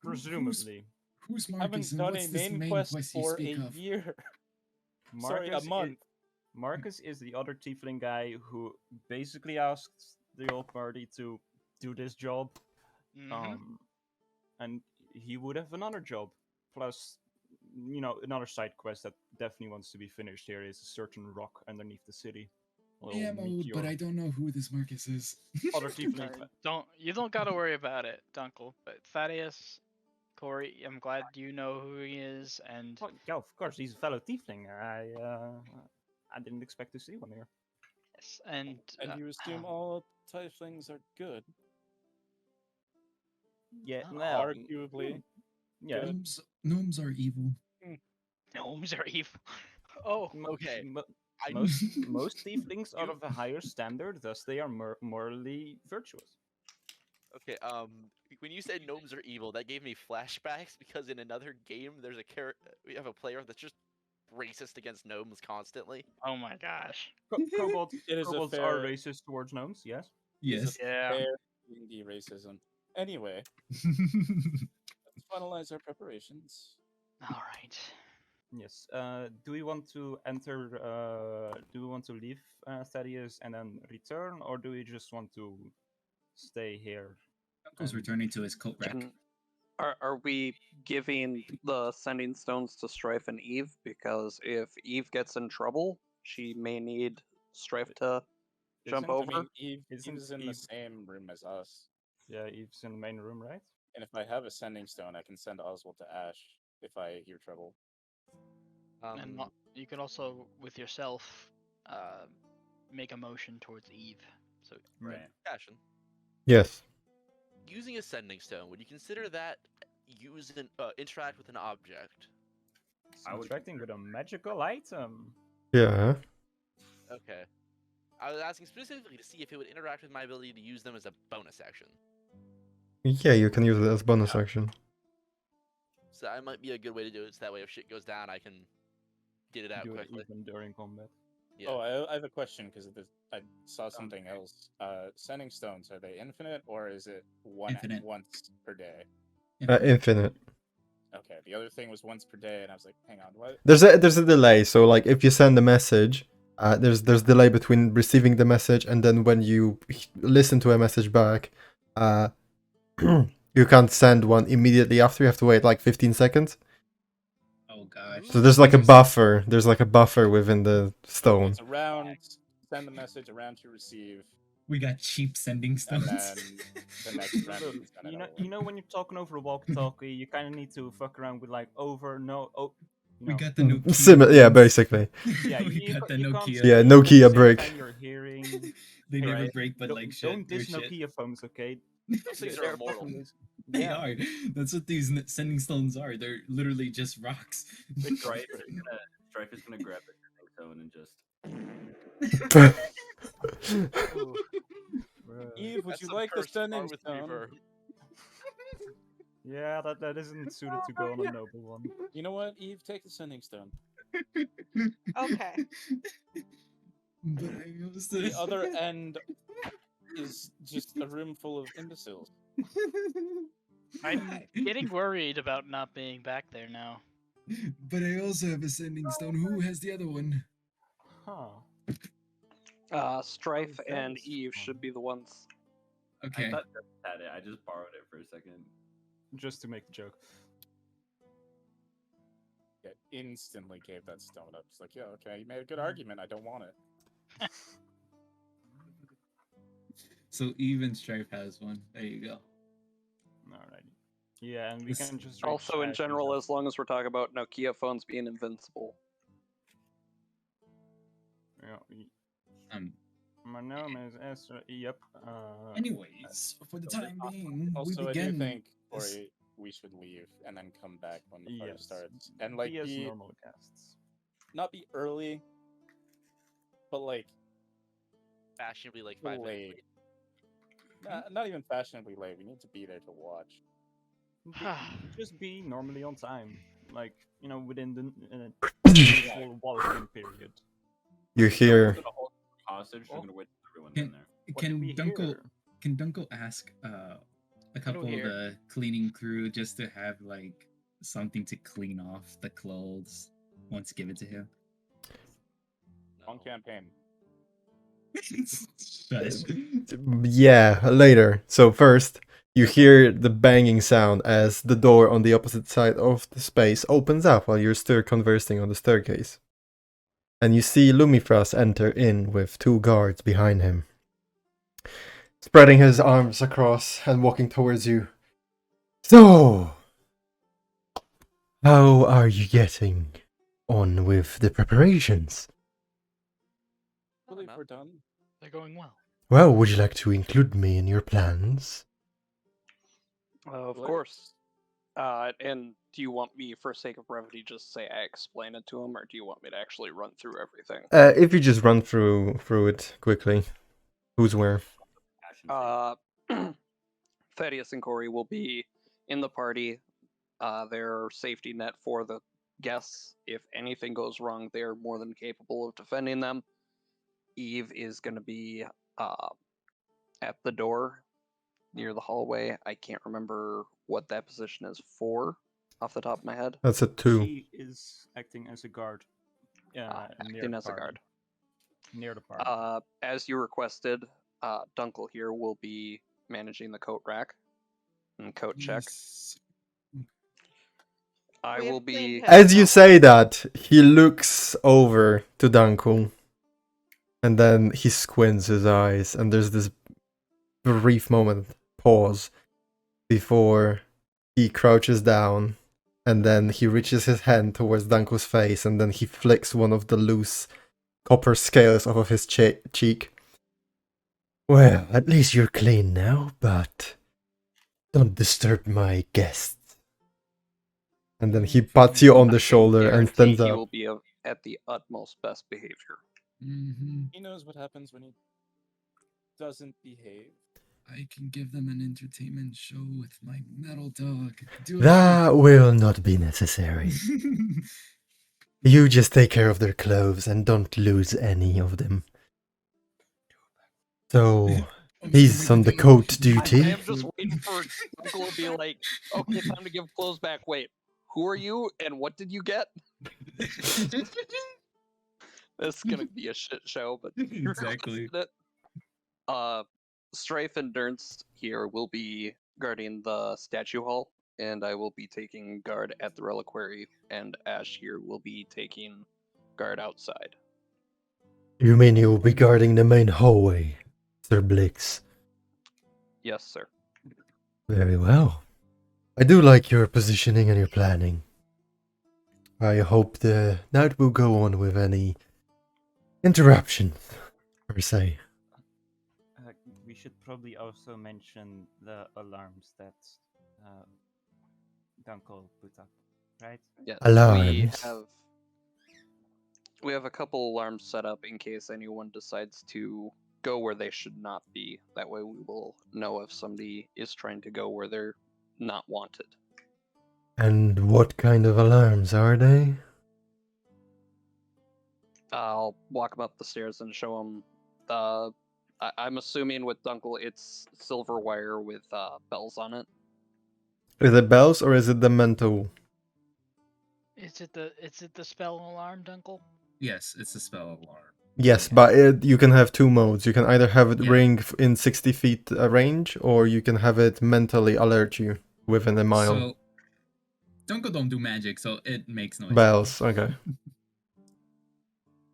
Presumably. Who's Haven't Marcus and done what's a this main main quest quest you for speak a of? year. Sorry, a Marcus month. Marcus is the other tiefling guy who basically asked the whole party to do this job. Mhm. And he would have another job. Plus, another side quest that definitely wants to be finished here is a certain rock underneath the city. A little Yeah, but meteor. I don't know who this Marcus is. Other tiefling. You don't gotta worry about it, Dunkel. But Thaddeus, Corey, I'm glad you know who he is, and Well, yeah, of course, he's a fellow tiefling. I didn't expect to see one here. yes, and And you assume all tieflings are good? Yeah, Oh, well, Arguably. yeah. good. Gnomes are evil. gnomes are evil. Oh, Okay. I- Most tieflings are of a higher standard, thus they are morally virtuous. Okay, when you said gnomes are evil, that gave me flashbacks because in another game, there's we have a player that's just racist against gnomes constantly. oh my gosh. Kobolds, It is a kobolds fair, are racist towards gnomes, yes. Yes. Yeah. fair D&D racism. Anyway, let's finalize our preparations. All right. Yes. Do we want to enter? Do we want to leave Thaddeus and then return, or do we just want to stay here? Uncle's returning to his coat rack. Are we giving the sending stones to Strife and Eve? Because if Eve gets in trouble, she may need Strife to jump Isn't- over. I mean, Eve Isn't is in the Eve- same room as us. Yeah, Eve's in the main room, right? And if I have a sending stone, I can send Oswald to Ash if I hear trouble. And you can also, with yourself, make a motion towards Eve. So Right. Fashion. Yes. Using a sending stone, would you consider that interact with an object? I would Interacting with a magical item. Yeah. Okay. I was asking specifically to see if it would interact with my ability to use them as a bonus action. Yeah, you can use it as bonus action. So that might be a good way to do it. So that way, if shit goes down, I can get it out Do it quickly. even during combat. Yeah. Oh, I have a question because I saw something else. Sending stones, are they infinite or is it Infinite. once per day? Infinite. Okay. The other thing was once per day, and I was like, hang on, what? There's a delay. So like if you send a message, there's delay between receiving the message and then when you listen to a message back, you can't send one immediately after. You have to wait like 15 seconds. Oh gosh. So there's like a buffer. There's like a buffer within the stone. It's around send the message, around to receive, We got cheap sending and stones. then the next round. Look, you can send you it know, over. you know when you're talking over a walkie-talkie, you kind of need to fuck around with like over no. Oh, We no. got the Nokia. Yeah, ones. basically. Yeah, we you got the you can't Nokia. say Yeah, at Nokia the same brick. time You're hearing. They never Right. break, but like shit. Don't they're diss shit. Nokia phones, okay? Those things are They're immortal. fucking- They Yeah. are. That's what these sending stones are. They're literally just rocks. Strife is gonna grab the sending stone and just. Ooh. Eve, would That's you some like the cursed sending art with stone? reverb. Yeah, that isn't suited to go on a noble one. You know what, Eve? Take the sending stone. Okay. But I also... The other end is just a room full of imbeciles. I'm getting worried about not being back there now. But I also have a sending stone. Who has the other one? Huh. Strife and That's Eve should be the ones. Okay. I thought Jeff had it. I just borrowed it for a second. Just to make the joke. Yeah, instantly gave that stone up. It's like, yeah, okay, you made a good argument. I don't want it. So even Strife has one. There you go. Alrighty. Yeah, and we This- can just. Also, in general, as long as we're talking about Nokia phones being invincible. My name is Esther. Yep. Anyways, for the time being, Also, we I do begin. think, this- Corey, we should leave and then come back when the party Yes. starts. And like be as be normal guests. not be early, but like Fashionably, like 5 minutes late. late. Not even fashionably late. We need to be there to watch. Just be normally on time, like within the full walking period. You hear We're gonna hold hostage. We're gonna wait till everyone's Can- in there. What Can do we Dunkel hear? can Dunkel ask a couple of hear? the cleaning crew just to have like something to clean off the clothes once given to him? On campaign. Shush. Yeah, later. So first, you hear the banging sound as the door on the opposite side of the space opens up while you're still conversing on the staircase. And you see Lumifras enter in with 2 guards behind him. Spreading his arms across and walking towards you. So, How are you getting on with the preparations? I believe we're done. They're going well. Well, would you like to include me in your plans? Of What? course. And do you want me, for sake of brevity, just say I explain it to him, or do you want me to actually run through everything? If you just run through it quickly, who's where? Thaddeus and Corey will be in the party. Their safety net for the guests. If anything goes wrong, they're more than capable of defending them. Eve is going to be at the door near the hallway. I can't remember what that position is for off the top of my head. That's a 2. She is acting as a guard. Near Acting the as a party. guard. Near the party. As you requested, Dunkel here will be managing the coat rack and coat check. Yes. I We have will cleaned be. him. As you say that, he looks over to Dunkel. And then he squints his eyes, and there's this brief moment, pause, before he crouches down, and then he reaches his hand towards Dunkel's face, and then he flicks one of the loose copper scales off of his cheek. Well, at least you're clean now, but don't disturb my guests. And then he pats you on the shoulder and stands He up. will be at the utmost best behavior. Mm-hmm. He knows what happens when he doesn't behave. I can give them an entertainment show with my metal dog. Do That will not be necessary. everything. You just take care of their clothes and don't lose any of them. So, he's on the coat duty. I am just waiting for Uncle to be like, okay, time to give clothes back. Wait, who are you and what did you get? This is gonna be a shit show, but Exactly. Strafe and Dernst here will be guarding the statue hall, and I will be taking guard at the reliquary, and Ash here will be taking guard outside. You mean you will be guarding the main hallway, Sir Blix? Yes, sir. Very well. I do like your positioning and your planning. I hope the night will go on with any interruptions, per se. We should probably also mention the alarms that Dunkel put up, right? Yes, Alarms. we have a couple alarms set up in case anyone decides to go where they should not be. That way we will know if somebody is trying to go where they're not wanted. And what kind of alarms are they? I'll walk them up the stairs and show them. I'm assuming with Dunkel, it's silver wire with bells on it. Is it bells or is it the mental? Is it the spell alarm, Dunkel? Yes, it's a spell alarm. Yes, Yeah. but you can have 2 modes. You can either have it Yeah. ring in 60 feet range, or you can have it mentally alert you within a mile. So, Dunkel don't do magic, so it makes noise. Bells, okay.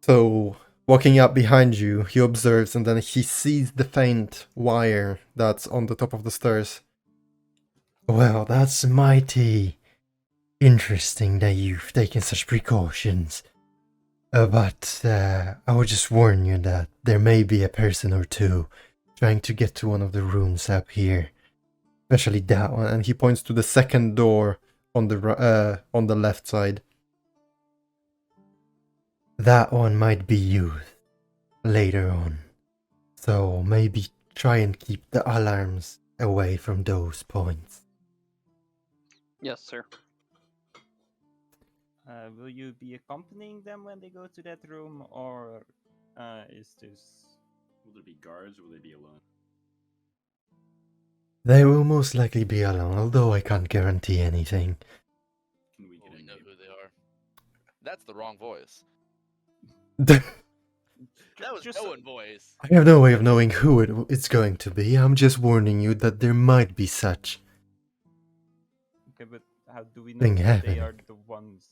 So, walking up behind you, he observes and then he sees the faint wire that's on the top of the stairs. Well, that's mighty interesting that you've taken such precautions. But I would just warn you that there may be a person or two trying to get to one of the rooms up here. Especially that one. And he points to the second door on the left side. That one might be used later on. So maybe try and keep the alarms away from those points. Yes, sir. Will you be accompanying them when they go to that room, or is this... Will there be guards or will they be alone? They will most likely be alone, although I can't guarantee anything. Can we get We a know name? who they are. That's the wrong voice. I That was Just- no one voice. have no way of knowing who it's going to be. I'm just warning you that there might be such. Okay, but how do we know Thing that they are happening. the ones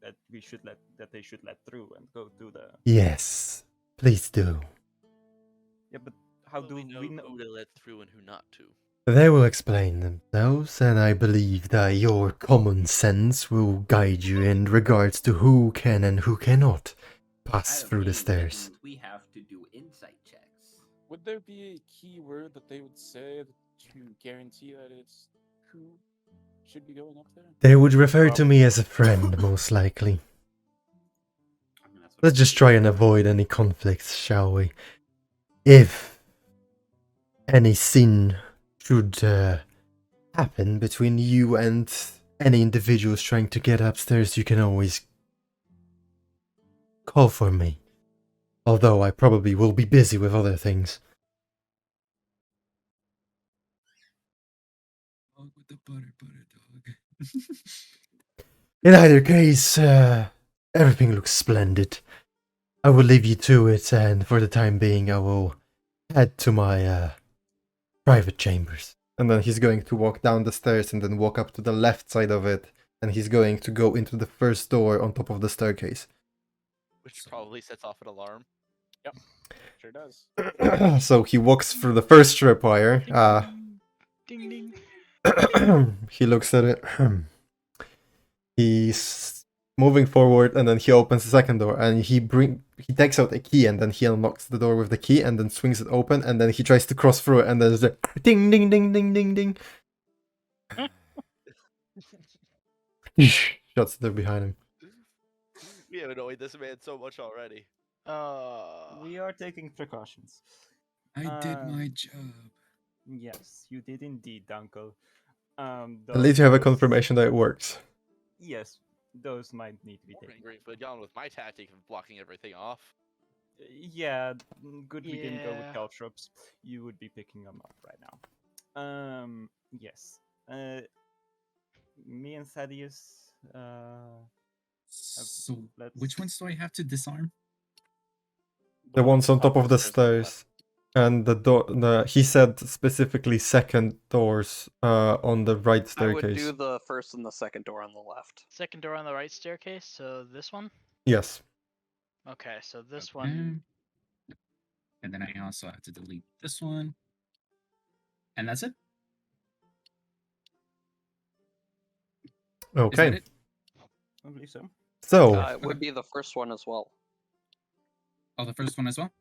that they should let through and go to the... Yes, please do. Yeah, but how do we know we know? who to let through and who not to? They will explain themselves, and I believe that your common sense will guide you in regards to who can and who cannot pass through the stairs. We have to do insight checks. Would there be a key word that they would say to guarantee that it's who should be going up there? They would refer to me as a friend, most likely. I mean, that's what Let's just try and avoid any conflicts, shall we? If any sin should happen between you and any individuals trying to get upstairs, you can always call for me. Although I probably will be busy with other things. Dog with the butter dog. In either case, everything looks splendid. I will leave you to it, and for the time being, I will head to my private chambers. And then he's going to walk down the stairs and then walk up to the left side of it, and he's going to go into the first door on top of the staircase. Which probably sets off an alarm. Yep, sure does. So he walks through the first tripwire. Ding ding. He looks at it. He's moving forward, and then he opens the second door, and he takes out a key, and then he unlocks the door with the key, and then swings it open, and then he tries to cross through it, and there's a ding ding ding ding ding ding. Shuts the door behind him. We have annoyed this man so much already. We are taking precautions. I did my job. Yes, you did indeed, Dunkel. At least you have a confirmation that it works. Yes, those might need to be More taken. angry if we'd gone with my tactic of blocking everything off. Yeah, good we didn't go with Yeah. caltrops. You would be picking them up right now. Yes. Me and Thaddeus, So, let's- which ones do I have to disarm? The ones on top of the stairs. And the door, he said specifically second doors on the right I would staircase. do the first and the second door on the left. Second door on the right staircase, so this one? Yes. Okay, so this one. Okay. And then I also have to delete this one. And that's it? Is that Okay. it? I believe so. So, It would be the first one as well. Oh, the first one as well?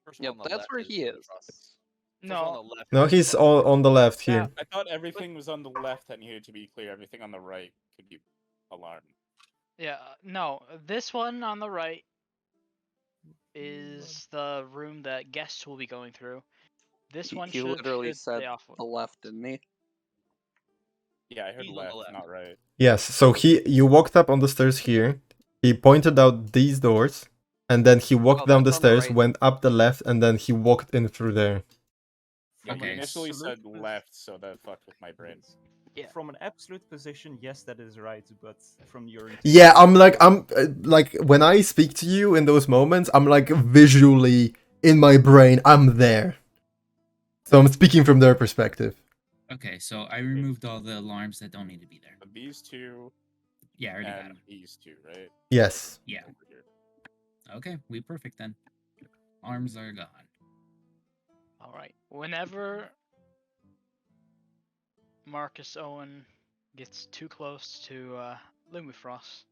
First Yep, one on the that's left where he is. Lumifras. First No. one on the left no, is he's Lumifras. all on the left here. I thought everything was on the left that needed to be clear. Everything on the right could be alarmed. Yeah, no. This one on the right is the room that guests will be going through. This one He should literally should said stay off. the left, didn't he? Yeah, I heard He's on the left, left. not right. Yes, so you walked up on the stairs here. He pointed out these doors, and then he walked Oh, down the that's on the stairs, right. went up the left, and then he walked in through there. Yeah, From he an Okay. initially said absolute left, so that fucked with my brain. Yeah. From an absolute position, yes, that is right, but from your Yeah, I'm like when I speak to you in those moments, I'm like visually in my brain, I'm there. So I'm speaking from their perspective. Okay, so I removed all the alarms that don't need to be there. But these two Yeah, I already got and them. these two, right? Yes. Yeah. Over here. Okay, we perfect then. Arms are gone. All right. Whenever Marcus Owen gets too close to Lumifras,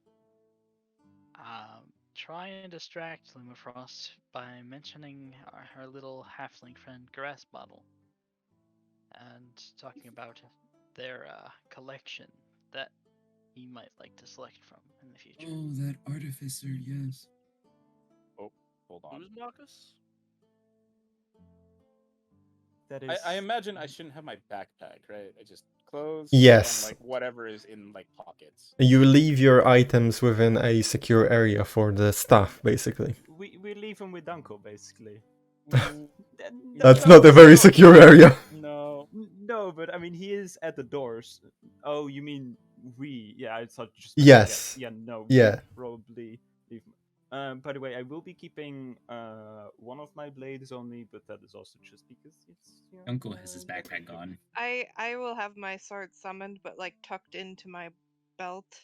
try and distract Lumifras by mentioning her little halfling friend Grass Bottle and talking about their collection that he might like to select from in the future. Oh, that artificer, yes. Hold on. Who's Marcus? That is. I imagine I shouldn't have my backpack, right? I just clothes. Yes. And, like whatever is in like pockets. You leave your items within a secure area for the staff, basically. We leave him with Dunkel, basically. That's not a very secure area. No. No, but I mean, he is at the doors. Oh, you mean we? Yeah, I thought just. Yes. Yeah, no. Yeah. Probably leave him. By the way, I will be keeping one of my blades on me, but that is also just because it's. You know, Uncle has his backpack gone. I will have my sword summoned, but like tucked into my belt.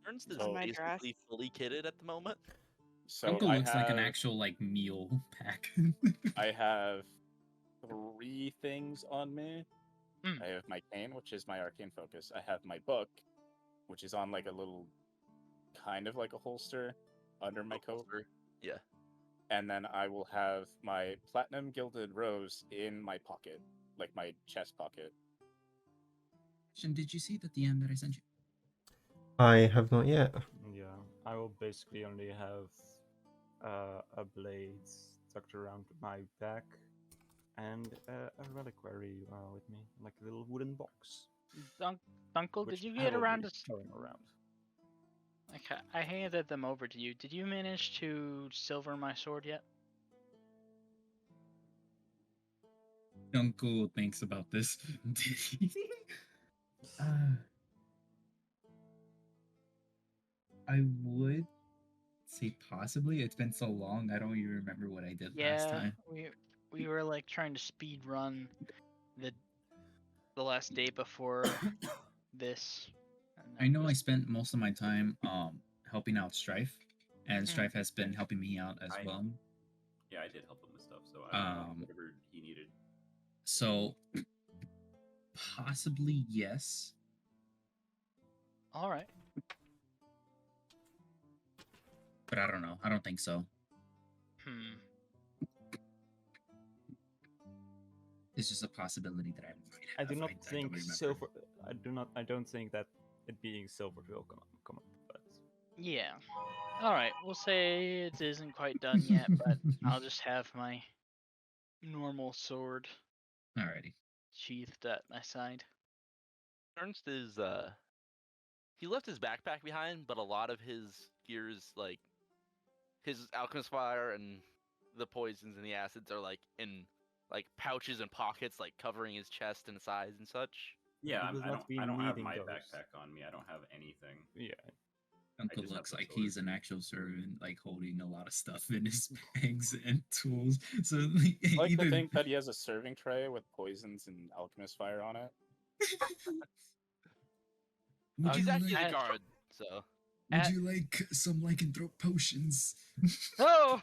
Ernst is On my dress. basically fully kitted at the moment. So Uncle I looks have, like an actual like meal pack. I have 3 things on me. Mm. I have my cane, which is my arcane focus. I have my book, which is on like a little, kind of like a holster under my coat. Yeah. And then I will have my platinum gilded rose in my pocket, like my chest pocket. Did you see the DM that I sent you? I have not yet. Yeah, I will basically only have a blade tucked around my back and a reliquary with me, like a little wooden box. Uncle, which did you I get will around be to? towing around. Okay, I handed them over to you. Did you manage to silver my sword yet? Uncle thinks about this. I would say possibly. It's been so long, I don't even remember what I did last Yeah, time. we were like trying to speed run the last day before this. I know I spent most of my time helping out Strife, and Strife has been helping me out as well. Yeah, I did help him with stuff, so I don't know, whatever he needed. So possibly yes. All right. But I don't know. I don't think so. It's just a possibility that I do not think silver. I don't think that it being silver will come up. But Yeah. All right. We'll say it isn't quite done yet, but I'll just have my normal sword. Alrighty. Sheathed at my side. Ernst is he left his backpack behind, but a lot of his gears, like his alchemist fire and the poisons and the acids, are like in like pouches and pockets, like covering his chest and sides and such. Yeah, I don't have my backpack on me. I don't have anything. Yeah. Uncle looks like he's an actual servant, like holding a lot of stuff in his bags and tools. So like, I like to think that he has a serving tray with poisons and alchemist fire on it. He's actually the guard, so. Would you like some lycanthrope potions? Oh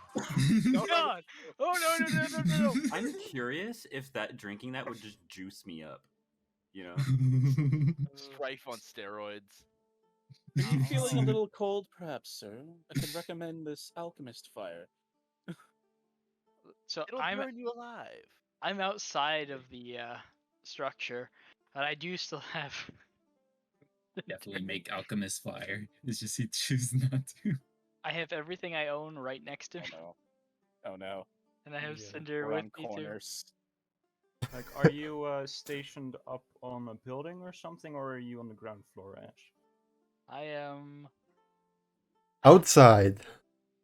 God! Oh no! I'm curious if that drinking that would just juice me up. You know, Strife on steroids. Are you feeling a little cold, perhaps, sir? I could recommend this alchemist fire. So It'll burn you alive. I'm outside of the structure, but I do still have. Definitely make alchemist fire. It's just he chooses not to. I have everything I own right next to me. Oh no. And I have Cinder We're with on me corners. Like, are you stationed up on a building or something, or are you on the ground floor, Ash? I am Outside.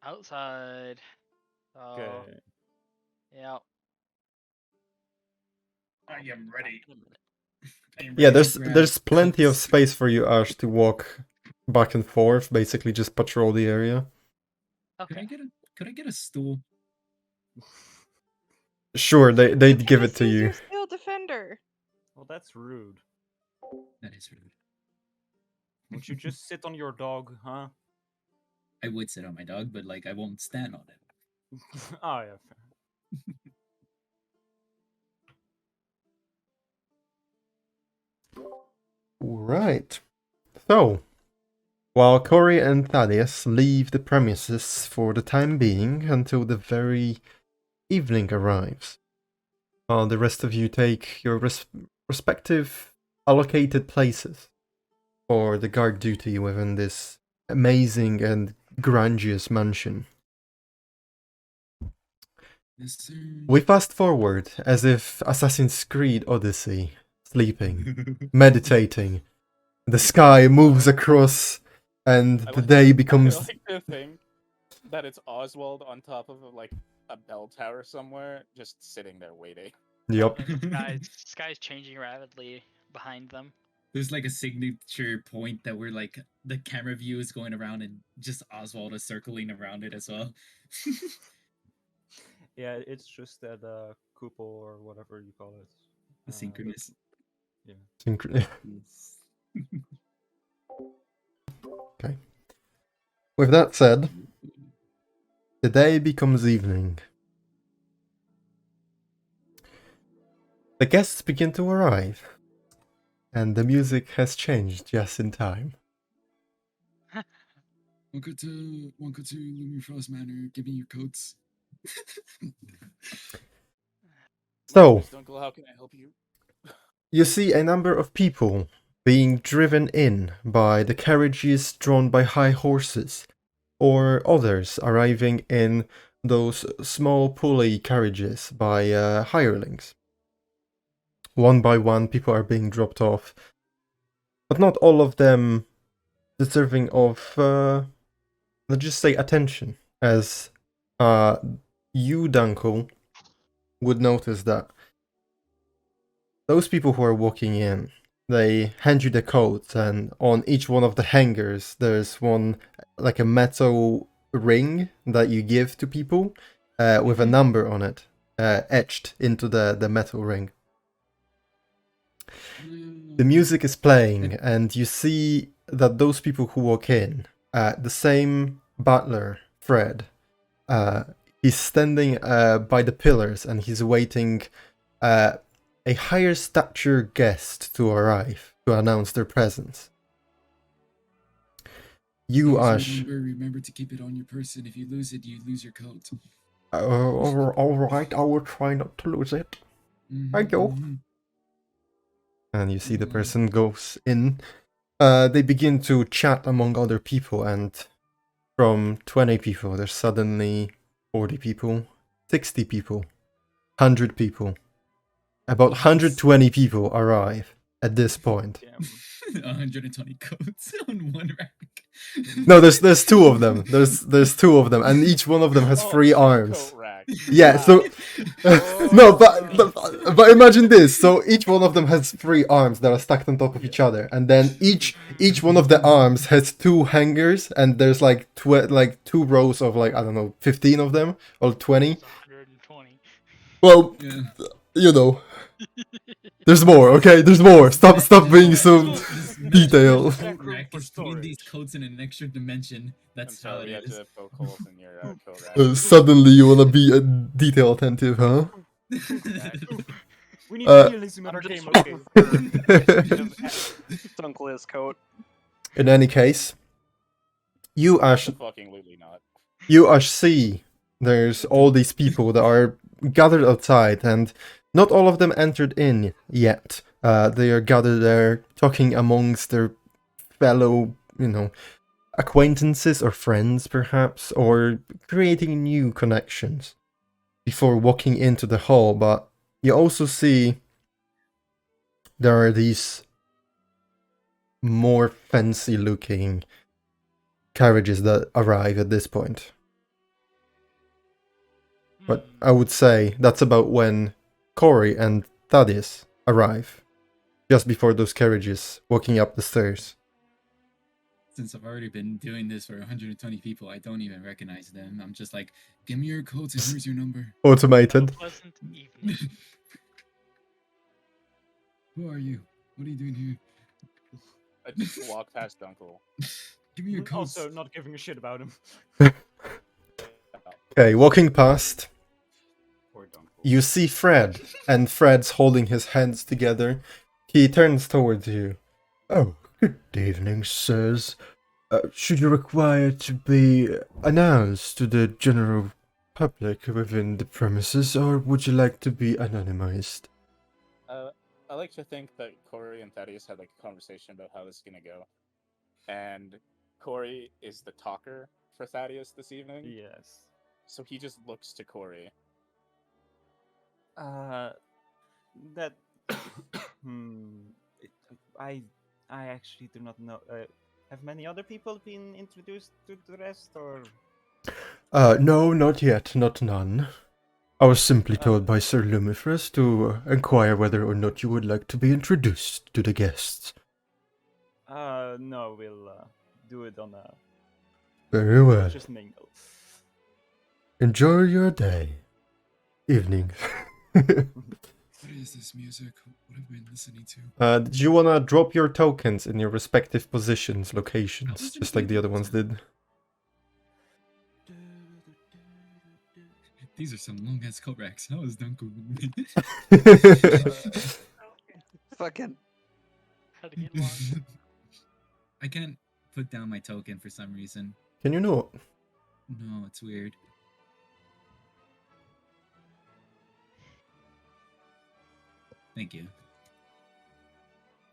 outside. Okay. Yeah. I am ready. Yeah, there's plenty of space for you, Ash, to walk back and forth. Basically, just patrol the area. Okay. Could I get a stool? Sure, they'd give it to you. Your steel defender. Well, that's rude. That is rude. Won't you just sit on your dog, huh? I would sit on my dog, but like I won't stand on it. Oh yeah. Fair. Right. So, while Corey and Thaddeus leave the premises for the time being until the very evening arrives, the rest of you take your respective allocated places for the guard duty within this amazing and grandiose mansion. We fast forward as if Assassin's Creed Odyssey, sleeping, meditating. The sky moves across, and the day becomes. I like to think that it's Oswald on top of like a bell tower somewhere, just sitting there waiting. Yep. Sky's changing rapidly behind them. There's like a signature point that where like the camera view is going around and just Oswald is circling around it as well. Yeah, it's just that couple or whatever you call it. The synchronous. Yeah. Synchronous. Okay. With that said, the day becomes evening. The guests begin to arrive. and the music has changed just in time. Welcome to Lumifras Manor. Give me your coats. So, Miss Dunkel, how can I help you? you see a number of people being driven in by the carriages drawn by high horses, or others arriving in those small pulley carriages by hirelings. One by one, people are being dropped off, but not all of them deserving of, let's just say, attention, as you, Dunkel, would notice that those people who are walking in, they hand you the coat, and on each one of the hangers, there's one, like a metal ring that you give to people with a number on it, etched into the metal ring. The music is playing, and you see that those people who walk in, the same butler, Fred, he's standing by the pillars, and he's waiting a higher stature guest to arrive to announce their presence. You, Ash. Remember to keep it on your person. If you lose it, you lose your coat. All right, I will try not to lose it. Thank you. And you see the person goes in. They begin to chat among other people, and from 20 people, there's suddenly 40 people, 60 people, 100 people. About 120 people arrive at this point. 120 coats on one rack. No, there's two of them. There's two of them, and each one of them has 3 arms. Yeah, so no, but imagine this. So each one of them has 3 arms that are stacked on top of each other, and then each one of the arms has 2 hangers, and there's like 2 rows of, like, I don't know, 15 of them or 20. 120. Well, you know. There's more, okay? There's more. Stop being so detailed. Rack is putting these coats in an extra dimension. That's how it is. Suddenly you wanna be a detail attentive, huh? We need realism in our game, okay? Dunkless coat. In any case, you Ash, not. you Ash see there's all these people that are gathered outside, and not all of them entered in yet. They are gathered there, talking amongst their fellow, acquaintances or friends, perhaps, or creating new connections before walking into the hall. But you also see there are these more fancy-looking carriages that arrive at this point. But I would say that's about when Corey and Thaddeus arrive, just before those carriages walking up the stairs. Since I've already been doing this for 120 people, I don't even recognize them. I'm just like, give me your coats and here's your number. Automated. Pleasant evening. Who are you? What are you doing here? I just walk past Dunkel. Give me your coats. Also, not giving a shit about him. Okay, walking past, you see Fred, and Fred's holding his hands together. He turns towards you. Oh, good evening, sirs. Should you require to be announced to the general public within the premises, or would you like to be anonymized? I like to think that Corey and Thaddeus had like a conversation about how this is gonna go, and Corey is the talker for Thaddeus this evening. Yes. So he just looks to Corey. That. I actually do not know. Have many other people been introduced to the rest, or? No, not yet, not none. I was simply told by Sir Lumifras to inquire whether or not you would like to be introduced to the guests. No, we'll do it on a. Very well. Just mingle. Enjoy your day. Evening. What is this music? What have I been listening to? Did you wanna drop your tokens in your respective positions, locations, just like the other ones did? These are some long ass coat racks. How is Dunkel? Fucking. try to get lost. I can't put down my token for some reason. Can you not? No, it's weird. Thank you.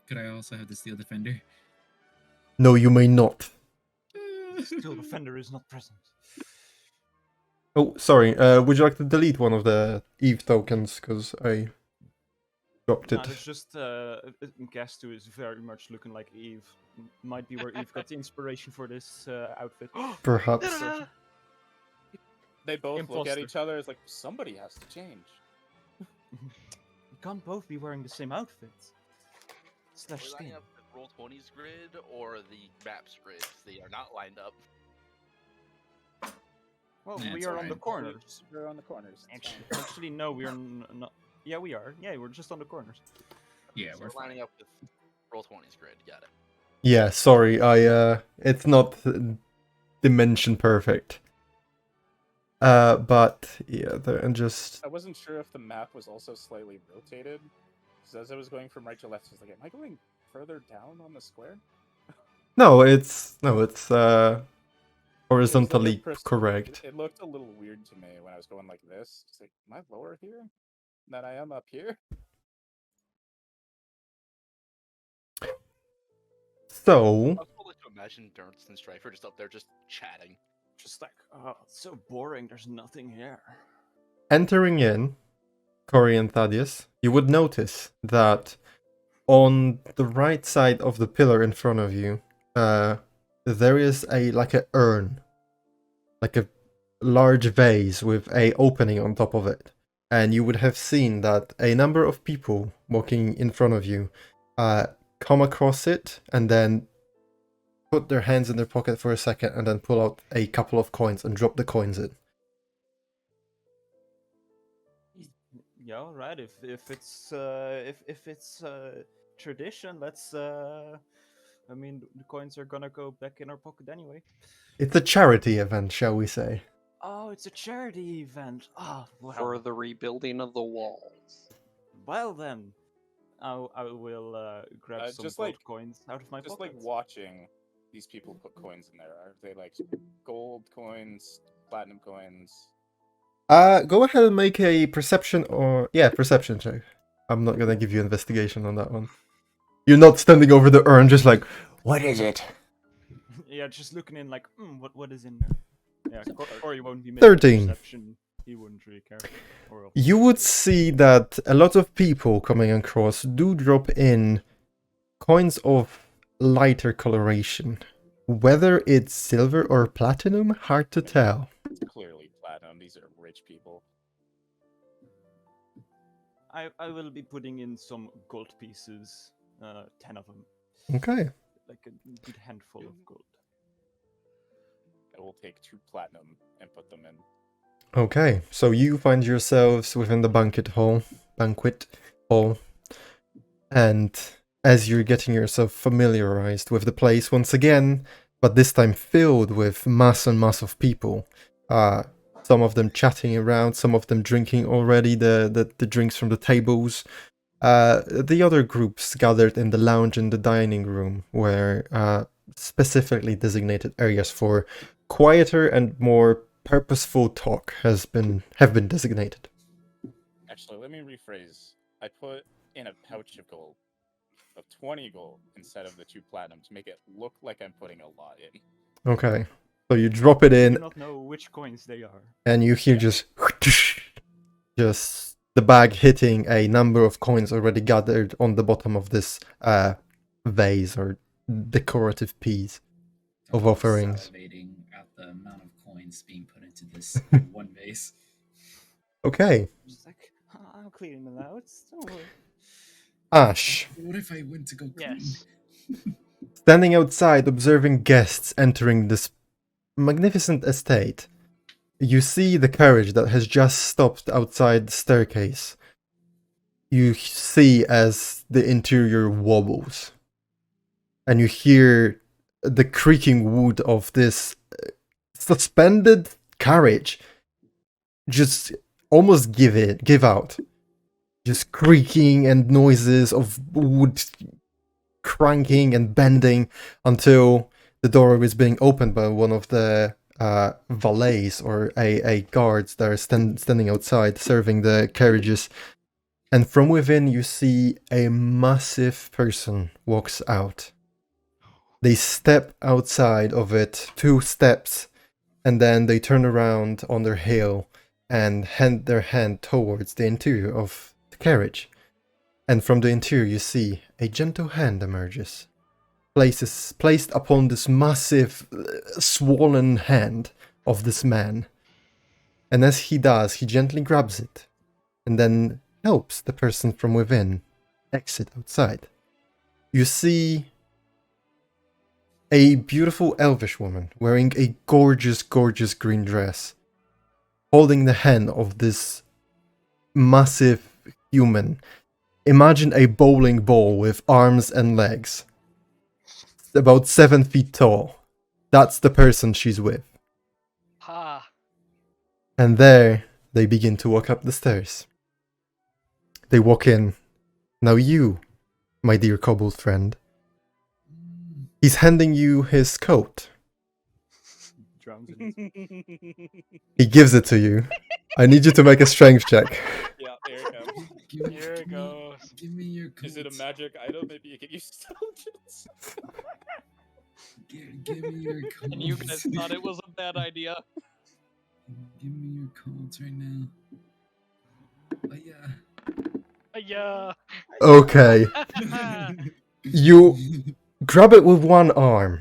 Could I also have the Steel Defender? No, you may not. Still, Defender is not present. Oh, sorry. Would you like to delete one of the Eve tokens? Because I dropped it. No, it's just Gastu is very much looking like Eve. Might be where Eve got the inspiration for this outfit. Perhaps. They both look at Imposter. each other as like somebody has to change. You can't both be wearing the same outfit. Slash We're skin. lining up the Roll20's grid or the maps grid. They are not lined up. Well, Yeah, we it's are on the fine. corners. We're on the corners. It's fine. Actually, no, we are not. Yeah, we are. Yeah, we're just on the corners. Yeah, So we're fine. lining up with Roll20's grid. Got it. Yeah, sorry. It's not dimension perfect. But yeah, and just I wasn't sure if the map was also slightly rotated. Because as I was going from right to left, I was like, am I going further down on the square? no, it's It was horizontally like a correct. It looked a little weird to me when I was going like this. It's like, am I lower here than I am up here? So I was like to imagine Durst and Strifer just up there just chatting. Just like, oh, it's so boring. There's nothing here. entering in, Cory and Thaddeus, you would notice that on the right side of the pillar in front of you, there is a urn, like a large vase with a opening on top of it, and you would have seen that a number of people walking in front of you come across it and then put their hands in their pocket for a second and then pull out a couple of coins and drop the coins in. Yeah, all right. If it's tradition, let's. I mean, the coins are gonna go back in our pocket anyway. It's a charity event, shall we say? Oh, it's a charity event. Ah, well. For the rebuilding of the walls. Well then, I will grab some just gold like- coins out of my Just pocket. like watching these people put coins in there. Are they like gold coins, platinum coins? Go ahead and make a perception perception check. I'm not gonna give you investigation on that one. You're not standing over the urn just like, what is it? Yeah, just looking in like, what is in there? Yeah, Cory won't be making 13. perception. He wouldn't really care. Or You would see that a lot of people coming across do drop in coins of lighter coloration. Whether it's silver or platinum, hard to tell. It's clearly platinum. These are rich people. I will be putting in some gold pieces, 10 of them, Okay. like a good handful of gold. I will take 2 platinum and put them in. Okay, so you find yourselves within the banquet hall, and as you're getting yourself familiarized with the place once again, but this time filled with mass and mass of people, some of them chatting around, some of them drinking already the drinks from the tables, the other groups gathered in the lounge and the dining room, where specifically designated areas for quieter and more purposeful talk have been designated. Actually, let me rephrase. I put in a pouch of gold, of 20 gold instead of the 2 platinum to make it look like I'm putting a lot in. Okay, so you drop it I in, do not know which coins they are. and you hear just the bag hitting a number of coins already gathered on the bottom of this vase or decorative piece of I'm offerings. salivating at the amount of coins being put into this one vase. Okay, Just like, I'm cleaning them out. Don't worry. Ash, What if I went to go clean? Yes. standing outside observing guests entering this magnificent estate, you see the carriage that has just stopped outside the staircase. You see as the interior wobbles, and you hear the creaking wood of this suspended carriage just almost give out. Just creaking and noises of wood cranking and bending until the door is being opened by one of the valets or a guards that are standing outside serving the carriages. And from within, you see a massive person walks out. They step outside of it, 2 steps, and then they turn around on their heel and hand their hand towards the interior of the carriage. And from the interior, you see a gentle hand emerges, placed upon this massive, swollen hand of this man. And as he does, he gently grabs it, and then helps the person from within exit outside. You see a beautiful elvish woman wearing a gorgeous, gorgeous green dress, holding the hand of this massive human. Imagine a bowling ball with arms and legs, about 7 feet tall. That's the person she's with. Ha! And there they begin to walk up the stairs. They walk in. Now you, my dear kobold friend, he's handing you his coat. Drowns in his- He gives it to you. I need you to make a strength check. Yeah, here it comes. Here it goes. Give me your coat. Is it a magic item? Maybe you can use intelligence. Give me your coat. And you guys thought it was a bad idea. Give me your coats right now. Oh yeah. Yeah. Okay. You grab it with one arm.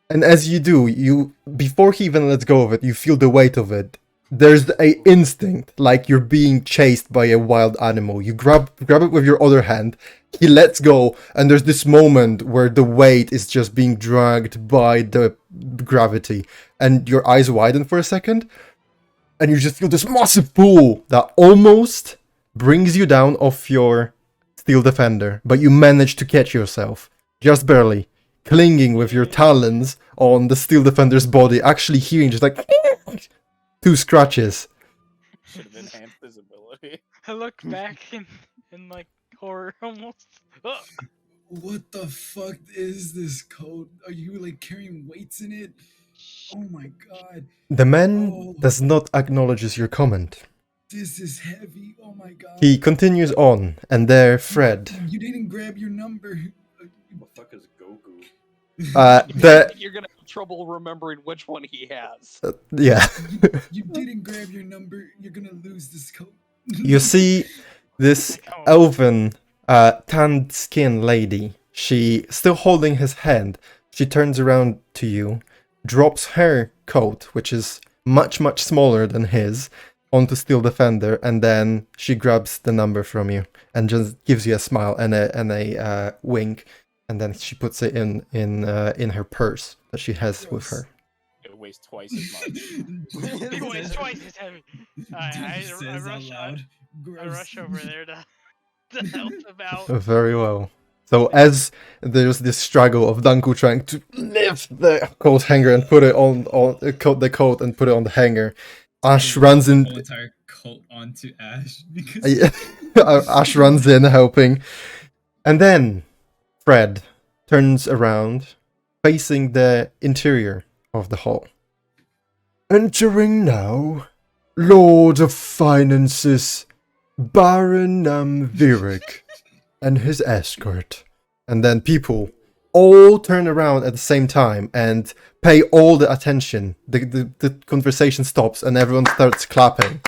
And as you do, before he even lets go of it, you feel the weight of it. There's a instinct like you're being chased by a wild animal. You grab it with your other hand. He lets go, and there's this moment where the weight is just being dragged by the gravity, and your eyes widen for a second, and you just feel this massive pull that almost brings you down off your steel defender, but you manage to catch yourself, just barely, clinging with your talons on the steel defender's body, actually hearing just like 2 scratches. Should have enhanced visibility. I look back in like horror almost. Oh. What the fuck is this coat? Are you like carrying weights in it? Oh my god. The man Oh. does not acknowledge your comment. This is heavy. Oh my god. He continues on, and there, Fred. You didn't grab your number. What the fuck is Goku? You're gonna have trouble remembering which one he has. Yeah. You didn't grab your number. You're gonna lose this coat. You see this elven, tanned skin lady. She, still holding his hand, she turns around to you, drops her coat, which is much, much smaller than his, onto Steel Defender, and then she grabs the number from you and just gives you a smile and a wink, and then she puts it in her purse that she has with her. It weighs twice as much. It weighs twice as heavy. I Says out loud. I rush over there to help him out. Very well. So as there's this struggle of Danku trying to lift the coat hanger and put it on the coat and put it on the hanger, Ash runs in. The entire coat onto Ash because Ash runs in helping, and then Fred turns around, facing the interior of the hall. Entering now, Lord of Finances, Baron Virik, and his escort. And then people all turn around at the same time and pay all the attention. The conversation stops and everyone starts clapping.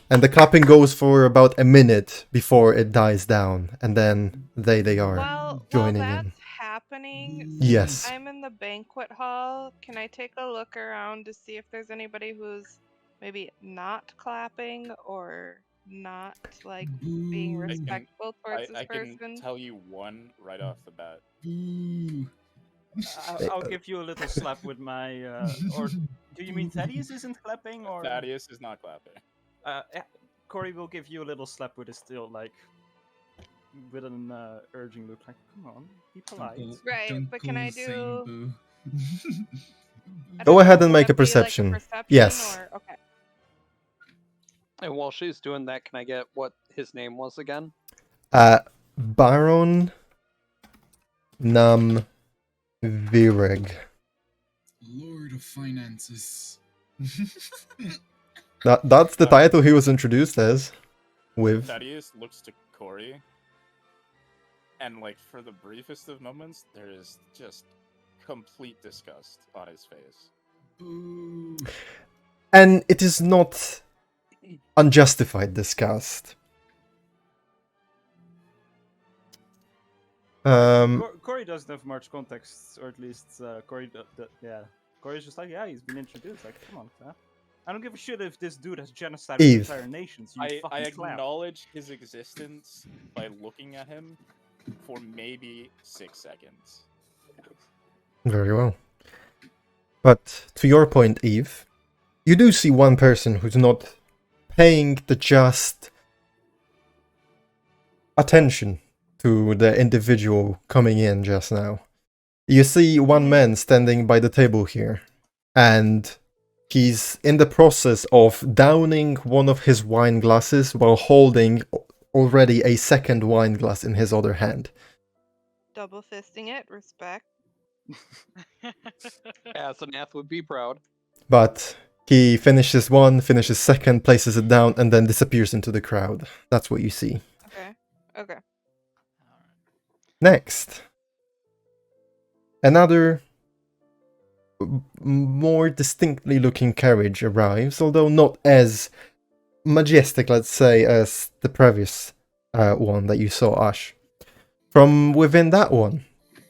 And the clapping goes for about a minute before it dies down. And then they are joining while that's in. happening, Yes. I'm in the banquet hall. Can I take a look around to see if there's anybody who's maybe not clapping or not like being respectful towards this I person? can tell you one right off the bat. I'll give you a little slap with my. Or do you mean Thaddeus isn't clapping, or Thaddeus is not clapping. Corey will give you a little slap with his still like, with an urging look, like, come on, be polite. Right, but can I do? Go ahead and make Would a it be, like, perception. perception Yes. or- okay. And while she's doing that, can I get what his name was again? Baron Nam Vireg. Lord of Finances. That's the title he was introduced as. With Thaddeus looks to Corey, and like for the briefest of moments, there is just complete disgust on his face. Boo. and it is not unjustified disgust. Corey doesn't have much context, or at least Corey. Corey's just like, yeah, he's been introduced. Like, come on, man. I don't give a shit if this dude has genocided Eve. entire nations. You I fucking clown. acknowledge his existence by looking at him for maybe 6 seconds. Very well. But to your point, Eve, you do see one person who's not paying the just attention to the individual coming in just now. You see one man standing by the table here, and he's in the process of downing one of his wine glasses while holding already a second wine glass in his other hand. Double fisting it, respect. Asenath would be proud. But he finishes one, finishes second, places it down, and then disappears into the crowd. That's what you see. Okay. Next. Another more distinctly looking carriage arrives, although not as majestic, let's say, as the previous one that you saw, Ash. From within that one,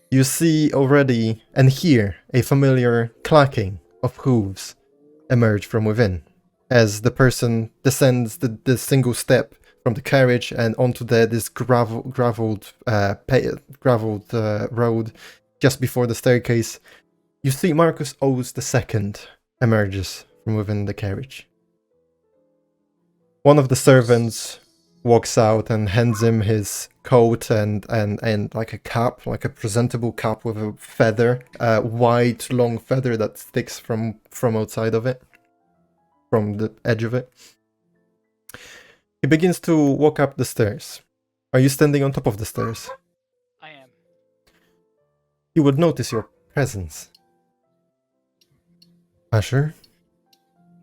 you see already and hear a familiar clacking of hooves emerge from within as the person descends the single step from the carriage and onto this graveled road just before the staircase. You see Marcus O's II emerges from within the carriage. One of the servants walks out and hands him his coat and like a cap, like a presentable cap with a feather, a white long feather that sticks from outside of it, from the edge of it. He begins to walk up the stairs. Are you standing on top of the stairs? I am. You would notice your presence. Asher?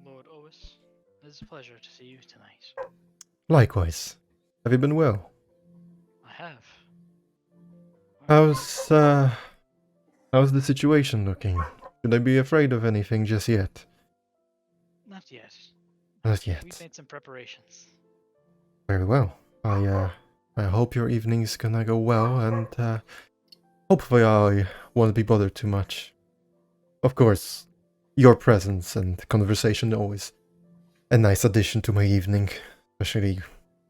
Lord Ois, it is a pleasure to see you tonight. Likewise. Have you been well? I have. How's the situation looking? Should I be afraid of anything just yet? Not yet. Not yet. We've made some preparations. Very well. I hope your evening's gonna go well, and hopefully I won't be bothered too much. Of course, your presence and conversation are always a nice addition to my evening, especially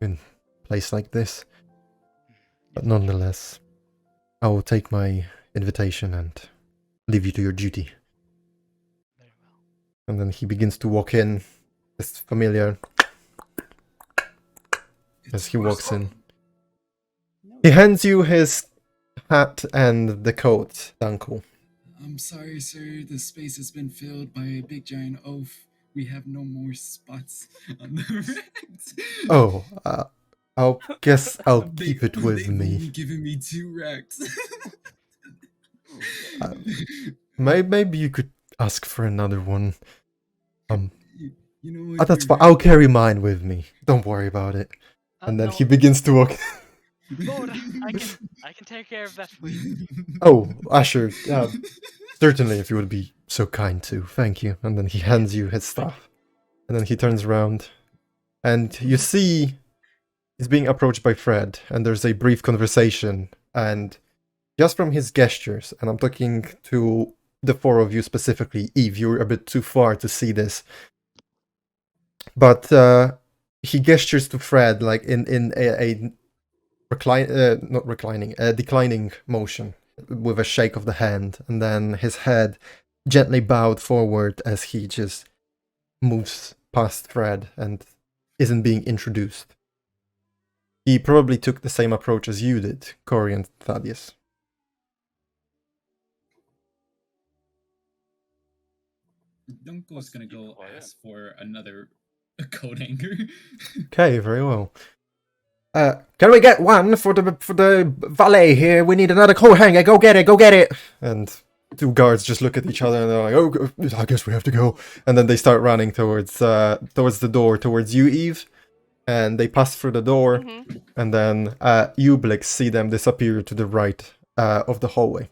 in a place like this. But nonetheless, I will take my invitation and leave you to your duty. Very well. And then he begins to walk in, this familiar, as he walks in. He hands you his hat and the coat, Dunkel. I'm sorry, sir. The space has been filled by a big giant oaf. We have no more spots on the racks. Oh, I'll keep it with They've only me. given me 2 racks. Maybe you could ask for another one. You know what? That's fine. I'll carry mine with me. Don't worry about it. And then No, he begins to walk. Lord, I can take care of that for you. Oh, Asher, certainly, if you would be so kind to. Thank you. And then he hands you his stuff. And then he turns around. And you see he's being approached by Fred. And there's a brief conversation. And just from his gestures, and I'm talking to the 4 of you specifically, Eve, you're a bit too far to see this. But he gestures to Fred like in a declining motion with a shake of the hand, and then his head gently bowed forward as he just moves past Fred and isn't being introduced. He probably took the same approach as you did, Corey and Thaddeus. Dunkel's gonna go ask for another coat hanger. Okay, very well. Can we get one for the valet here? We need another coat hanger. Go get it. Go get it. And two guards just look at each other and they're like, "Oh, I guess we have to go." And then they start running towards the door, towards you, Eve. And they pass through the door, and then you, Blix, see them disappear to the right of the hallway.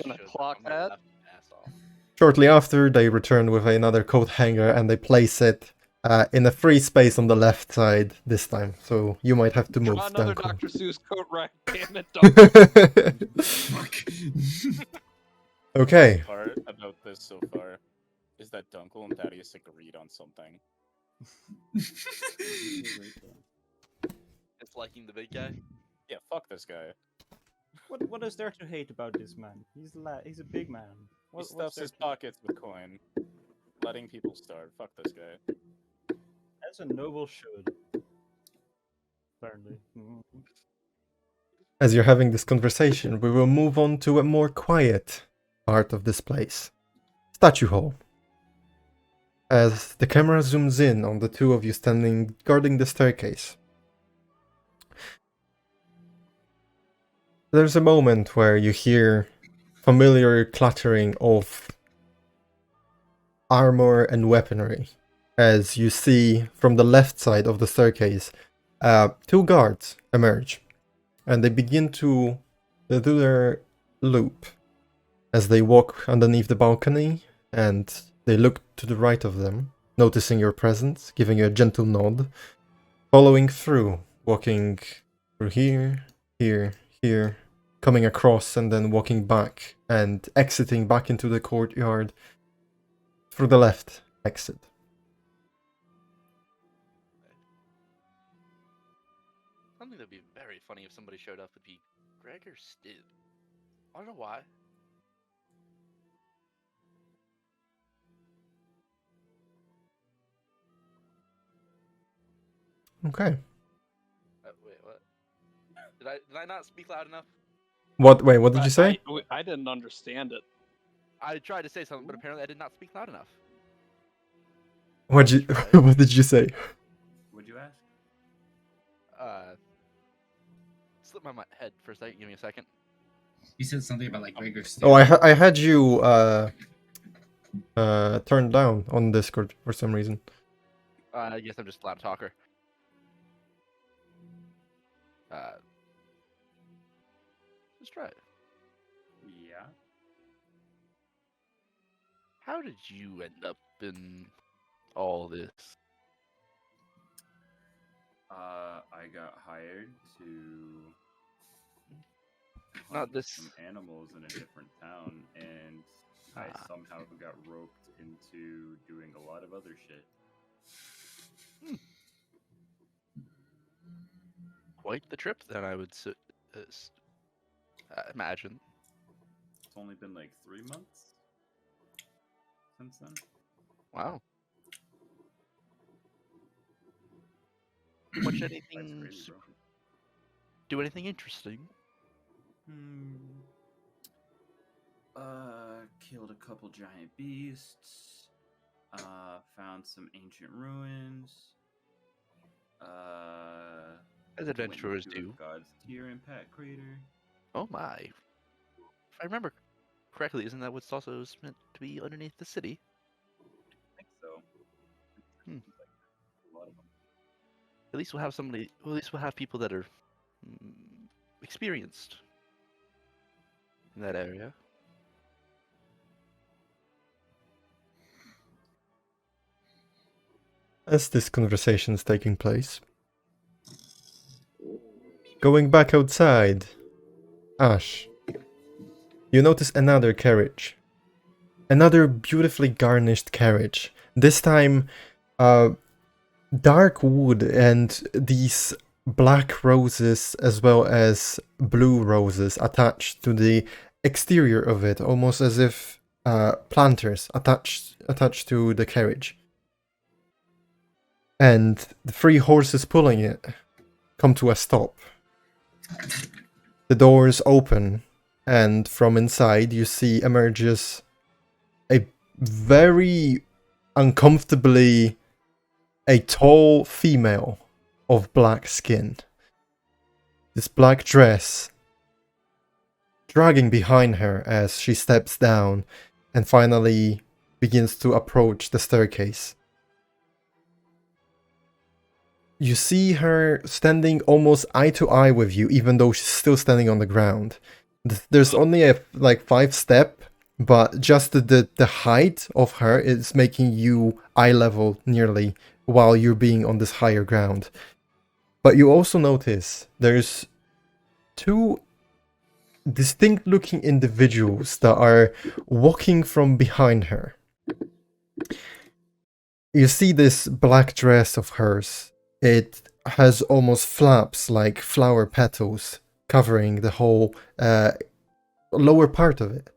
Gonna clock that. Shortly after, they return with another coat hanger and they place it in a free space on the left side this time. So you might have to move. Draw another Duncan. Dr. Seuss coat rack. Damn it, Okay. The part about this so far is that Dunkel and Thaddeus agreed on something. It's liking the big guy. Yeah, fuck this guy. What is there to hate about this man? He's a big man. He stuffs his pockets with coin, letting people starve. Fuck this guy. As a noble should. Apparently. As you're having this conversation, we will move on to a more quiet part of this place. Statue Hall. As the camera zooms in on the two of you standing guarding the staircase. There's a moment where you hear familiar clattering of armor and weaponry as you see from the left side of the staircase two guards emerge and they begin to do their loop as they walk underneath the balcony and they look to the right of them, noticing your presence, giving you a gentle nod, following through, walking through here, coming across and then walking back and exiting back into the courtyard through the left exit. Something that'd be very funny if somebody showed up would be Gregor Stib. I don't know why. Okay. Wait, what? Did I not speak loud enough? What? Wait, what did you say? I didn't understand it. I tried to say something, but apparently I did not speak loud enough. What did you say? Would you ask? Slipped my head for a second. Give me a second. You said something about like Gregor Stib. Oh, I had you turned down on Discord for some reason. I guess I'm just a loud talker. Let's try it. Yeah. How did you end up in all this? I got hired to Not hunt this. some animals in a different town, and I somehow got roped into doing a lot of other shit. Quite the trip, then, I would imagine. It's only been like 3 months since then. Wow. Watch That's anything? crazy, bro. Do anything interesting? Killed a couple giant beasts. Found some ancient ruins. As adventurers went into do. a God's Tier impact crater. Oh my. If I remember correctly, isn't that what's also meant to be underneath the city? I think so. A lot of them. At least we'll have somebody. At least we'll have people that are experienced in that area. As this conversation is taking place, going back outside, Ash, you notice another carriage. Another beautifully garnished carriage. This time, dark wood and these black roses as well as blue roses attached to the exterior of it, almost as if planters attached to the carriage. And the 3 horses pulling it come to a stop. The doors open, and from inside you see emerges a very uncomfortably a tall female of black skin. This black dress dragging behind her as she steps down and finally begins to approach the staircase. You see her standing almost eye to eye with you, even though she's still standing on the ground. There's only a 5-step, but just the height of her is making you eye level nearly while you're being on this higher ground. But you also notice there's 2 distinct looking individuals that are walking from behind her. You see this black dress of hers. It has almost flaps like flower petals covering the whole lower part of it.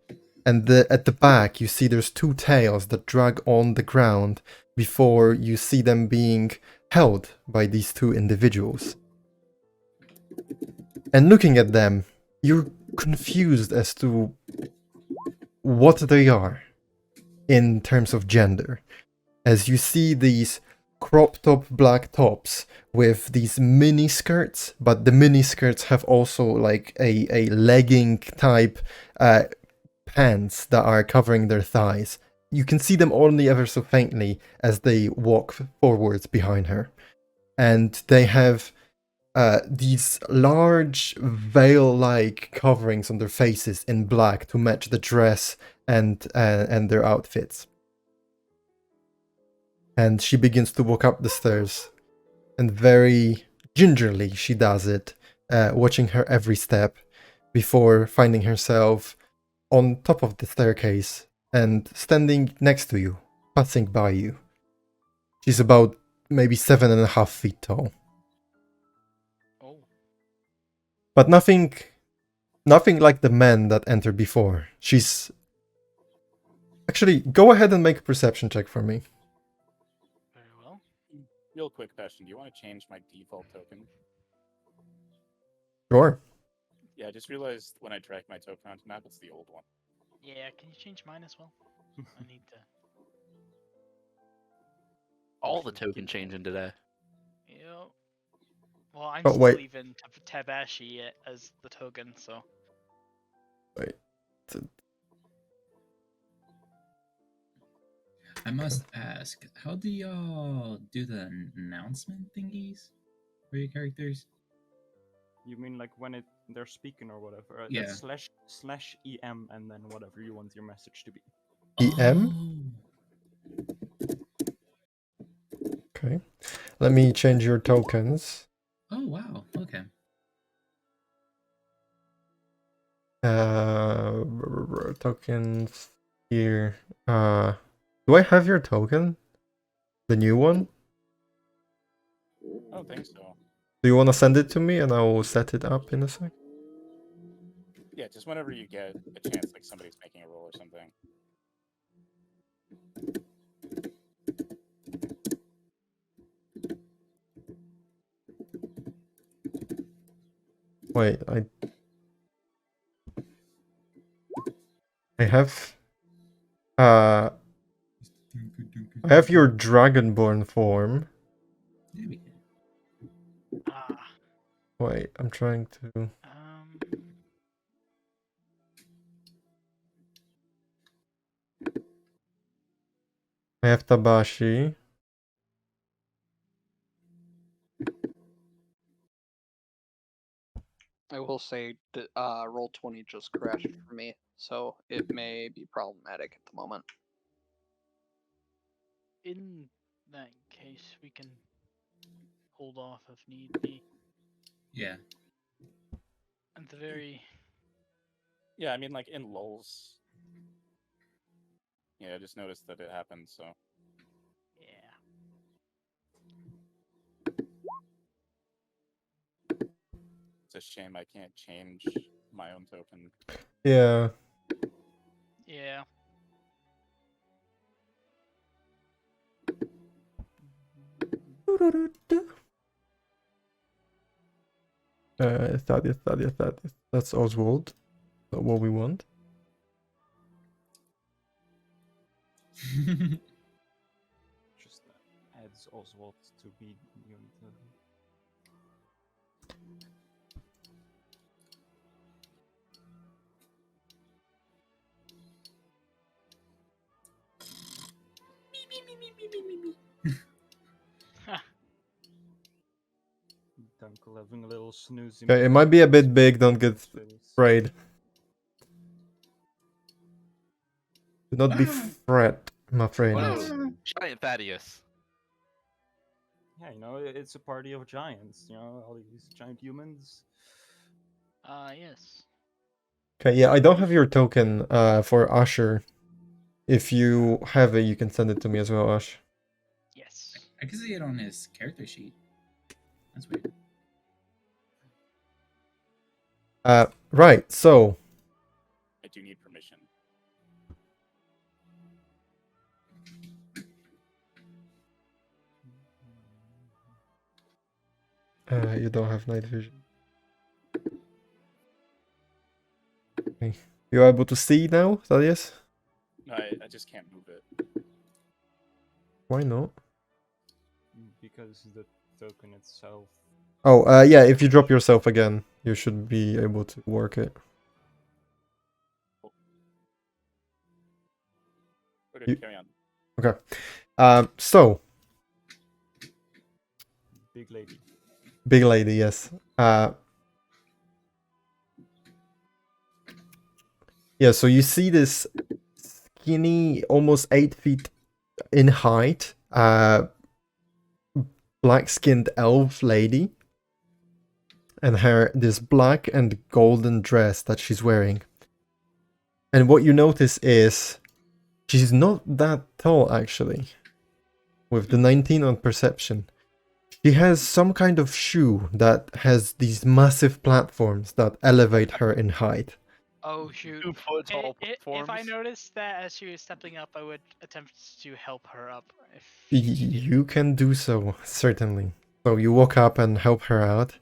And at the back, you see there's 2 tails that drag on the ground before you see them being held by these 2 individuals. And looking at them, you're confused as to what they are in terms of gender. As you see these crop top black tops with these mini skirts, but the mini skirts have also like a legging type pants that are covering their thighs. You can see them only ever so faintly as they walk forwards behind her. And they have these large veil-like coverings on their faces in black to match the dress and their outfits. And she begins to walk up the stairs, and very gingerly she does it, watching her every step before finding herself on top of the staircase and standing next to you, passing by you. She's about maybe 7.5 feet tall. Oh. But nothing like the men that entered before. She's... Actually, go ahead and make a perception check for me. Very well. Real quick question. Do you want to change my default token? Sure. Yeah, I just realized when I tracked my token onto map, it's the old one. Yeah, can you change mine as well? I need to. All the token changing today. Yep. Well, I'm Oh, still wait. leaving Tabashi as the token, so. Wait. I must ask, how do y'all do the announcement thingies for your characters? You mean like when they're speaking or whatever? Yeah. That's slash em and then whatever you want your message to be. EM? Okay. Let me change your tokens. Oh wow. Okay. Tokens here. Do I have your token? The new one? I don't think so. Do you want to send it to me and I will set it up in a sec? Yeah, just whenever you get a chance, like somebody's making a roll or something. Wait, I have I have your Dragonborn form. Ah. Wait, I'm trying to... I have Tabashi. I will say that Roll20 just crashed for me, so it may be problematic at the moment. In that case, we can hold off if need be. Yeah. At the very. Yeah, I mean, like in lulls. Yeah, I just noticed that it happened, so. Yeah. It's a shame I can't change my own token. Yeah. Yeah. Thaddeus. That's Oswald. Not what we want. Just adds Oswald to be new. Dunkel having a little snoozy. Okay, it might be a bit big, don't get afraid. Do not be afraid, my friend. Whoa, giant Thaddeus. Yeah, you know, it's a party of giants. You know, all these giant humans. Yes. Okay, yeah, I don't have your token for Usher. If you have it, you can send it to me as well, Ash. Yes. I can see it on his character sheet. That's weird. Right, so I do need permission. you don't have night vision. Okay. You're able to see now, Thaddeus? No, I just can't move it. Why not? Because the token itself. Oh, yeah, if you drop yourself again, you should be able to work it. Okay, You- carry on. Okay. So, Big lady. big lady, yes. Yeah, so you see this skinny, almost 8 feet in height, black-skinned elf lady, and this black and golden dress that she's wearing. And what you notice is she's not that tall, actually. With the 19 on perception. She has some kind of shoe that has these massive platforms that elevate her in height. Oh shoot! 2 foot tall If I platforms. noticed that as she was stepping up, I would attempt to help her up. You can do so, certainly. So you walk up and help her out.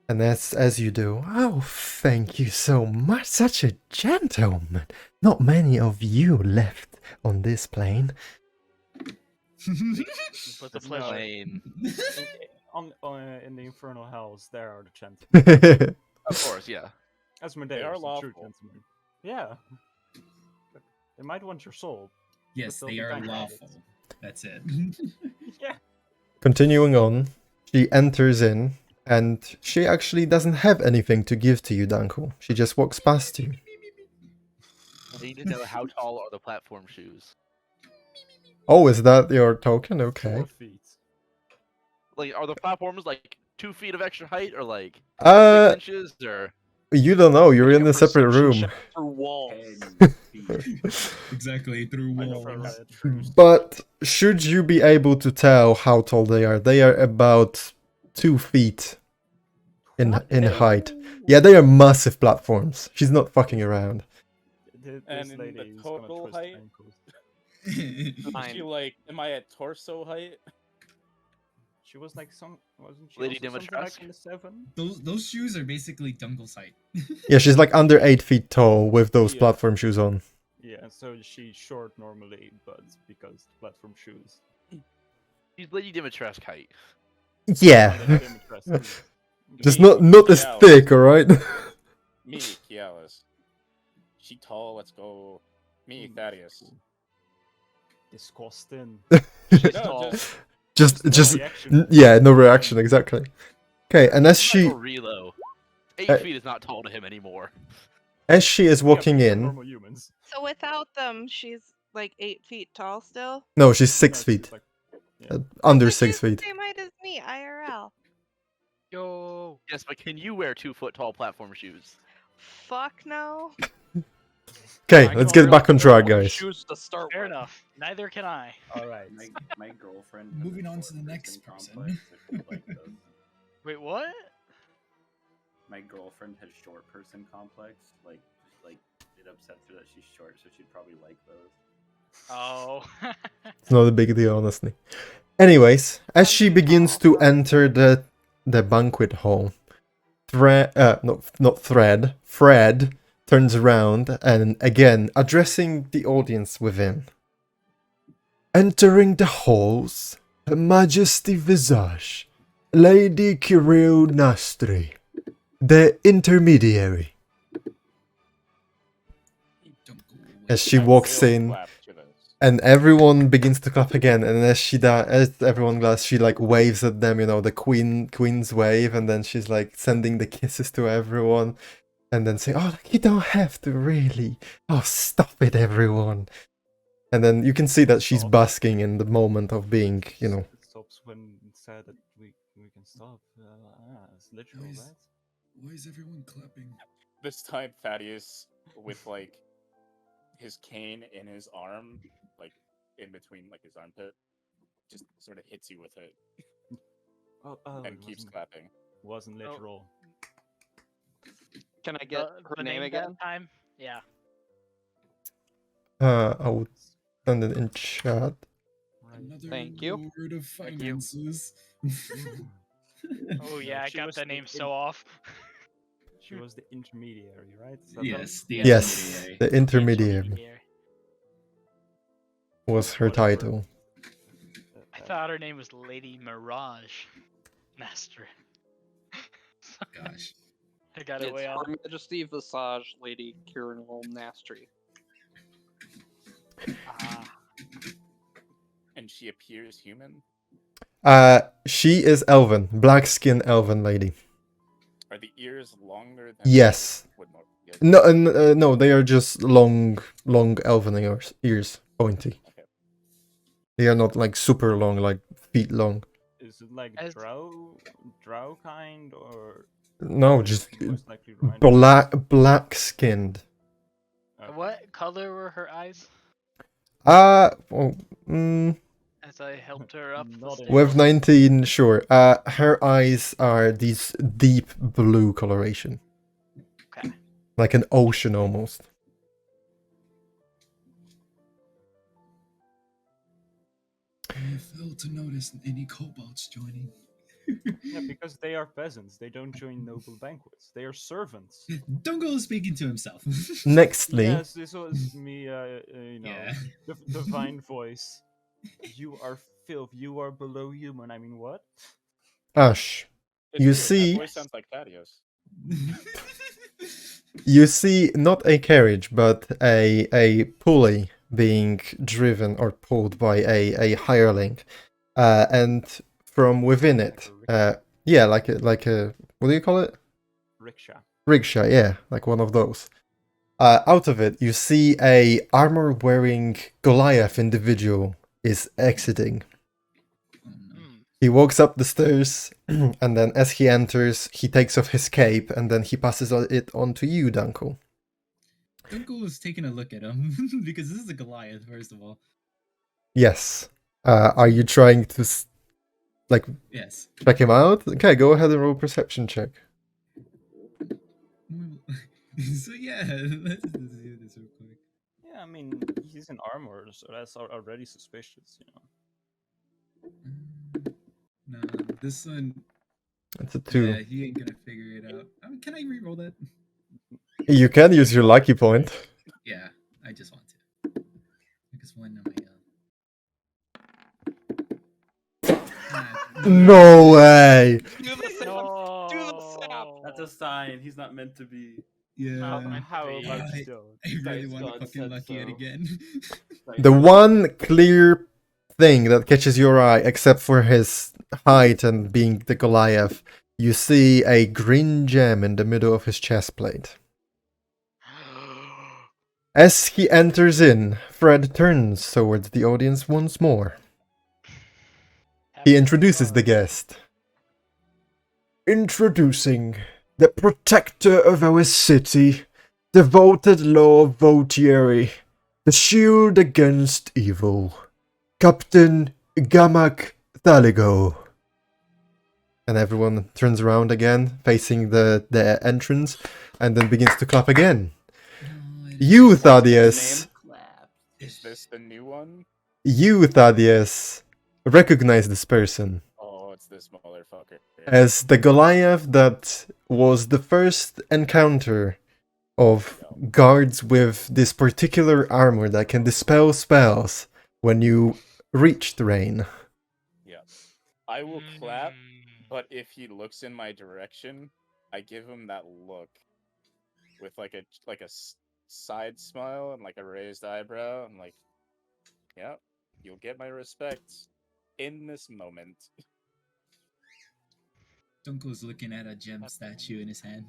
And as you do, oh, thank you so much, such a gentleman. Not many of you left on this plane. With a pleasure. Plane. In the infernal hells, there are the gentlemen. Of course, yeah. Asmodeus, They are the true lawful. gentlemen. Yeah. They might want your soul. Yes, they'll they be are kind about it. lawful. That's it. Yeah. Continuing on, she enters in, and she actually doesn't have anything to give to you, Danko. She just walks past you. I need to know how tall are the platform shoes. Oh, is that your token? Okay. 4 feet. Like, are the platforms like 2 feet of extra height, or like 6 inches, or? You don't know. You're in a separate room. Through walls. Exactly, through walls. But should you be able to tell how tall they are about 2 feet in height. Yeah, they are massive platforms. She's not fucking around. And in the total height? Is she like, am I at torso height? She was like wasn't she Lady also something like Dimitrescu? in the 7? Those shoes are basically Dunkel's height. Yeah, she's like under 8 feet tall with those platform shoes on. Yeah, so she's short normally, but because platform shoes. She's Lady Dimitrescu height. Yeah. Just Me, not as Kialis. thick, alright? Me, Kialis. She tall, let's go. Me, Thaddeus. Disgusting. She's No, tall. Just, No reaction. yeah, no reaction, exactly. Okay, and as she, Relo. 8 feet is not tall to him anymore. as she is walking Yeah, in, normal humans. So without them, she's like 8 feet tall still. no, she's 6 No, feet, she's like, under Like, 6 she's the feet. Same height as me, IRL. Yo. Yes, but can you wear 2 foot tall platform shoes? Fuck no. Okay, I let's know get back on track, what guys. Shoes to start Fair with. enough. Neither can I. All right. My girlfriend. has a Moving on to the short next person person. complex, if you like those. Wait, what? My girlfriend has short person complex. Like, just like it upsets her that she's short, so she'd probably like those. Oh. It's not a big deal, honestly. Anyways, as she begins to enter the banquet hall, Fred turns around and again addressing the audience within. Entering the halls, Her Majesty Visage, Lady Kirill Nastri, the intermediary. Don't go away. As she I walks will in, clap to this. And everyone begins to clap again. And as everyone does, she like waves at them, the queen's wave, and then she's like sending the kisses to everyone, and then say, "Oh, like, you don't have to really. Oh, stop it, everyone." And then you can see that she's basking in the moment of being, It stops when it said that we can stop. It's literal, right? Why is everyone clapping? This time, Thaddeus, with like his cane in his arm, like in between like his armpit, just sort of hits you with it, and keeps clapping. Wasn't literal. Can I get her name again? That time? Yeah. I would send it in chat. Another Thank you. Lord of Finances. Oh yeah, I got the name so off. She was the intermediary, right? Yes, the Yes, intermediary. the intermediary was her title. I thought her name was Lady Mirage Master. Gosh. I got it It's way off. Her Majesty Visage Lady Kirinal Nastri. And she appears human? She is elven, black skin elven lady. Are the ears longer than? Yes. Yes. No, they are just long elven ears, pointy. Okay. They are not like super long, like feet long. Is it like drow kind, or No, just most likely Rhine? black skinned. What color were her eyes? Well, As I helped her up the stairs. with 19, sure. Her eyes are these deep blue coloration. Okay. Like an ocean almost. I failed to notice any kobolds joining. Yeah, because they are peasants. They don't join noble banquets. They are servants. Dungo is speaking to himself. Nextly. Yes, this was me, divine voice. You are filth. You are below human. I mean, what? Ash, It's you weird. see... That voice sounds like Thaddeus. You see not a carriage, but a pulley being driven or pulled by a hireling, and from within it, yeah, like a what do you call it? Rickshaw. Rickshaw, yeah, like one of those. Out of it, you see a armor-wearing Goliath individual is exiting. He walks up the stairs, and then as he enters, he takes off his cape, and then he passes it on to you, Dunkel. Dunkel is taking a look at him, because this is a Goliath, first of all. Yes. Are you trying to, yes, check him out? Okay, go ahead and roll a perception check. So yeah, let's do this real quick. Yeah, I mean, he's in armor, so that's already suspicious, No, this one... It's a 2. Yeah, he ain't gonna figure it out. Can I re-roll that? You can use your lucky point. Yeah, I just want to. Because one of my... No way! Do the sound! Do the sound! That's a sign. He's not meant to be. Yeah. How about still? I really Dice want to God fucking said lucky it so. again. The one clear thing that catches your eye, except for his height and being the Goliath, you see a green gem in the middle of his chest plate. As he enters in, Fred turns towards the audience once more. He introduces the guest. Introducing the protector of our city, devoted Lord Voltieri, the shield against evil, Captain Gamak Thaligo. And everyone turns around again, facing the entrance, and then begins to clap again. You, Thaddeus. Is this the new one? You, Thaddeus, recognize this person Oh, it's this motherfucker. as the Goliath that was the first encounter of guards with this particular armor that can dispel spells when you reach the Wrane. Yeah. I will clap, but if he looks in my direction, I give him that look with like a side smile and like a raised eyebrow. I'm like, Yep, you'll get my respects in this moment. Dunko's looking at a gem statue in his hand.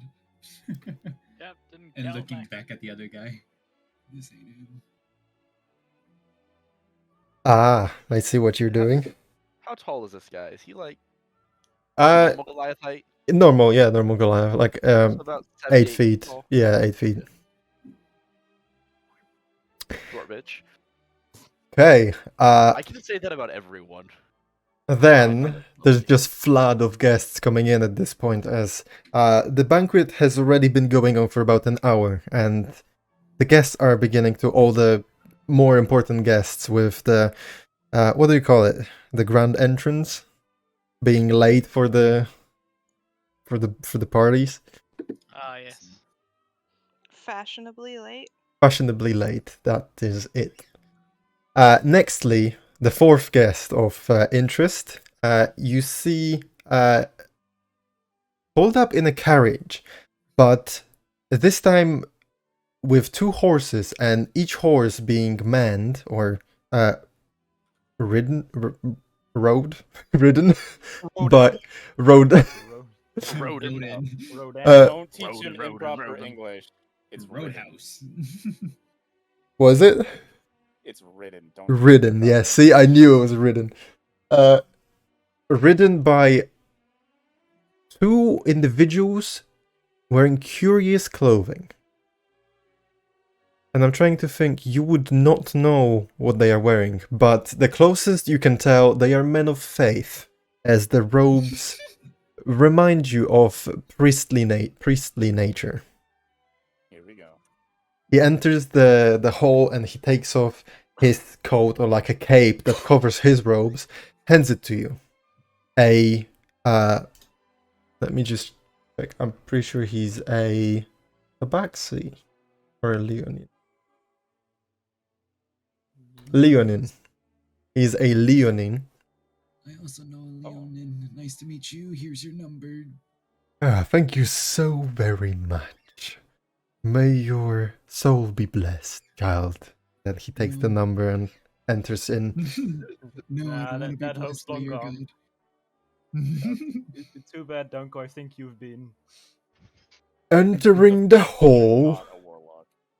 Yep, didn't And count looking back. back at the other guy. This ain't him. Ah, I see what you're doing. How tall is this guy? Is he like Uh, normal Goliath height? normal, yeah, normal Goliath, like So about 8 7 feet. tall? Yeah, 8 feet. Short bitch. Okay. I can say that about everyone. Then there's just flood of guests coming in at this point, as the banquet has already been going on for about an hour, and the guests are beginning to, all the more important guests with the what do you call it? The grand entrance being late for the parties. Ah, yes. Fashionably late. Fashionably late. That is it. Nextly, the fourth guest of interest, you see pulled up in a carriage, but this time with 2 horses, and each horse being manned or ridden, ridden by rode. Rodan. Don't teach him improper English. It's Roadhouse. Was it? It's ridden. Don't Ridden, yeah. See, I knew it was ridden. Ridden by 2 individuals wearing curious clothing. And I'm trying to think, you would not know what they are wearing, but the closest you can tell, they are men of faith, as the robes remind you of priestly nature. Here we go. He enters the hall and he takes off his coat, or like a cape that covers his robes, hands it to you. Let me just check. I'm pretty sure he's a Tabaxi or a Leonin. Leonin. He's a Leonin. I also know Leonin. Nice to meet you. Here's your number. Thank you so very much. May your soul be blessed, child. Then he takes the number and enters in. No, I don't want to be that hope's blessed by long your gone. God. It's too bad, Dunko. I think you've been. Entering the hall,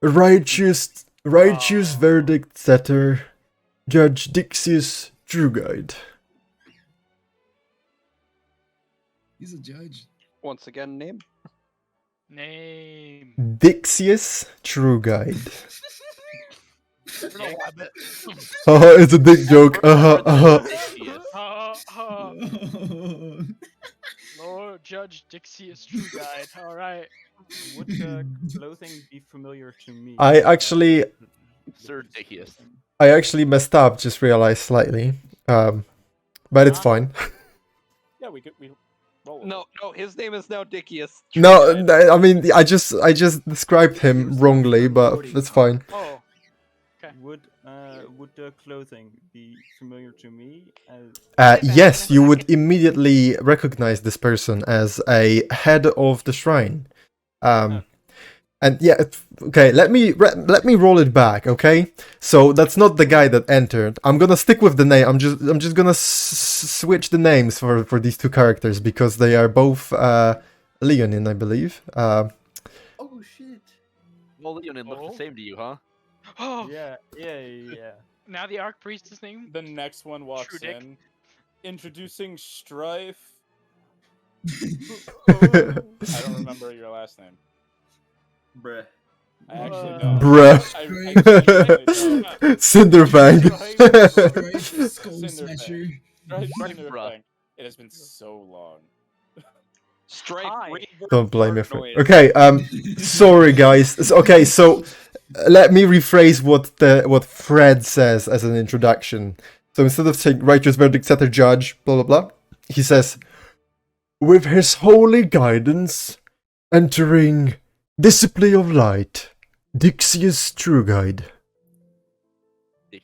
righteous verdict setter, Judge Dixius Trueguide. He's a judge. Once again, name? Name. Dixius Trueguide. Rabbit. It's a dick joke. Lord Judge Dixius True Guide. All right. Would the clothing be familiar to me? I actually Sir Dickius. messed up. Just realized slightly. But it's fine. Yeah, we roll. No, his name is now Dickius. No, I mean I just described him wrongly, but it's fine. Oh. Okay. Would the clothing be familiar to me? Yes, you would immediately recognize this person as a head of the shrine. And yeah, okay, let me roll it back, okay? So that's not the guy that entered. I'm gonna stick with the name. I'm just gonna switch the names for these 2 characters because they are both Leonin, I believe. Oh shit! Well, Leonin looks the same to you, huh? Oh. Yeah. Now the Archpriest is named. The next one walks True Dick. in, introducing Strife. I I don't remember your last name. Bruh. I actually don't. Bruh. I Cinderfang. Skull Cinderfang. Smasher. Cinderfang. It has been so long. Strife. Don't blame me for it. Okay, sorry guys. Okay, so let me rephrase what Fred says as an introduction. So instead of saying righteous verdict setter judge, blah blah blah, he says, with his holy guidance, entering display of light, Dixius Trueguide.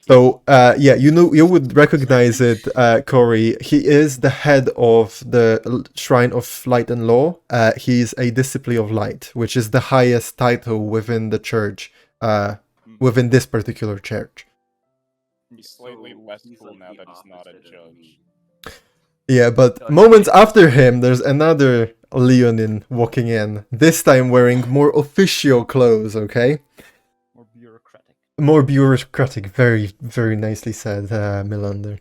So, yeah, you would recognize it, Corey. He is the head of the Shrine of Light and Law. He's a Disciple of Light, which is the highest title within the church, within this particular church. He's slightly So less he's cool like now the that he's not a opposite of judge. me. Yeah, but Judge moments Penis. after him, there's another Leonin walking in. This time wearing more official clothes. Okay, More bureaucratic. more bureaucratic. Very, very nicely said, Milander.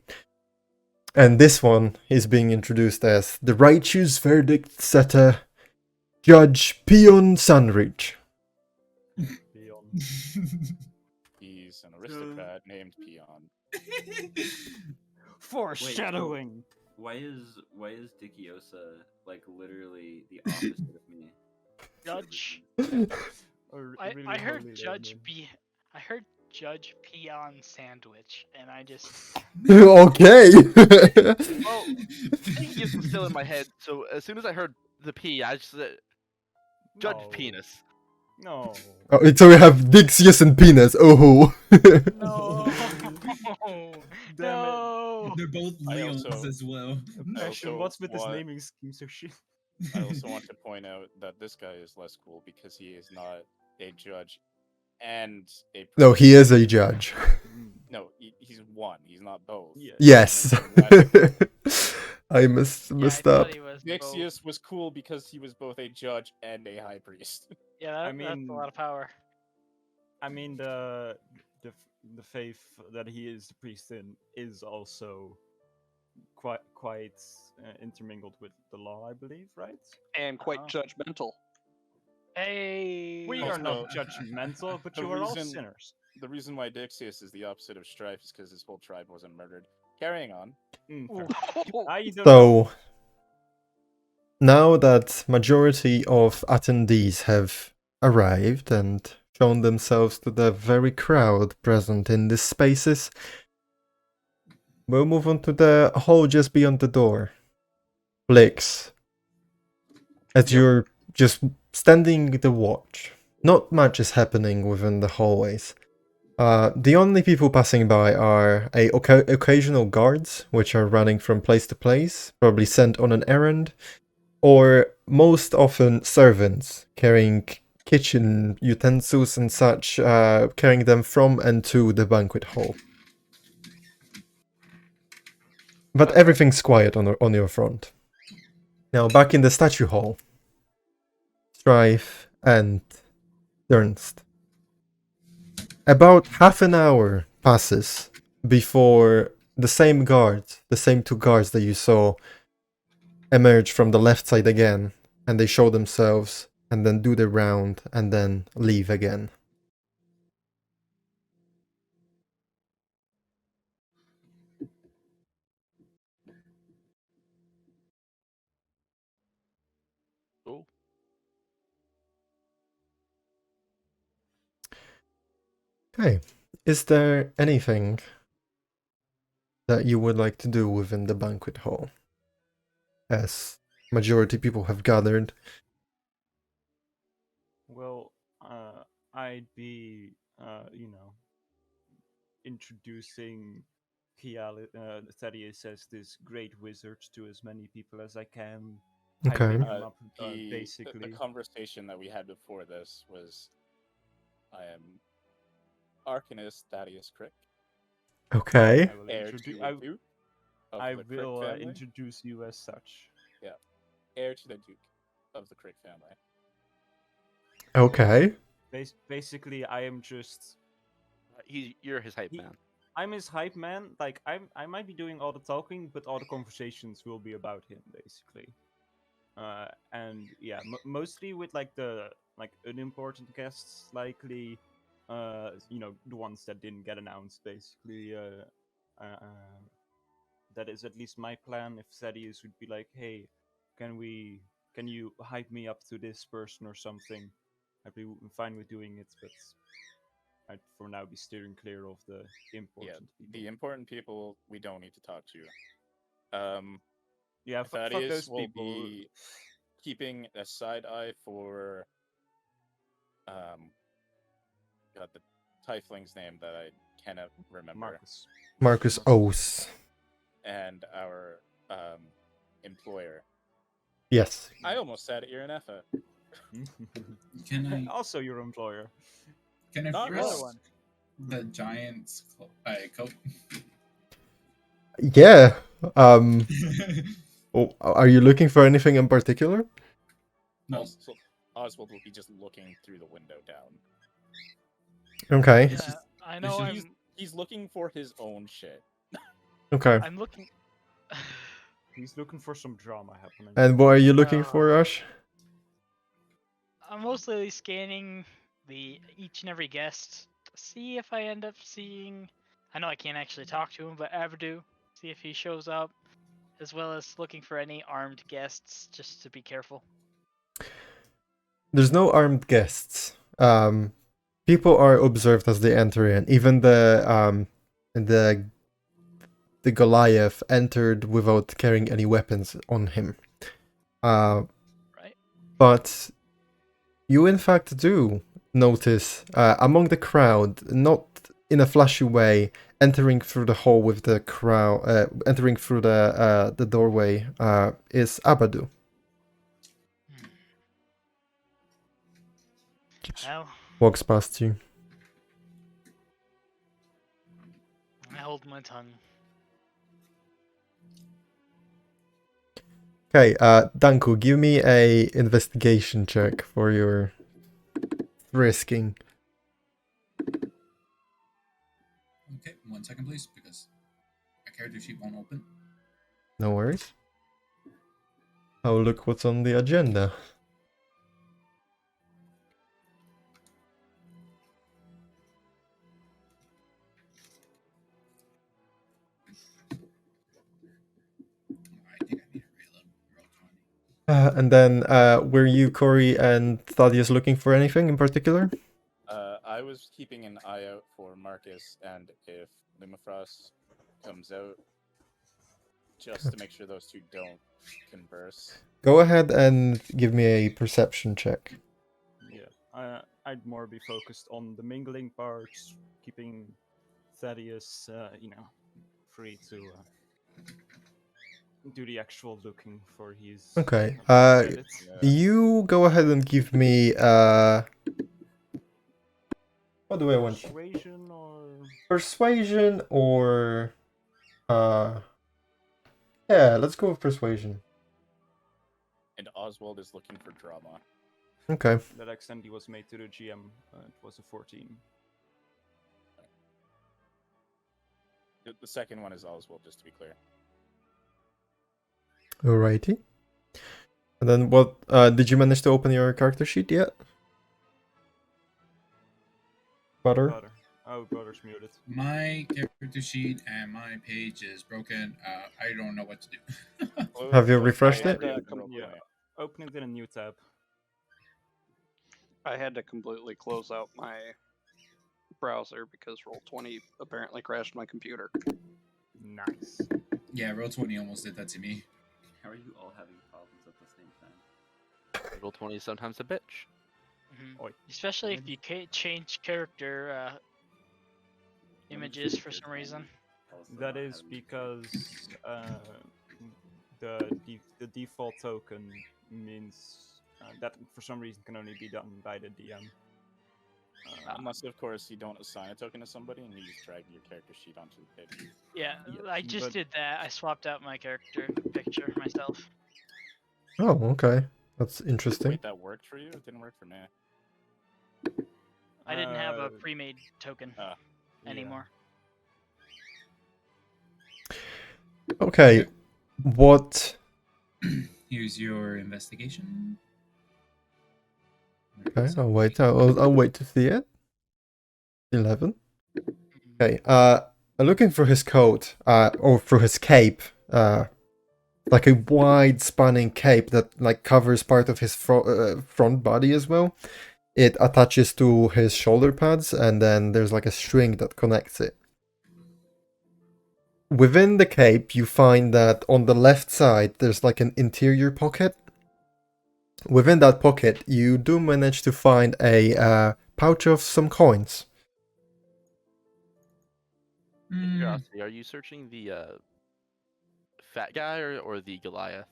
And this one is being introduced as the righteous verdict setter, Judge Pion Sunridge. He's an aristocrat named Peon. Foreshadowing. Why is Diciosa like literally the opposite of me? Judge. I Really heard holy Judge Leonin. P. I heard Judge Peon Sandwich, and I just Okay. Well, Dickius was still in my head, so as soon as I heard the P, I just said, Judge No. Penis. No. Oh, so we have Dixius and Penis. Oh. no, Damn it. no. They're both I Leons also- as well. Passion, also what's with this want- naming scheme so shit? I also want to point out that this guy is less cool because he is not a judge and a No, he is a judge. No, he's one. He's not both. Yeah. Yes. I Yeah, messed I up. thought he was both. Nixius was cool because he was both a judge and a high priest. Yeah, I that's mean- a lot of power. I mean, the faith that he is the priest in is also quite intermingled with the law, I believe, right? And quite Uh-huh. judgmental. Hey. We are not judgmental, but the you are all reason- sinners. The reason why Dixius is the opposite of Strife is because his whole tribe wasn't murdered. Carrying on. Fair. I don't know. So, now that majority of attendees have arrived and shown themselves to the very crowd present in these spaces, we'll move on to the hall just beyond the door. Blix, as you're just standing the watch, not much is happening within the hallways. The only people passing by are occasional guards, which are running from place to place, probably sent on an errand, or most often servants carrying kitchen utensils and such, carrying them from and to the banquet hall. But everything's quiet on your front. Now back in the statue hall, Strife and Ernst. About half an hour passes before the same two guards that you saw, emerge from the left side again, and they show themselves, and then do their round, and then leave again. Oh. Okay. Is there anything that you would like to do within the banquet hall? As majority people have gathered. Well, I'd be, introducing Thaddeus as this great wizard to as many people as I can. Okay. Hyping him up, The basically. conversation that we had before this was, I am Arcanist Thaddeus Crick, Okay. I will, heir introdu- to I, the Duke of I the Crick will family, introduce you as such. heir to the Duke of the Crick family. Okay. Basically, I am just You're his hype He- man. I'm his hype man. Like I might be doing all the talking, but all the conversations will be about him, basically. And yeah, mostly with like the unimportant guests, likely, the ones that didn't get announced, basically. That is at least my plan. If Thaddeus would be like, hey, can you hype me up to this person or something? I'd be fine with doing it, but I'd for now be steering clear of the important people. The important people we don't need to talk to. Yeah, fuck Thaddeus those will people. be keeping a side eye for God, the tiefling's name that I cannot remember. Marcus Ose. And our employer. Yes. I almost said Irenefa. Can I Also your employer. can I Not first one. The giant's coat. Yeah. Are you looking for anything in particular? No. Oswald will be just looking through the window down. Okay. Yeah, I know. He's looking for his own shit. Okay. I'm looking. He's looking for some drama happening. And what are you looking for, Ash? I'm mostly scanning each and every guest to see if I end up seeing. I know I can't actually talk to him, but Avadu, see if he shows up, as well as looking for any armed guests, just to be careful. There's no armed guests. People are observed as they enter in. Even the Goliath entered without carrying any weapons on him. Right. But you in fact do notice among the crowd, not in a flashy way, entering through the hall with the crowd, entering through the doorway, is Abadu. Well, Walks past you. I hold my tongue. Okay, Danko, give me a investigation check for your risking. Okay, 1 second, please, because my character sheet won't open. No worries. Oh, look what's on the agenda. And then, were you, Corey, and Thaddeus looking for anything in particular? I was keeping an eye out for Marcus, and if Lumifras comes out, just to make sure those two don't converse. Go ahead and give me a perception check. Yeah, I'd more be focused on the mingling parts, keeping Thaddeus, free to do the actual looking for his. Okay. credits. You go ahead and give me what do I want? Persuasion or Persuasion or yeah, let's go with persuasion. And Oswald is looking for drama. Okay. That accidentally was made to the GM. It was a 14. The second one is Oswald, just to be clear. Alrighty. And then what did you manage to open your character sheet yet? Butter? Oh, Butter's muted. My character sheet and my page is broken. I don't know what to do. Have you refreshed it? Yeah, open it in a new tab. I had to completely close out my browser because Roll20 apparently crashed my computer. Nice. Yeah, Roll20 almost did that to me. How are you all having problems at the same time? Roll20 is sometimes a bitch. Especially if you change character images for some reason. That is because the default token means that for some reason can only be done by the DM. Unless, of course, you don't assign a token to somebody and you just drag your character sheet onto the page. Yeah, I just did that. I swapped out my character picture myself. Oh, okay. That's interesting. Wait, that worked for you? It didn't work for me. I didn't have a pre-made token anymore. Okay. What? Here's your investigation. Okay, I'll wait. I'll wait to see it. 11. Okay. I'm looking for his coat. Or for his cape. Like a wide spanning cape that like covers part of his front body as well. It attaches to his shoulder pads, and then there's like a string that connects it. Within the cape, you find that on the left side, there's like an interior pocket. Within that pocket, you do manage to find a pouch of some coins. Curiosity, are you searching the fat guy or the Goliath?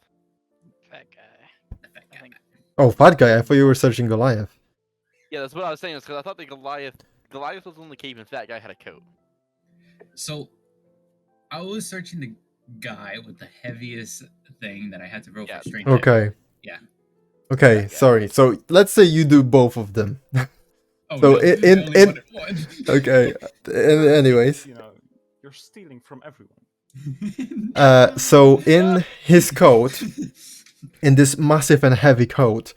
Fat guy. I think. Oh, fat guy, I thought you were searching Goliath. Yeah, that's what I was saying. Because I thought the Goliath Goliath was on the cape, and that guy had a coat. So I was searching the guy with the heaviest thing that I had to roll Yeah. for strength. Okay. Yeah. Okay, That guy. sorry. So let's say you do both of them. Oh So no, I in only wanted one. okay. Anyways, You know, you're stealing from everyone. so in his coat, in this massive and heavy coat,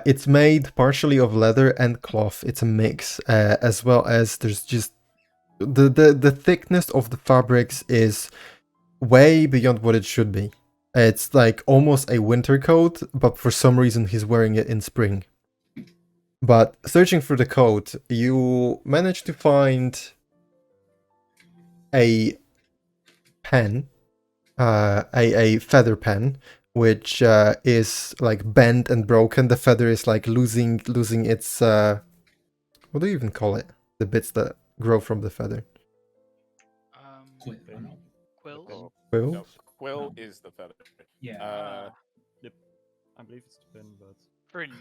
it's made partially of leather and cloth. It's a mix, as well as there's just the thickness of the fabrics is way beyond what it should be. It's like almost a winter coat, but for some reason he's wearing it in spring. But searching for the coat, you manage to find a pen, a feather pen, which is like bent and broken. The feather is like losing its what do you even call it? The bits that grow from the feather. Quill. I don't know. Quills? Quill? No, quill is the feather. Yeah. I believe it's the pin, but Fringe.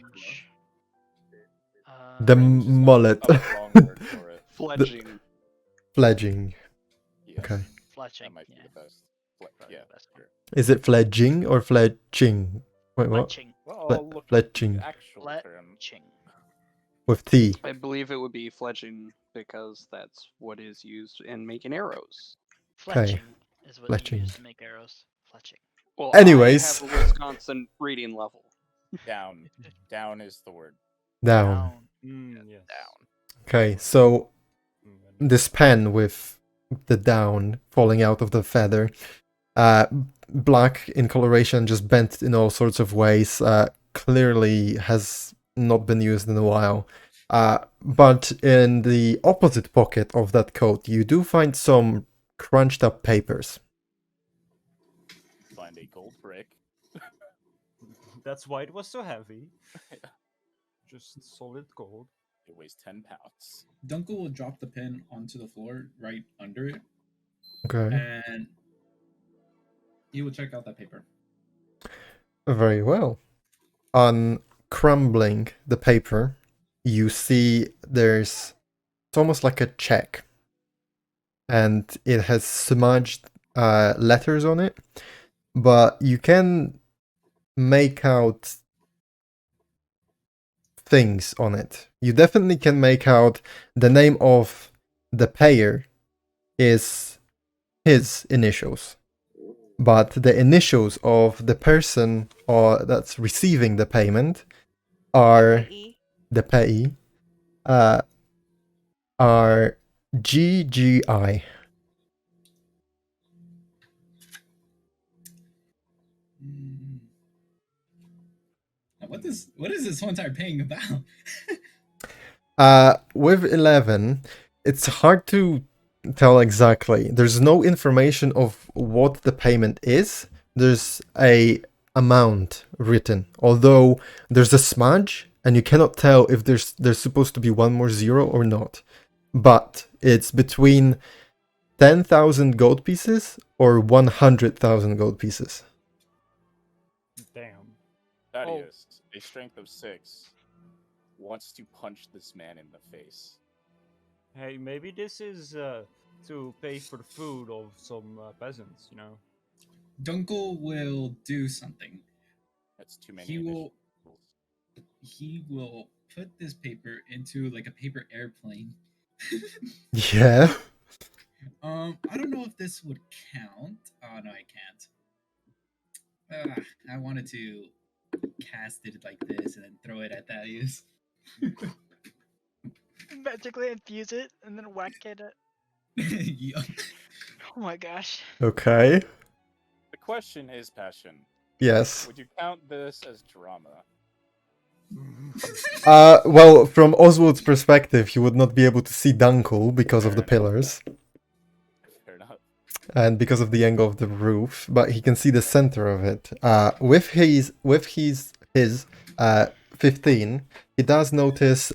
The Fringe is mullet. a wrong word for it. Fledging. Fledging. Yes, Okay. Fletching. that might be the best. Yeah, best sure. Is it fledging or fledging? Wait, what? Fletching. Well, Fle- I'll look fletching. at the actual term. Fletching. With T. I believe it would be fledging because that's what is used in making arrows. Fletching is what you Fletching. use to make arrows. Fletching. Well, Anyways. I have a Wisconsin reading level. Down. Down is the word. Down. yes. Down. Okay, so this pen with the down falling out of the feather, black in coloration, just bent in all sorts of ways, clearly has not been used in a while. But in the opposite pocket of that coat, you do find some crunched up papers. Find a gold brick. That's why it was so heavy. Just solid gold. It weighs 10 pounds. Dunkel will drop the pin onto the floor right under it, Okay. and he will check out that paper. Very well. On crumbling the paper, you see it's almost like a check. And it has smudged letters on it. But you can make out things on it. You definitely can make out the name of the payer is his initials. But the initials of the person that's receiving the payment are the payee are GGI. Now, what is this whole entire paying about? With 11, it's hard to tell exactly. There's no information of what the payment is. There's a amount written, although there's a smudge, and you cannot tell if there's supposed to be one more zero or not. But it's between 10,000 gold pieces or 100,000 gold pieces. Damn. Thaddeus, a strength of 6, wants to punch this man in the face. Hey, maybe this is to pay for the food of some peasants, you know? Dunkel will do something. That's too many. He will put this paper into like a paper airplane. Yeah. I don't know if this would count. Oh no, I can't. I wanted to cast it like this and then throw it at Thaddeus. Magically infuse it and then whack it at... Yeah. Oh my gosh. Okay. The question is, Passion. Yes. Would you count this as drama? Well, from Oswald's perspective, he would not be able to see Dunkel because of the pillars. Fair enough. And because of the angle of the roof, but he can see the center of it. With his 15, he does notice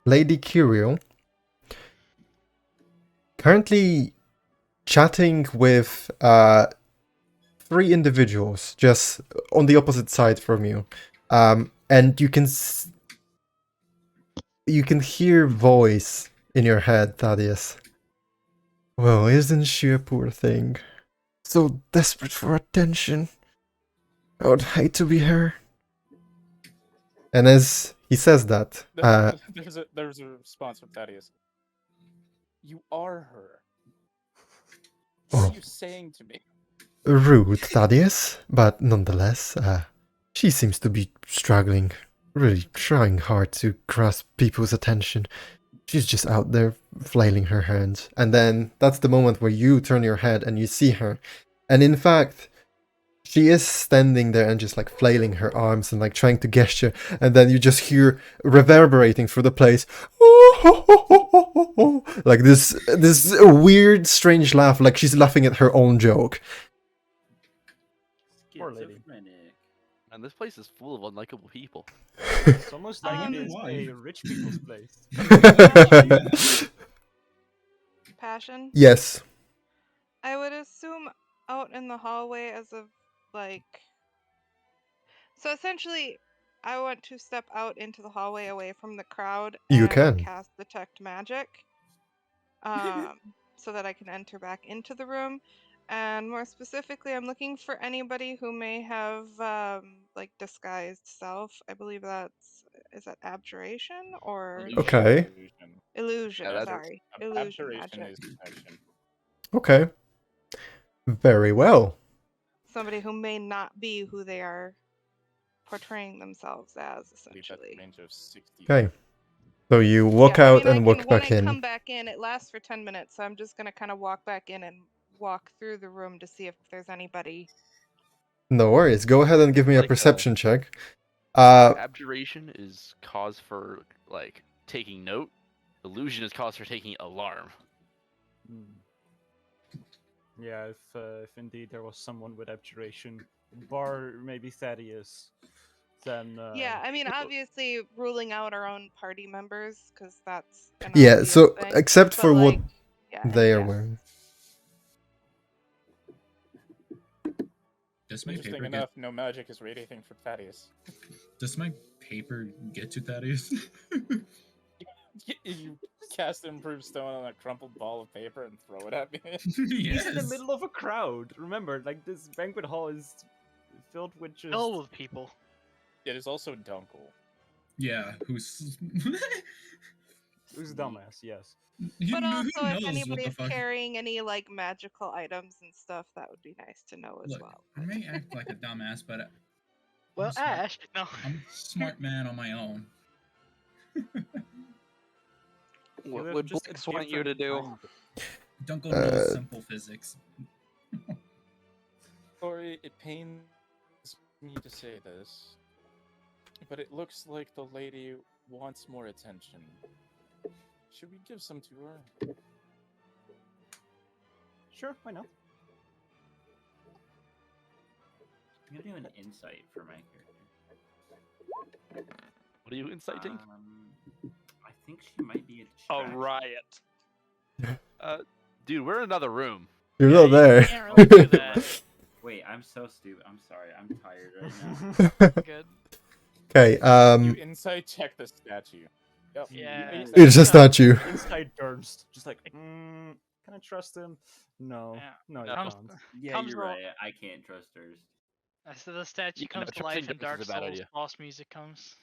Lady Curio currently chatting with 3 individuals just on the opposite side from you. And you can you can hear voice in your head, Thaddeus. Well, isn't she a poor thing? So desperate for attention. I would hate to be her. And as he says that, There's a response from Thaddeus. You are her. What Oh. are you saying to me? Rude, Thaddeus, but nonetheless, she seems to be struggling, really trying hard to grasp people's attention. She's just out there flailing her hands. And then that's the moment where you turn your head and you see her. And in fact, she is standing there and just like flailing her arms and like trying to gesture. And then you just hear reverberating through the place, like this weird, strange laugh, like she's laughing at her own joke. Poor lady. Schizophrenic. And this place is full of unlikable people. It's almost like Um, it is why. a rich people's place. Passion. Yes. I would assume out in the hallway as of like. So essentially, I want to step out into the hallway away from the crowd You and can. cast detect magic, so that I can enter back into the room. And more specifically, I'm looking for anybody who may have like disguised self. I believe is that abjuration or Okay. illusion? Yeah, that's- Sorry, illusion Abjuration magic. is detection. Okay. Very well. Somebody who may not be who they are portraying themselves as, I believe that's essentially. range of 60. Okay. So you walk Yeah, I out mean, and walk when back I in. come back in, it lasts for 10 minutes, so I'm just gonna kind of walk back in and walk through the room to see if there's anybody. No worries. Go ahead and give me a Like, perception check. Abjuration is cause for like taking note. Illusion is cause for taking alarm. Yeah, if indeed there was someone with abjuration, bar maybe Thaddeus, then Yeah, I mean, obviously ruling out our own party members, because that's an Yeah, obvious so thing. except But, for what like, yeah, they are yeah. wearing. Does my Interesting paper enough, no magic is radiating from Thaddeus. does my paper get to Thaddeus? You cast improved stone on a crumpled ball of paper and throw it at me. He's in the middle of a crowd. Remember, like this banquet hall is filled with just Filled with people. It is also Dunkel. Yeah, who's who's dumbass? Yes. But who also, if knows what anybody the is fuck? carrying any like magical items and stuff, that would be nice to know as Look, well. I may act like a dumbass, but Well, smart. Ash, no. I'm a smart man on my own. What have would just Blix want you to different do? kind. Don't go knows simple physics. Sorry, it pains me to say this, but it looks like the lady wants more attention. Should we give some to her? Sure, why not? I'm gonna do an insight for my character. What are you inciting? I think she might be a A distraction. riot. Dude, we're in another room. You're Yeah, not you there. can't really do that. Wait, I'm so stupid. I'm sorry. I'm tired right now. Good. Okay, You insight check the statue. Yep. Yeah. You it's a statue. Inside Durst, just like, can I trust him? No, Yeah. no, you Comes- can't. Yeah, Comes you're roll- right. I can't trust hers. So the statue Yeah, comes no, to life trusting and Dark Durst is a bad Souls idea. boss music comes.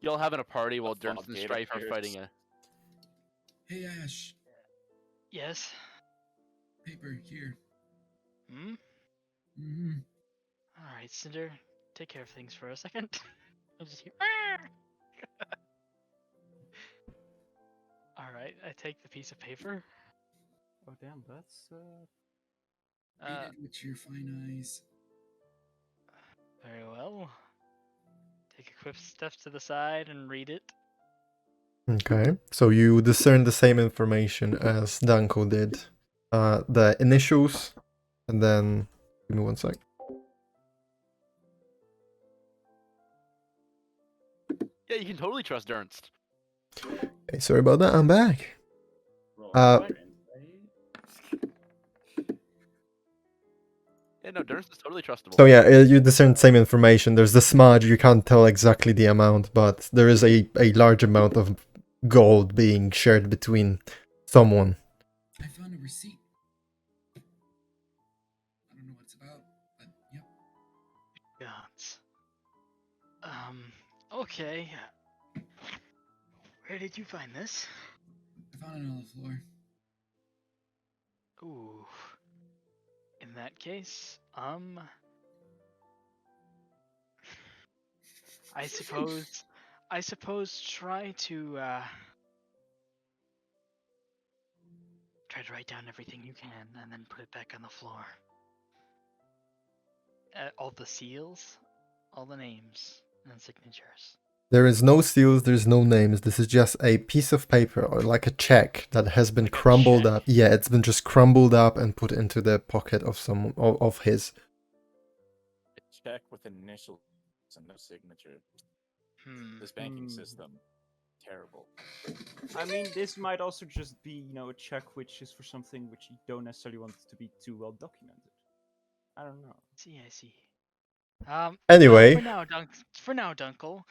Y'all having a party while A Durst and floodgate Strife are appears. fighting a. Hey Ash, Yes. paper here. Hmm? Mm-hmm. Alright, Cinder, take care of things for a second. I'll just hear. Alright, I take the piece of paper. Oh damn, that's Read it with your fine eyes. Very well. Take a quick step to the side and read it. Okay, so you discern the same information as Danko did. The initials, and then give me one sec. Yeah, you can totally trust Ernst. Okay, sorry about that. I'm back. Roll Uh, another insight. Yeah, no, Durst is totally trustable. So yeah, you discern the same information. There's the smudge, you can't tell exactly the amount, but there is a large amount of gold being shared between someone. I found a receipt. I don't know what it's about, but yep. Gods. Okay. Where did you find this? I found it on the floor. Ooh. In that case, I suppose try to write down everything you can and then put it back on the floor. All the seals, all the names and signatures. There is no seals, there's no names. This is just a piece of paper or like a check that has been crumbled up. Yeah, it's been just crumbled up and put into the pocket of some of his. A check with initials and no signature. This banking system, terrible. I mean, this might also just be, a check which is for something which you don't necessarily want to be too well documented. I don't know. I see. Anyway. For now, Dunkel,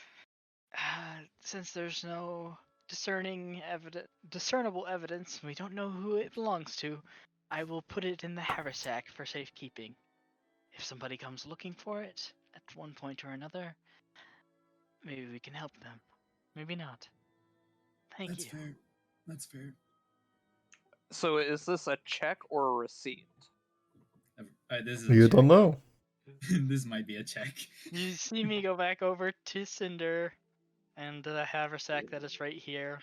since there's no discernible evidence, we don't know who it belongs to, I will put it in the haversack for safekeeping. If somebody comes looking for it at one point or another, maybe we can help them. Maybe not. Thank you. Fair. That's fair. So is this a check or a receipt? This is You don't know. This might be a check. You see me go back over to Cinder and the haversack that is right here,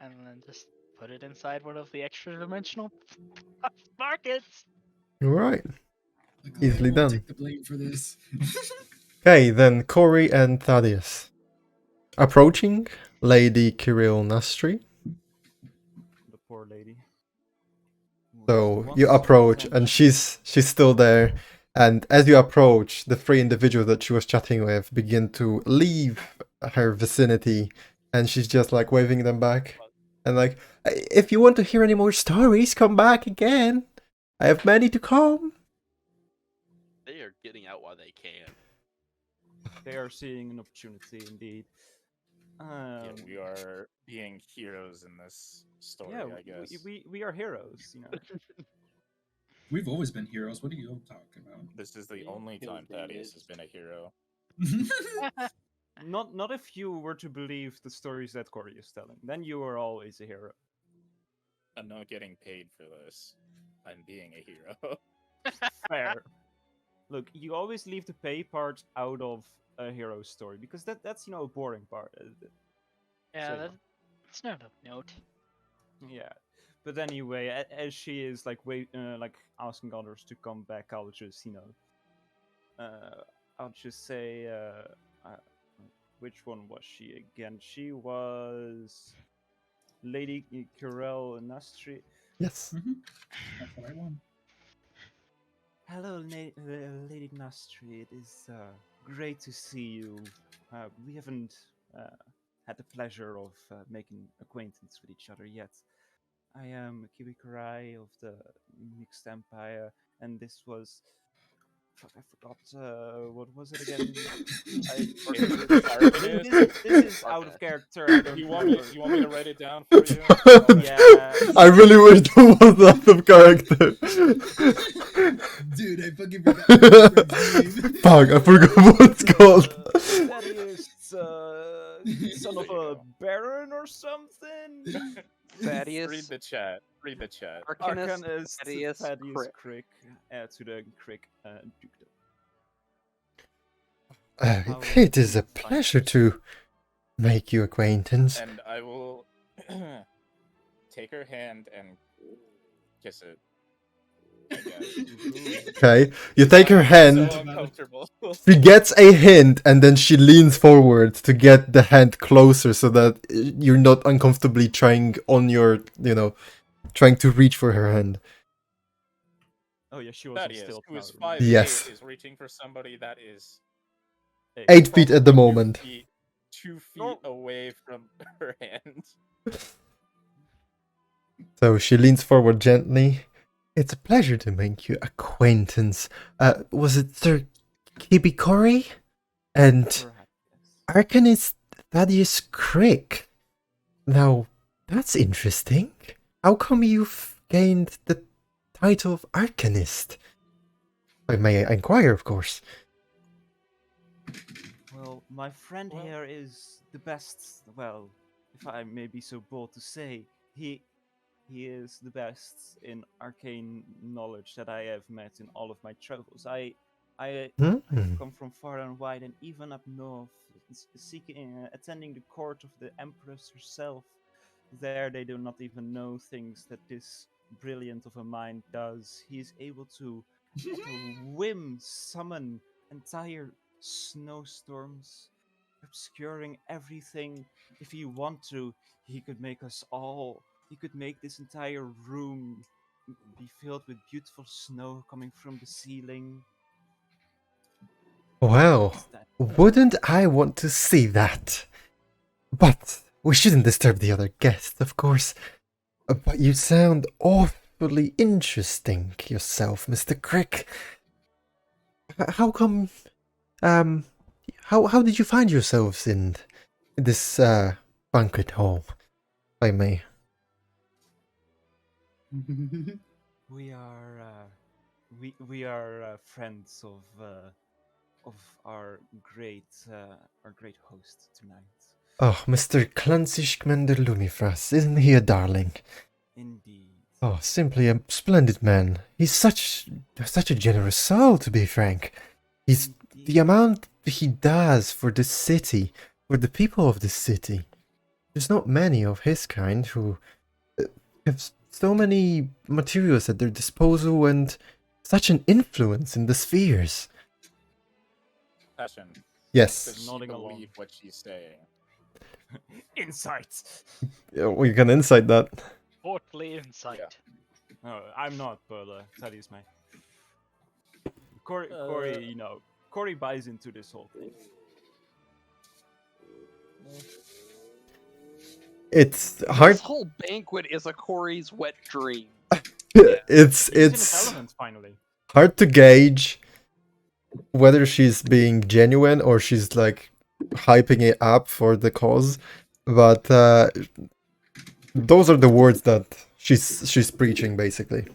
and then just put it inside one of the extra dimensional pockets. Alright. Easily done. Take the blame for this. Okay, then Corey and Thaddeus. Approaching Lady Kirill Nastri. The poor lady. So you approach and she's still there, and as you approach, the three individuals that she was chatting with begin to leave her vicinity, and she's just like waving them back and like, if you want to hear any more stories, come back again. I have many to come. They are getting out while they can. They are seeing an opportunity indeed. Yeah, we are being heroes in this story, I guess. We are heroes, We've always been heroes. What are you talking about? This is the only time Thaddeus has been a hero. Not if you were to believe the stories that Corey is telling. Then you are always a hero. I'm not getting paid for this. I'm being a hero. Fair. Look, you always leave the pay part out of a hero story because that's a boring part. Yeah, So- that's not a note. Yeah, but anyway, as she is like asking others to come back, I'll just say, which one was she again? She was Lady Kirel Nastri. Yes. That's what I want. Hello, Lady Nastri. It is great to see you. We haven't had the pleasure of making acquaintance with each other yet. I am Kibikurai of the Mixed Empire, and this was... Fuck, I forgot, what was it again? This is out of character. I don't You want me to write it down for you? Yeah. I really wish that was out of character. Dude, I fucking forgot. Fuck, I forgot what it's called. Thaddeus, son of a baron or something? Thaddeus. Read the chat. Read the chat. Arcanist Thaddeus Crick to the Crick dukedom. It is a pleasure to make your acquaintance. And I will take her hand and kiss it. Okay, you take her hand. So uncomfortable. She gets a hint, and then she leans forward to get the hand closer so that you're not uncomfortably trying to reach for her hand. Oh yeah, she was Thaddeus, still. who is power. 5'8", Yes. is reaching for somebody that is 8 feet at the moment. 2 feet away from her hand. So she leans forward gently. It's a pleasure to make your acquaintance. Was it Sir Kibikori? And Perhaps, yes. Arcanist Thaddeus Crick. Now, that's interesting. How come you've gained the title of Arcanist? I may inquire, of course. Well, my friend Well- here is the best. Well, if I may be so bold to say, he is the best in arcane knowledge that I have met in all of my travels. I Hmm. have come from far and wide, and even up north, seeking, attending the court of the empress herself. There, they do not even know things that this brilliant of a mind does. He is able to, at a whim, summon entire snowstorms, obscuring everything. If he want to, he could make us all. He could make this entire room be filled with beautiful snow coming from the ceiling. Well, It's that wouldn't I want to see that? But we shouldn't disturb the other guests, of course. But you sound awfully interesting yourself, Mr. Crick. How come, um, how did you find yourselves in this, banquet hall, if I may? we are we are friends of our great host tonight. Oh, Mr. Clancy Schmender Lumifras, isn't he a darling? Indeed. Oh, simply a splendid man. He's such a generous soul, to be frank. He's the amount he does for the city, for the people of the city. There's not many of his kind who have so many materials at their disposal and such an influence in the spheres. Passion. Yes. Does she Nodding along. believe what she's saying? Insight. We can insight that. Portly insight. No, I'm not, but that is my. Corey, you know, Corey buys into this whole thing. It's hard. This whole banquet is a Corey's wet dream. It's He's in his it's element finally. hard to gauge whether she's being genuine or she's like hyping it up for the cause, but those are the words that she's preaching basically.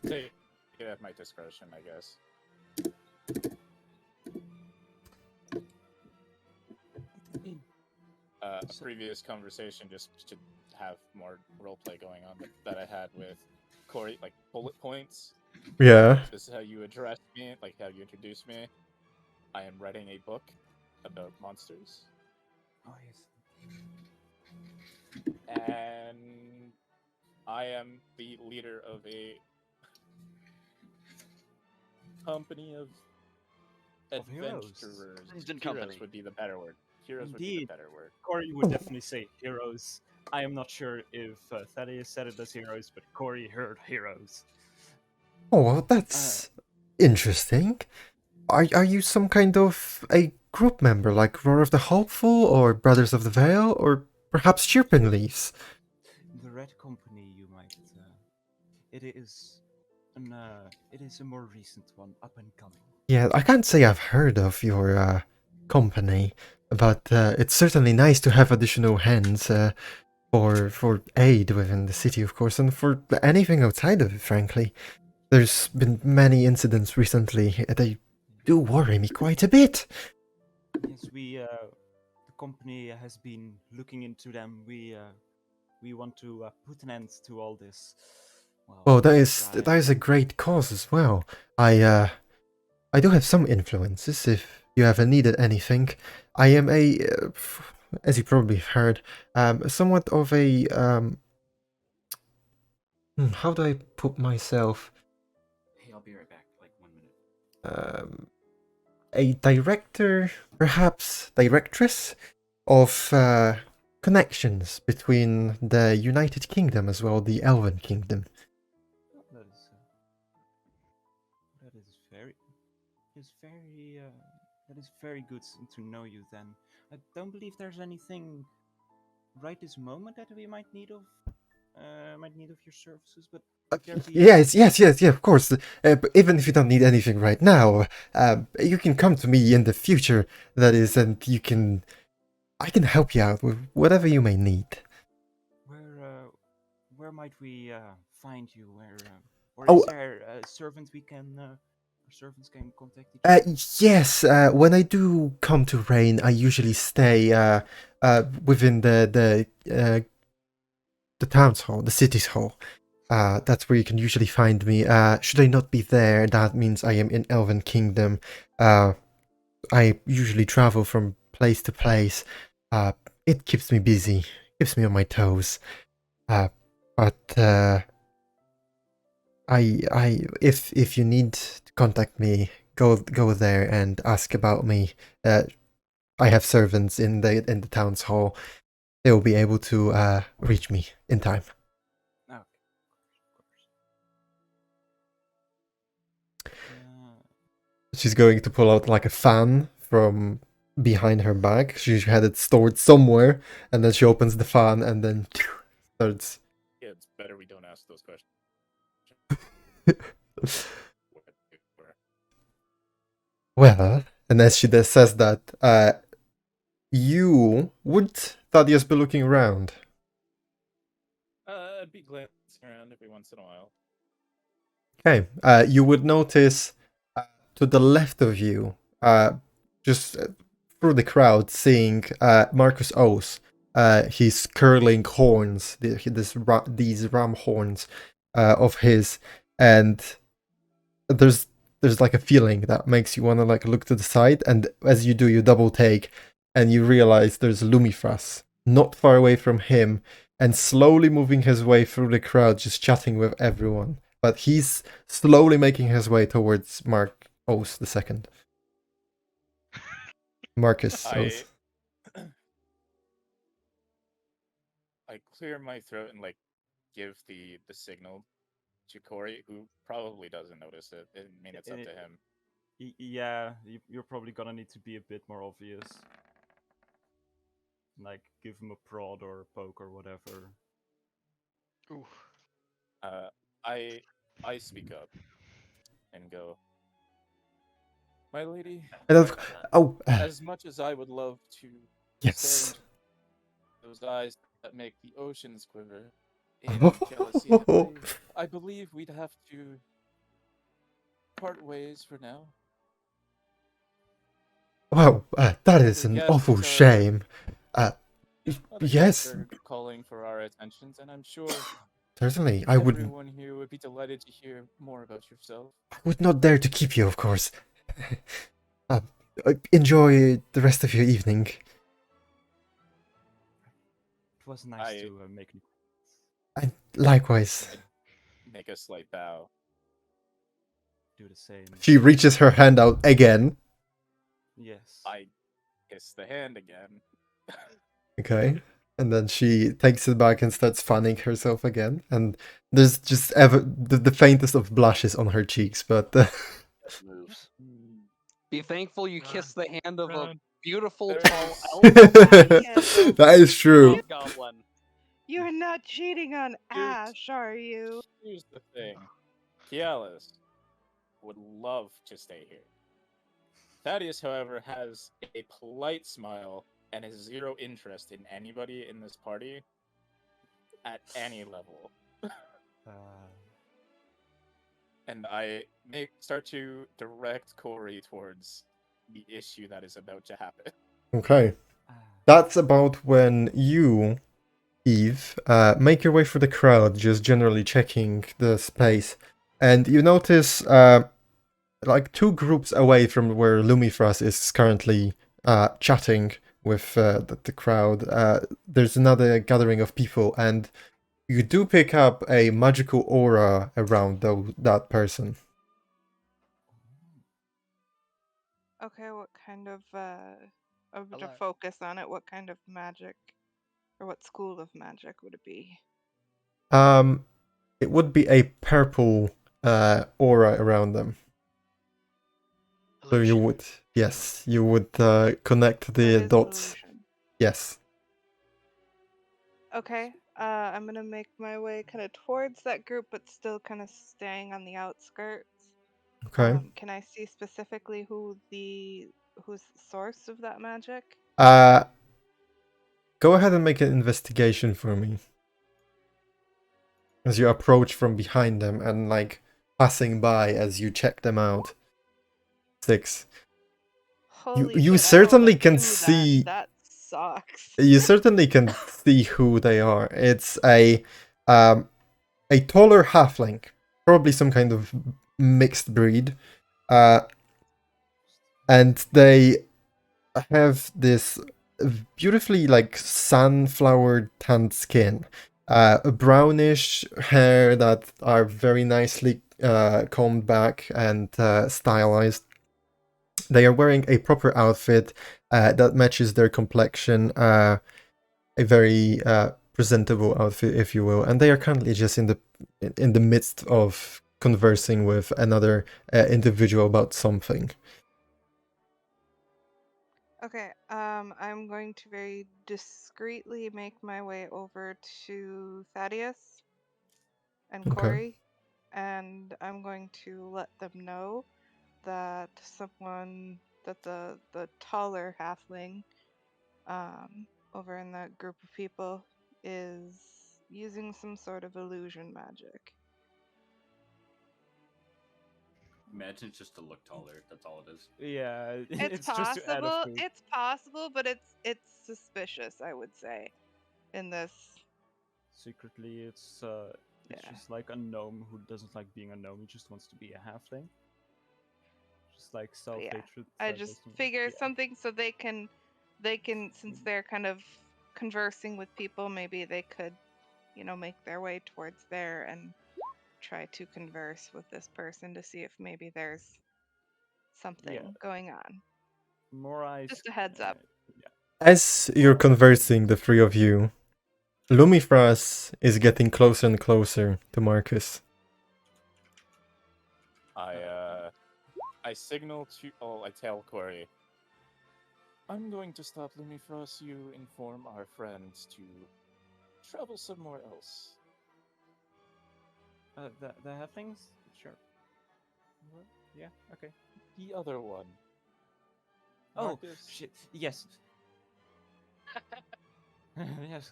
Take it at my discretion, I guess. A previous conversation just to have more roleplay going on that I had with Corey, like bullet points. Yeah. This is how you address me, like how you introduce me. I am writing a book about monsters. Oh yes. And I am the leader of a company of heroes. adventurers. Dungeon Heroes company. would be the better word. Heroes would be the Indeed. better word. Corey would definitely say heroes. I am not sure if Thaddeus said it as heroes, but Corey heard heroes. Oh, well, that's interesting. Are you some kind of a group member like Roar of the Hopeful or Brothers of the Veil or perhaps Chirping Leaves? The Red Company, you might. It is a more recent one, up and coming. Yeah, I can't say I've heard of your company, but it's certainly nice to have additional hands for aid within the city, of course, and for anything outside of it, frankly. There's been many incidents recently. They do worry me quite a bit. Yes, the company has been looking into them. We want to put an end to all this. Well, that is a great cause as well. I do have some influences if you ever needed anything. I am as you probably have heard, somewhat of a how do I put myself? Hey, I'll be right back. Like 1 minute. A director, perhaps directress of connections between the United Kingdom as well, the Elven Kingdom. That is very good to know you. Then I don't believe there's anything right this moment that we might need of might need of your services, but Yes, of course. But even if you don't need anything right now, you can come to me in the future, that is, and I can help you out with whatever you may need. Where might we find you? Or Oh, is there a servant we can, servants can contact each other? Yes, when I do come to Wrane, I usually stay within the town's hall, the city's hall. That's where you can usually find me. Should I not be there, that means I am in Elven Kingdom. I usually travel from place to place. It keeps me busy, keeps me on my toes. But if you need to contact me, go there and ask about me. I have servants in the town's hall. They will be able to reach me in time. Okay, of course. She's going to pull out like a fan from behind her bag. She had it stored somewhere, and then she opens the fan and then starts. Yeah, it's better we don't ask those questions. Well, and as she says that, you would Thaddeus be looking around? I'd be glancing around every once in a while. Okay, you would notice to the left of you, just through the crowd, seeing Marcus Oath. He's curling horns, these ram horns of his, and there's like a feeling that makes you want to like look to the side, and as you do, you double take, and you realize there's Lumifras not far away from him, and slowly moving his way through the crowd, just chatting with everyone. But he's slowly making his way towards Mark Oath II. Marcus Oath. I clear my throat and like give the signal to Corey, who probably doesn't notice it. I mean, it's up to him. Yeah, you're probably gonna need to be a bit more obvious. Like, give him a prod or a poke or whatever. Ooh. I speak up and go, my lady. As much as I would love to yes, stare into those eyes that make the oceans quiver in jealousy, I believe we'd have to part ways for now. Well, that is an awful shame. Yes. Calling for our attentions, and I'm sure Certainly, everyone here would be delighted to hear more about yourself. I would not dare to keep you, of course. Enjoy the rest of your evening. It was nice to make me. And likewise. Make a slight bow. Do the same. She reaches her hand out again. Yes. I kiss the hand again. Okay. And then she takes it back and starts fanning herself again. And there's just the faintest of blushes on her cheeks, but... moves. Be thankful you kissed the hand of a beautiful, There tall is- elf. That is true. Goblin. You're not cheating on Ash, are you? Here's the thing. Kialis would love to stay here. Thaddeus, however, has a polite smile and has zero interest in anybody in this party at any level. And I start to direct Corey towards the issue that is about to happen. Okay. That's about when you, Eve, make your way through the crowd, just generally checking the space. And you notice, like, two groups away from where Lumifras is currently chatting with the crowd, there's another gathering of people, and you do pick up a magical aura around that person. Okay, what kind of to focus on it, what kind of magic or what school of magic would it be? It would be a purple aura around them. So you would, yes, you would connect the dots. Yes. Okay. I'm gonna make my way kind of towards that group, but still kind of staying on the outskirts. Okay. Can I see specifically who's the source of that magic? Go ahead and make an investigation for me. As you approach from behind them and like passing by as you check them out. 6. Holy You shit! I rolled a certainly can 2. see. That sucks. You certainly can see who they are. It's a taller halfling, probably some kind of mixed breed, and they have this beautifully like sunflower tanned skin, brownish hair that are very nicely combed back and stylized. They are wearing a proper outfit that matches their complexion, a very presentable outfit, if you will, and they are currently just in the midst of conversing with another individual about something. Okay, I'm going to very discreetly make my way over to Thaddeus and Okay. Corey, and I'm going to let them know that the taller halfling over in that group of people is using some sort of illusion magic. Imagine it's just to look taller. That's all it is. Yeah, It's just to add a possible. freak. It's possible, but it's suspicious, I would say, in this. Secretly, it's Yeah. just like a gnome who doesn't like being a gnome. He just wants to be a halfling. Just like self-hatred. I just figure something so they can since they're kind of conversing with people, maybe they could, make their way towards there and try to converse with this person to see if maybe there's something going on. More eyes. Just a heads up. As you're conversing, the three of you, Lumifras is getting closer and closer to Marcus. I signal to. Oh, I tell Corey. I'm going to stop Lumifras. You inform our friends to travel somewhere else. The halflings? Sure. Yeah. Okay. The other one. Oh Marcus. shit! Yes. Yes.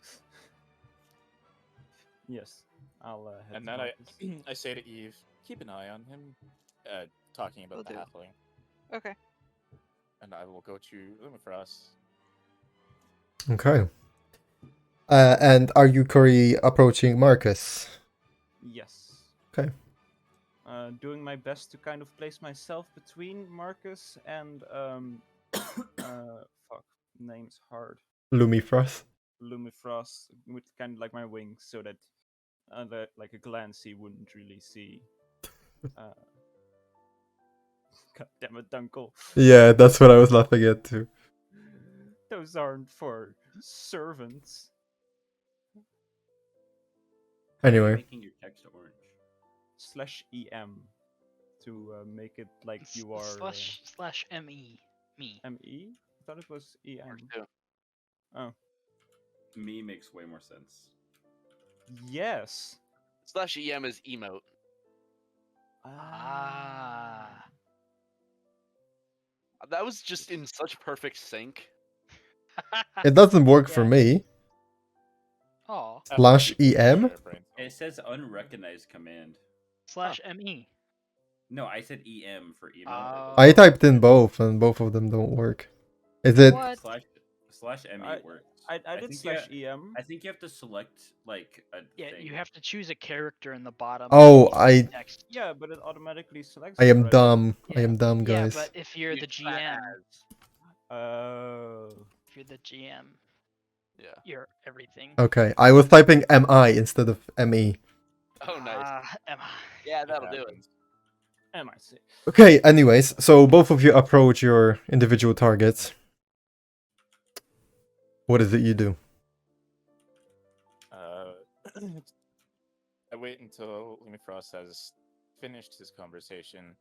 Yes. I'll head. And to then Marcus. I say to Eve, keep an eye on him. Talking about Will the do. halfling. Okay. And I will go to Lumifras. Okay. And are you, Corey, approaching Marcus? Yes. Okay. Doing my best to kind of place myself between Marcus and fuck, name's hard. Lumifras. Lumifras with kind of like my wings, so that like a glance he wouldn't really see. God damn it, Dunkel. Yeah, that's what I was laughing at too. Those aren't for servants. How are you Anyway. making your text orange? /em to make it like you are. /me. Me. Me? I thought it was em. Oh. Me makes way more sense. Yes. /em is emote. Ah. That was just in such perfect sync. It doesn't work for me. Oh. /em? It says unrecognized command. /me. No, I said EM for email. I typed in both, and both of them don't work. Is it? /ME works. I did /em. I think you have to select like a thing. You have to choose a character in the bottom. Oh, of each text. Yeah, but it automatically selects. I it am already. dumb. I am dumb, Yeah, guys. but if you're the GM, if you're the GM, you're everything. Okay, I was typing MI instead of ME. Oh, nice. Emma. Yeah, that'll do it. MIC. Okay, anyways, so both of you approach your individual targets. What is it you do? I wait until Lumifras has finished his conversation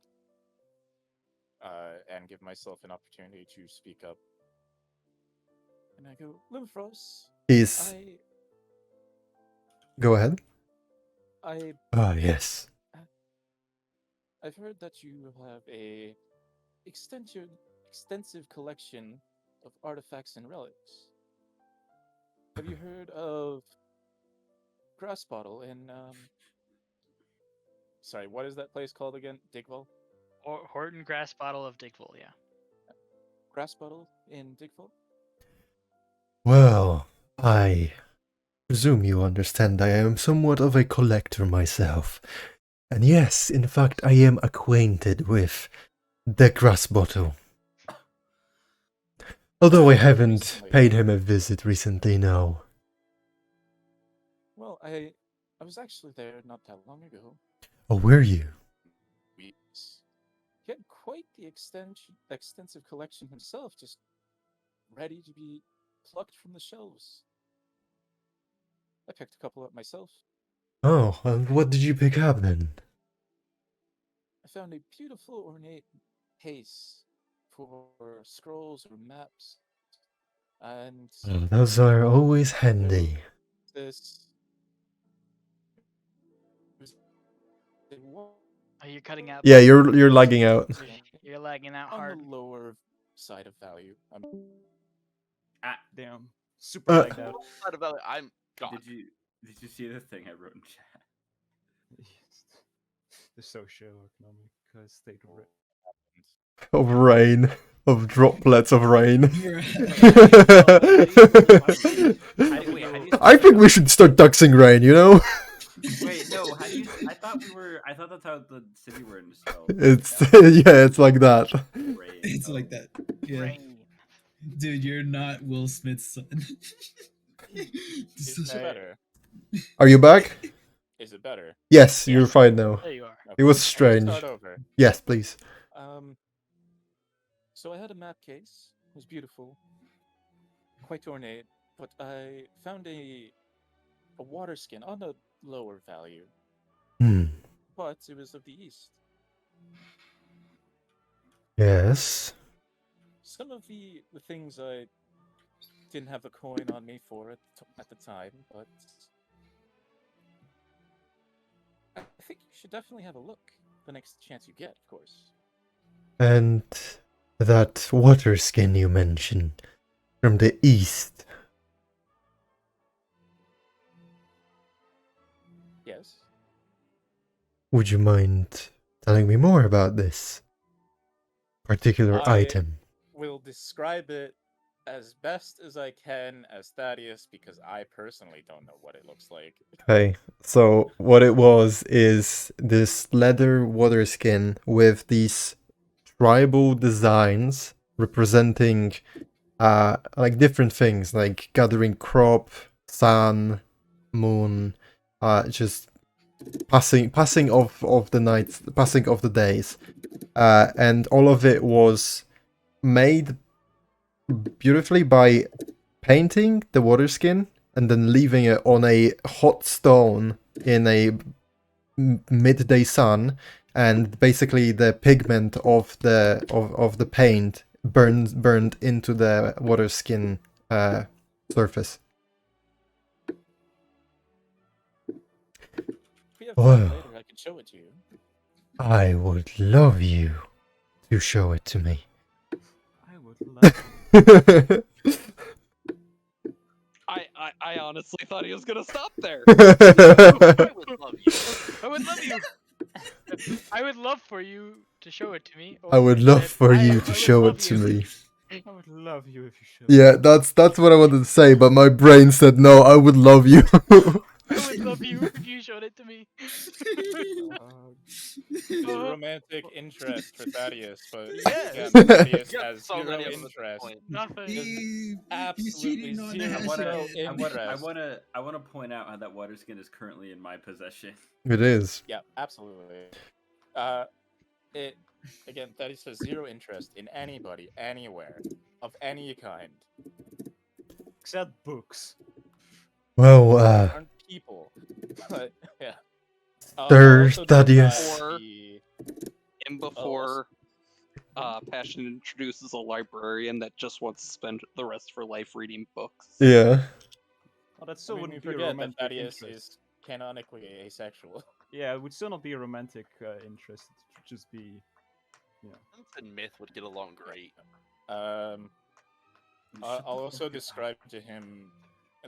and give myself an opportunity to speak up. And I go, Lumifras, He's Go ahead. Ah, yes. I've heard that you have a extensive collection of artifacts and relics. Have you heard of Grass Bottle in sorry, what is that place called again? Digval? Horton Grass Bottle of Digville, yeah. Grass Bottle in Digval? Well, I presume you understand I am somewhat of a collector myself. And yes, in fact, I am acquainted with the grass bottle. Although I haven't Recently. paid him a visit recently, no. Well, I was actually there not that long ago. Oh, were you? Weeks. He had quite the extensive collection himself, just ready to be plucked from the shelves. I picked a couple up myself. Oh, and what did you pick up then? I found a beautiful ornate case for scrolls or maps, and Oh, those are always handy. this. Oh, you're cutting out. Yeah, you're lagging out. You're lagging out on hard. the lower side of value. Damn. Super lagged out. Side of value, I'm gone. Did you see the thing I wrote in chat? The socio-economic state of it. Of rain. Of droplets of rain. I think we should start doxing rain, you know? Wait, no. How do you? I thought that's how the city we're in is spelled. It's yeah, it's like that. It's like that. Yeah. Rain. Dude, you're not Will Smith's son. Is it better? Are you back? Is it better? Yes, you're fine now. There you are. It was Okay, strange. Start over. Yes, please. So I had a map case. It was beautiful, quite ornate, but I found a water skin on a lower value. But it was of the east. Yes. Some of the things I didn't have the coin on me for at the time, but I think you should definitely have a look the next chance you get, of course. And that water skin you mentioned from the east. Yes. Would you mind telling me more about this particular item? Will describe it as best as I can as Thaddeus because I personally don't know what it looks like. Okay, so what it was is this leather water skin with these tribal designs representing like different things like gathering crop, sun, moon, just passing of the nights, passing of the days, and all of it was made beautifully by painting the water skin and then leaving it on a hot stone in a midday sun, and basically the pigment of the paint burned into the water skin surface. If we have Wow. time later, I can show it to you. I would love you to show it to me. I would love I honestly thought he was gonna stop there. I would love you. I would love you. I would love for you to show it to me. I would love for you to show it to me. I would love you if you showed. Yeah, that's what I wanted to say, but my brain said no. I would love you. I would love you if you showed it to me. A romantic interest for Thaddeus, but Yes. again, Thaddeus You got has so zero many of them at this interest. point. Nothing. Absolutely cheating on zero Ashley. I want to point out how that water skin is currently in my possession. It is. Yeah, absolutely. It again, Thaddeus has zero interest in anybody, anywhere, of any kind. Except books. Well, Aren't people, but yeah. Sir Also the Thaddeus. fact And before Passion introduces a librarian that just wants to spend the rest of her life reading books. Yeah. Oh, that still we wouldn't be a forget that romantic Thaddeus interest. is canonically asexual. Yeah, it would still not be a romantic interest. It would just be, you know. And Myth would get along great. I'll also describe to him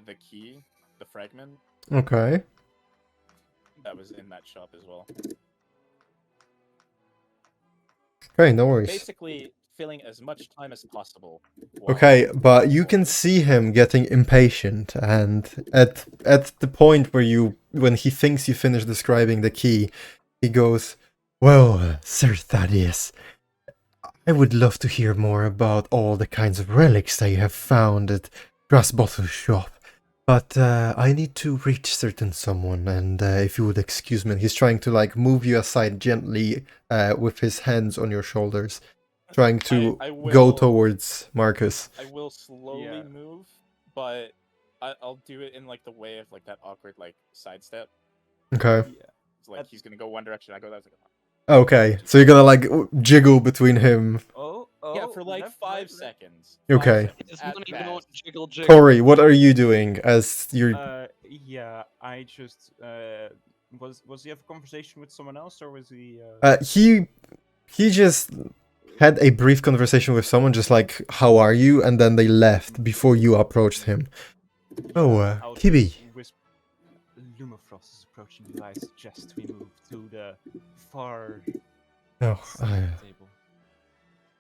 the key, the fragment Okay. that was in that shop as well. Okay, no worries. Basically, filling as much time as possible. while- Okay, but you can see him getting impatient, and at the point when he thinks you finish describing the key, he goes, "Well, Sir Thaddeus, I would love to hear more about all the kinds of relics that you have found at Brassbottle's shop, but I need to reach certain someone, and if you would excuse me," he's trying to like move you aside gently with his hands on your shoulders, trying to I go will- towards Marcus. I will slowly Yeah. move, but I'll do it in like the way of like that awkward like sidestep. Okay. Yeah. It's like he's gonna go one direction, I go that. Okay, so you're gonna like jiggle between him. Oh, Yeah, for like left, 5 right, left. seconds. Okay. His At money best. don't jiggle jiggle. Corey, what are you doing as you're... Yeah, I just was he have a conversation with someone else, or was he? He just had a brief conversation with someone, just like, "How are you?" and then they left before you approached him. Oh, I'll Kibi. whisper, Lumifras is approaching you. I suggest we move to the far Oh, side of the table.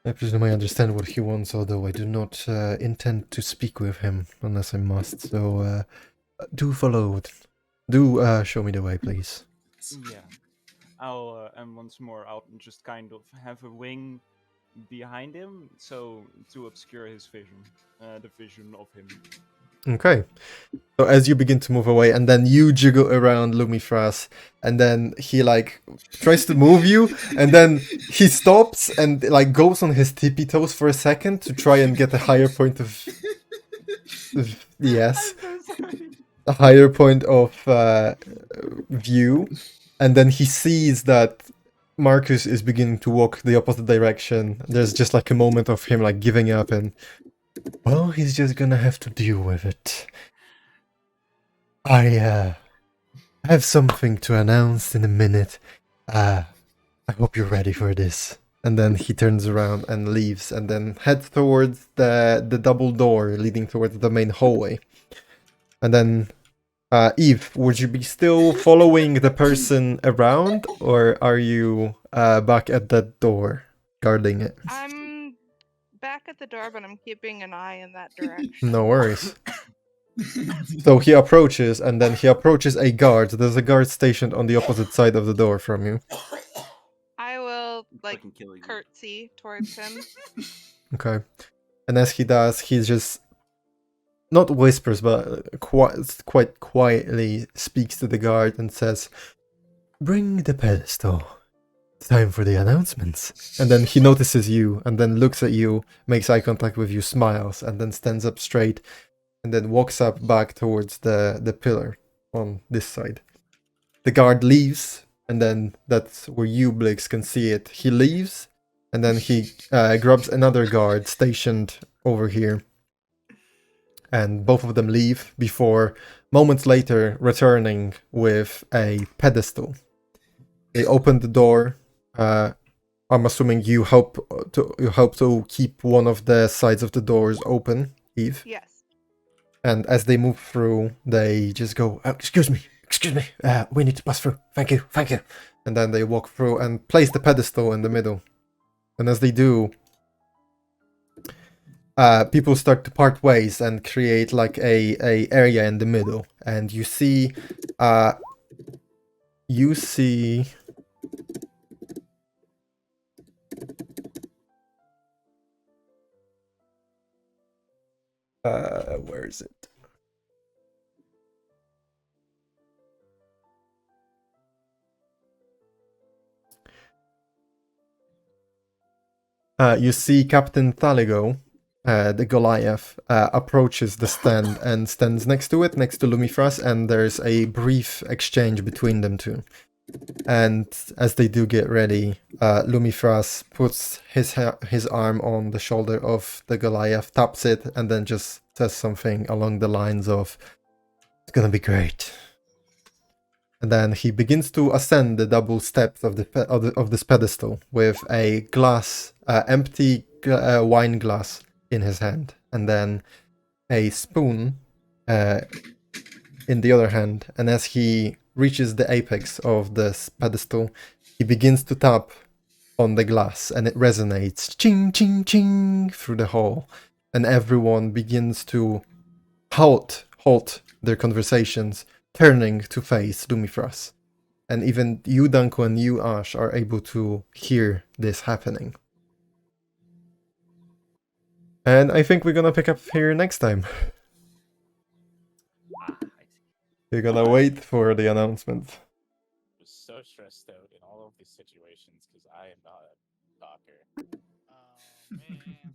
I presume I understand what he wants, although I do not intend to speak with him unless I must. So, do follow. Do show me the way, please. Yeah, I'll and once more, I'll just kind of have a wing behind him, so to obscure his vision, the vision of him. Okay. So as you begin to move away, and then you jiggle around Lumifras, and then he like tries to move you, and then he stops and like goes on his tippy toes for a second to try and get a higher point of yes, a higher point of view, and then he sees that Marcus is beginning to walk the opposite direction. There's just like a moment of him like giving up, and well, he's just gonna have to deal with it. I have something to announce in a minute. I hope you're ready for this. And then he turns around and leaves, and then heads towards the double door leading towards the main hallway. And then, Eve, would you be still following the person around, or are you back at that door, guarding it? I'm back at the door, but I'm keeping an eye in that direction. No worries. So he approaches, and then he approaches a guard. There's a guard stationed on the opposite side of the door from you. I will like Fucking killing you. curtsy towards him. Okay. And as he does, he just not whispers, but quite quietly speaks to the guard and says, "Bring the pedestal. Time for the announcements." And then he notices you, and then looks at you, makes eye contact with you, smiles, and then stands up straight, and then walks up back towards the pillar on this side. The guard leaves, and then that's where you, Blix, can see it. He leaves, and then he grabs another guard stationed over here. And both of them leave before, moments later, returning with a pedestal. They open the door. I'm assuming you help to keep one of the sides of the doors open, Eve. Yes. And as they move through, they just go, "Oh, excuse me, we need to pass through. Thank you. And then they walk through and place the pedestal in the middle. And as they do, people start to part ways and create like a area in the middle. And you see, where is it? You see Captain Thaligo, the Goliath, approaches the stand and stands next to it, next to Lumifras, and there's a brief exchange between them two. And as they do get ready, Lumifras puts his arm on the shoulder of the Goliath, taps it, and then just says something along the lines of, "It's gonna be great." And then he begins to ascend the double steps of of this pedestal with a glass, empty wine glass in his hand, and then a spoon in the other hand. And as he reaches the apex of this pedestal, he begins to tap on the glass, and it resonates, ching, ching, ching, through the hall, and everyone begins to halt their conversations, turning to face Lumifras. And even you, Danko, and you, Ash, are able to hear this happening. And I think we're gonna pick up here next time. We're gonna wait for the announcement. I was so stressed out in all of these situations because I am not a talker. Oh man.